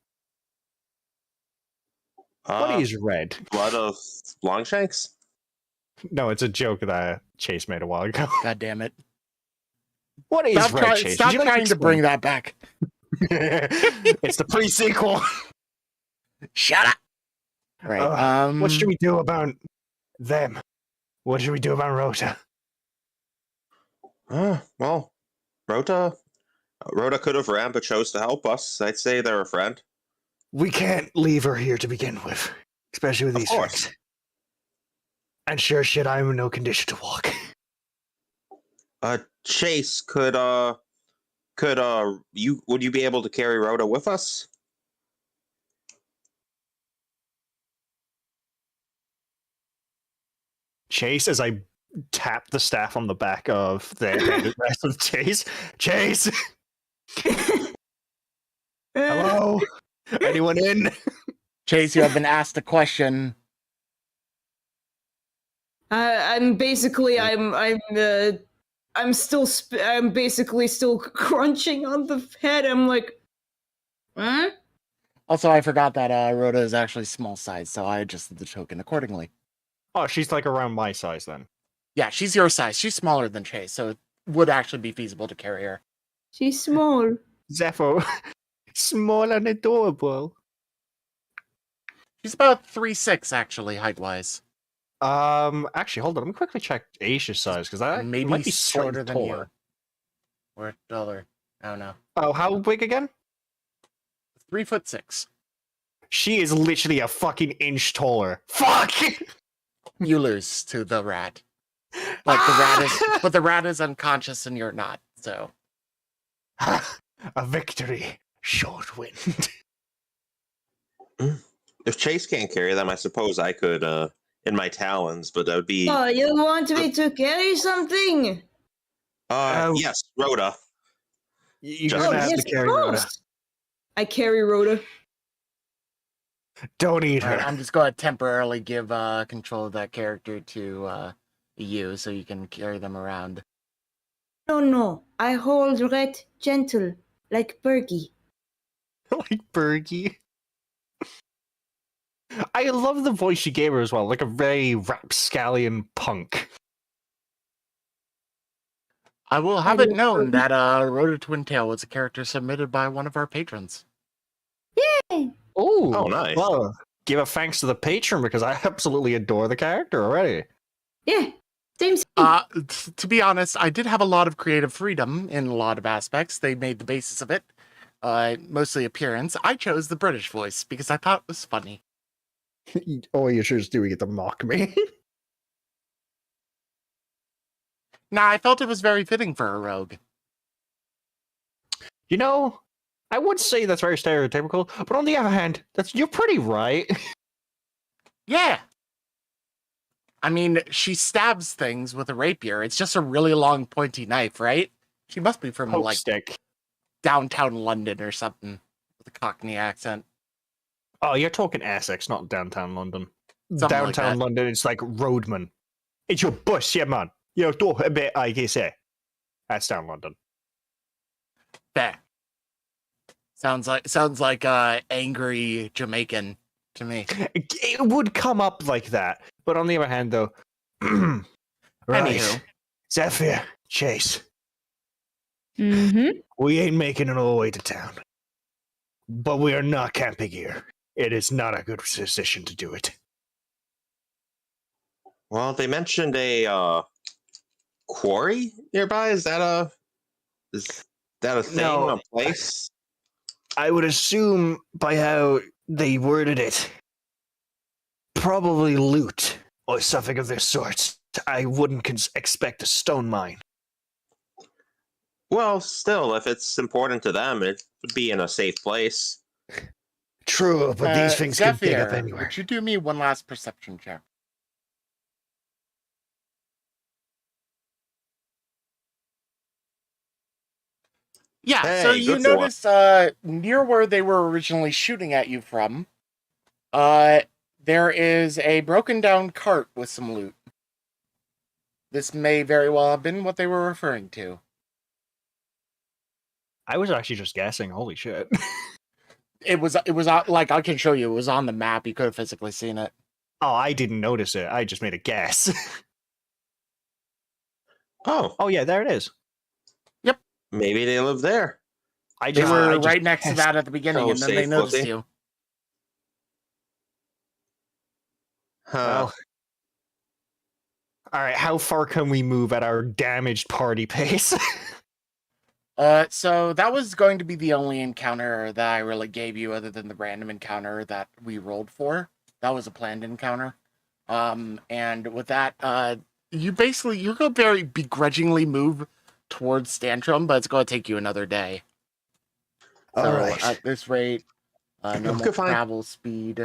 Speaker 6: What is red?
Speaker 4: Blood of Longshanks?
Speaker 6: No, it's a joke that Chaise made a while ago.
Speaker 2: God damn it!
Speaker 6: What is red, Chaise?
Speaker 2: Stop trying to bring that back.
Speaker 6: It's the pre-sequel.
Speaker 2: Shut up. Right.
Speaker 6: What should we do about them? What should we do about Rota?
Speaker 4: Well, Rota could have ran, but chose to help us. I'd say they're a friend.
Speaker 6: We can't leave her here to begin with, especially with these things. And sure shit, I'm in no condition to walk.
Speaker 4: Chaise, would you be able to carry Rota with us?
Speaker 6: Chaise, as I tap the staff on the back of the rest of Chaise. Chaise! Hello? Anyone in?
Speaker 2: Chaise, you have been asked a question.
Speaker 3: I'm basically I'm still I'm basically still crunching on the head. I'm like, huh?
Speaker 2: Also, I forgot that Rota is actually small size, so I adjusted the token accordingly.
Speaker 6: Oh, she's like around my size then.
Speaker 2: Yeah, she's your size. She's smaller than Chaise, so it would actually be feasible to carry her.
Speaker 3: She's small.
Speaker 6: Zephyr, small and adorable.
Speaker 2: She's about 3'6", actually, height-wise.
Speaker 6: Actually, hold on. Let me quickly check Asch's size because I
Speaker 2: Maybe
Speaker 6: might be
Speaker 2: shorter
Speaker 6: shorter
Speaker 2: than you. Or taller. I don't know.
Speaker 6: Oh, how big again?
Speaker 2: 3'6".
Speaker 6: She is literally a fucking inch taller. Fuck!
Speaker 2: You lose to the rat. But the rat is unconscious and you're not, so.
Speaker 6: A victory, short wind.
Speaker 4: If Chaise can't carry them, I suppose I could in my talons, but that would be
Speaker 3: Oh, you want me to carry something?
Speaker 4: yes, Rhoda.
Speaker 6: You're
Speaker 4: Just-
Speaker 6: gonna have
Speaker 3: yes,
Speaker 6: to carry
Speaker 3: of
Speaker 6: Rota.
Speaker 3: course. I carry Rota.
Speaker 6: Don't eat her.
Speaker 2: I'm just going to temporarily give control of that character to you so you can carry them around.
Speaker 3: No. I hold Ret gentle, like Bergie.
Speaker 6: Like Bergie. I love the voice she gave her as well, like a very rapscallion punk.
Speaker 2: I will have
Speaker 3: I
Speaker 2: it
Speaker 3: love
Speaker 2: known
Speaker 3: Bergie.
Speaker 2: that Rota Twintail was a character submitted by one of our patrons.
Speaker 6: Ooh,
Speaker 4: Oh, nice.
Speaker 6: Well, give a thanks to the patron because I absolutely adore the character already.
Speaker 3: Yeah, same.
Speaker 2: To be honest, I did have a lot of creative freedom in a lot of aspects. They made the basis of it, mostly appearance. I chose the British voice because I thought it was funny.
Speaker 6: Oh, you're just doing it to mock me.
Speaker 2: Nah, I felt it was very fitting for a rogue.
Speaker 6: You know, I would say that's very stereotypical, but on the other hand, you're pretty right.
Speaker 2: Yeah. I mean, she stabs things with a rapier. It's just a really long, pointy knife, right? She must be from,
Speaker 6: Poke
Speaker 2: like,
Speaker 6: stick.
Speaker 2: downtown London or something with a Cockney accent.
Speaker 6: Oh, you're talking Essex, not downtown London.
Speaker 2: Something like
Speaker 6: Downtown
Speaker 2: that.
Speaker 6: London, it's like roadman. It's your bus, yeah, man. You're talk a bit, I guess. That's down London.
Speaker 2: Fair. Sounds like angry Jamaican to me.
Speaker 6: It would come up like that, but on the other hand, though, right?
Speaker 2: Anywho.
Speaker 6: Zephyr, Chaise,
Speaker 3: Mm-hmm.
Speaker 6: we ain't making it all the way to town, but we are not camping here. It is not a good decision to do it.
Speaker 4: Well, they mentioned a quarry nearby. Is that a thing?
Speaker 6: No.
Speaker 4: A place?
Speaker 6: I would assume by how they worded it, probably loot or something of this sort. I wouldn't expect a stone mine.
Speaker 4: Well, still, if it's important to them, it would be in a safe place.
Speaker 6: True, but these things can dig up
Speaker 2: Zephyr,
Speaker 6: anywhere.
Speaker 2: would you do me one last perception check? Yeah, so
Speaker 4: Hey,
Speaker 2: you
Speaker 4: good for
Speaker 2: notice near where they were originally shooting at you from, there is a broken down cart with some loot. This may very well have been what they were referring to.
Speaker 6: I was actually just guessing. Holy shit.
Speaker 2: It was like, I can show you, it was on the map. You could have physically seen it.
Speaker 6: Oh, I didn't notice it. I just made a guess.
Speaker 4: Oh,
Speaker 6: Oh, yeah, there it is.
Speaker 4: maybe they live there.
Speaker 2: They were right next to that at the beginning,
Speaker 4: so
Speaker 2: and then they
Speaker 4: safe
Speaker 2: noticed
Speaker 4: looking.
Speaker 2: you.
Speaker 4: Huh.
Speaker 6: All right, how far can we move at our damaged party pace?
Speaker 2: So that was going to be the only encounter that I really gave you, other than the random encounter that we rolled for. That was a planned encounter. And with that, you're going to very begrudgingly move towards Stantrum, but it's going to take you another day. So
Speaker 6: All right.
Speaker 2: at this rate, normal
Speaker 4: Okay, fine.
Speaker 2: travel speed.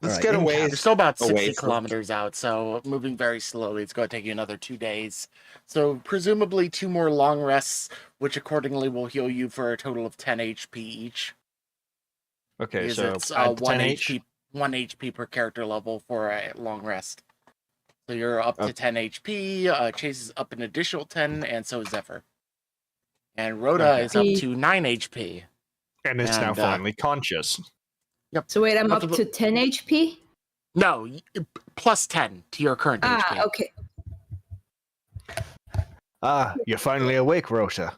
Speaker 4: Let's
Speaker 6: Alright,
Speaker 4: get
Speaker 6: in
Speaker 4: away.
Speaker 2: You're still about 60
Speaker 4: away from-
Speaker 2: kilometers out, so moving very slowly. It's going to take you another 2 days. So presumably 2 more long rests, which accordingly will heal you for a total of 10 HP each.
Speaker 6: Okay,
Speaker 2: Because
Speaker 6: so
Speaker 2: it's
Speaker 6: add
Speaker 2: 1
Speaker 6: 10
Speaker 2: HP, 1 HP per character level for a long rest. So you're up to 10 HP. Chaise is up an additional 10, and so is Zephyr. And Rota
Speaker 6: Okay.
Speaker 2: is up to 9 HP.
Speaker 6: And it's now
Speaker 2: And,
Speaker 6: finally conscious.
Speaker 2: Yep.
Speaker 3: So wait, I'm
Speaker 2: What
Speaker 3: up
Speaker 2: the-
Speaker 3: to 10 HP?
Speaker 2: No, plus 10 to your current HP.
Speaker 3: Okay.
Speaker 6: Ah, you're finally awake, Rota.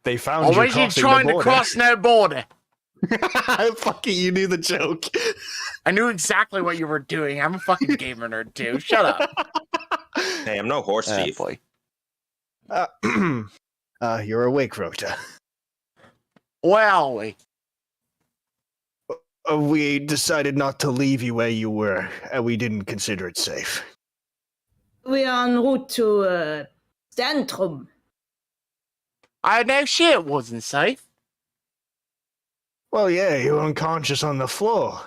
Speaker 6: They found
Speaker 2: Or
Speaker 6: you
Speaker 2: was you
Speaker 6: crossing
Speaker 2: trying
Speaker 6: the
Speaker 2: to
Speaker 6: border.
Speaker 2: cross no border?
Speaker 6: Fucking, you knew the joke.
Speaker 2: I knew exactly what you were doing. I'm a fucking gamer nerd too. Shut up.
Speaker 4: Hey, I'm no horse thief.
Speaker 2: Boy.
Speaker 6: You're awake, Rota.
Speaker 2: Well,
Speaker 6: We decided not to leave you where you were, and we didn't consider it safe.
Speaker 3: We are en route to Stantrum.
Speaker 2: I know shit wasn't safe.
Speaker 6: Well, yeah, you were unconscious on the floor.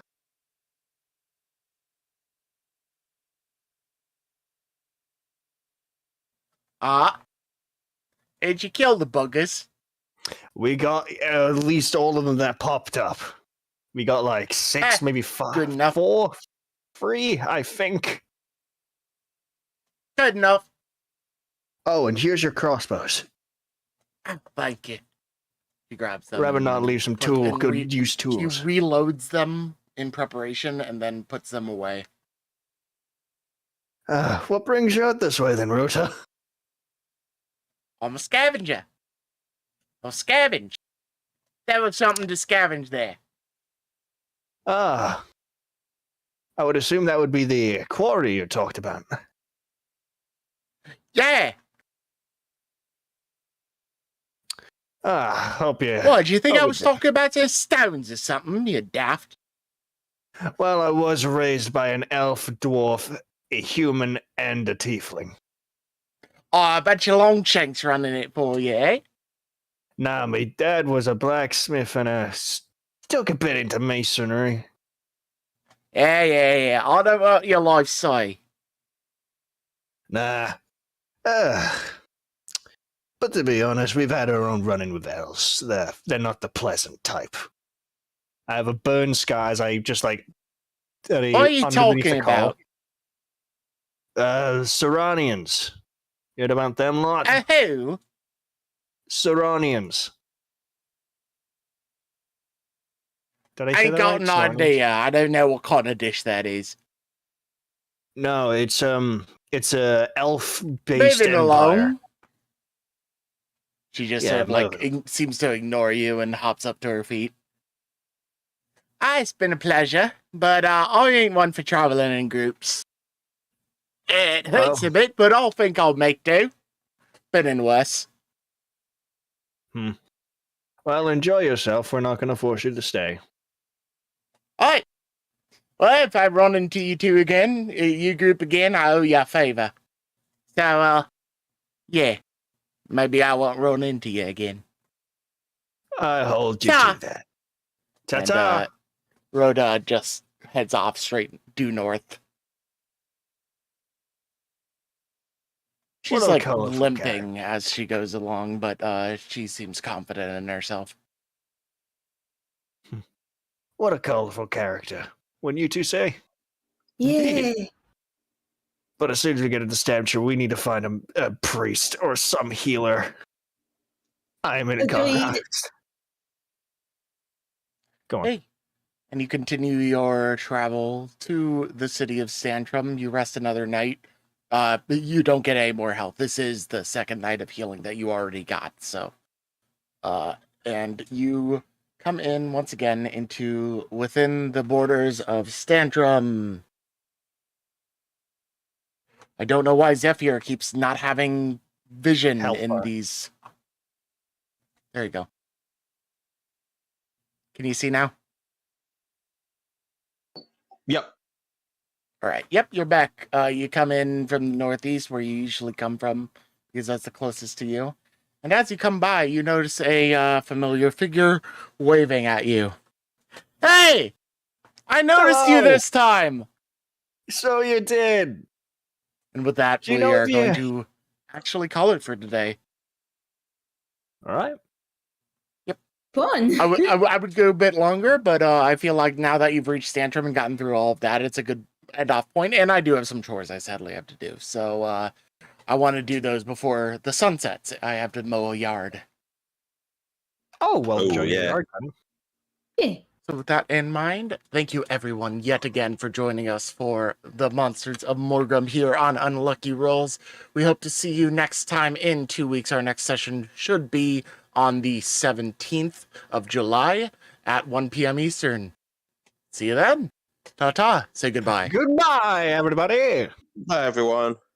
Speaker 2: Did you kill the buggers?
Speaker 6: We got at least all of them that popped up. We got like 6, maybe 5,
Speaker 2: good enough.
Speaker 6: 4, 3, I think.
Speaker 2: Good enough.
Speaker 6: Oh, and here's your crossbows.
Speaker 2: Thank you. He grabs them.
Speaker 6: Rather not leave some
Speaker 2: and
Speaker 6: good use
Speaker 2: He
Speaker 6: tools.
Speaker 2: reloads them in preparation and then puts them away.
Speaker 6: What brings you out this way then, Rota?
Speaker 2: I'm a scavenger. I'll scavenge. There was something to scavenge there.
Speaker 6: I would assume that would be the quarry you talked about.
Speaker 2: Yeah.
Speaker 6: Hope you...
Speaker 2: What, do you think I
Speaker 6: Oh,
Speaker 2: was
Speaker 6: yeah.
Speaker 2: talking about the stones or something, you daft?
Speaker 6: Well, I was raised by an elf, dwarf, a human, and a tiefling.
Speaker 2: Oh, I bet your Longshank's running it for you, eh?
Speaker 6: Nah, my dad was a blacksmith and took a bit into masonry.
Speaker 2: Yeah. I know what your life say.
Speaker 6: Nah. But to be honest, we've had our own run-in with elves. They're not the pleasant type. I have a burn scars. I just like...
Speaker 2: What are you talking about?
Speaker 6: Saronians. You heard about them lot?
Speaker 2: Who?
Speaker 6: Saronians. Did I say
Speaker 2: Ain't
Speaker 6: that
Speaker 2: got
Speaker 6: right?
Speaker 2: an
Speaker 6: Saronians?
Speaker 2: idea. I don't know what kind of dish that is.
Speaker 6: No, it's a elf-based
Speaker 2: Moving
Speaker 6: empire.
Speaker 2: along. She just
Speaker 6: Yeah,
Speaker 2: sort of like
Speaker 6: moving.
Speaker 2: seems to ignore you and hops up to her feet. It's been a pleasure, but I ain't one for traveling in groups. It hurts
Speaker 6: Well.
Speaker 2: a bit, but I think I'll make do. Been in worse.
Speaker 6: Well, enjoy yourself. We're not going to force you to stay.
Speaker 2: Alright. Well, if I run into you two again, you group again, I owe you a favor. So, yeah. Maybe I won't run into you again.
Speaker 6: I hold you
Speaker 2: Ta.
Speaker 6: to that.
Speaker 2: And,
Speaker 6: Ta-ta!
Speaker 2: Rhoda just heads off straight due north. She's
Speaker 6: What a
Speaker 2: like
Speaker 6: colorful
Speaker 2: limping as she goes along, but she seems confident in herself.
Speaker 6: What a colorful character. Wouldn't you two say?
Speaker 3: Yeah.
Speaker 6: But as soon as we get into Stantrum, we need to find a priest or some healer. I am in a
Speaker 3: Agreed.
Speaker 6: context. Go on.
Speaker 2: Hey. And you continue your travel to the city of Stantrum. You rest another night. But you don't get any more health. This is the second night of healing that you already got. So, and you come in once again into within the borders of Stantrum. I don't know why Zephyr keeps not having vision in
Speaker 6: Hellfire.
Speaker 2: these. There you go. Can you see now?
Speaker 4: Yep.
Speaker 2: All right. Yep, you're back. You come in from the northeast where you usually come from because that's the closest to you. And as you come by, you notice a familiar figure waving at you. Hey! I noticed you
Speaker 6: Hello!
Speaker 2: this time!
Speaker 6: So you did.
Speaker 2: And with that,
Speaker 6: Do you
Speaker 2: we
Speaker 6: know
Speaker 2: are
Speaker 6: if
Speaker 2: going
Speaker 6: you-
Speaker 2: to actually call it for today.
Speaker 6: All right.
Speaker 3: Fun.
Speaker 2: I would go a bit longer, but I feel like now that you've reached Stantrum and gotten through all of that, it's a good end-off point. And I do have some chores I sadly have to do. So I want to do those before the sun sets. I have to mow a yard.
Speaker 6: Oh, well,
Speaker 4: Oh,
Speaker 6: enjoy your
Speaker 4: yeah.
Speaker 6: yard then.
Speaker 3: Yeah.
Speaker 2: So with that in mind, thank you everyone yet again for joining us for the Monsters of Morgram here on Unlucky Rolls. We hope to see you next time in 2 weeks. Our next session should be on the 17th of July at 1 p.m. Eastern. See you then. Ta-ta. Say goodbye.
Speaker 6: Goodbye, everybody.
Speaker 4: Bye, everyone.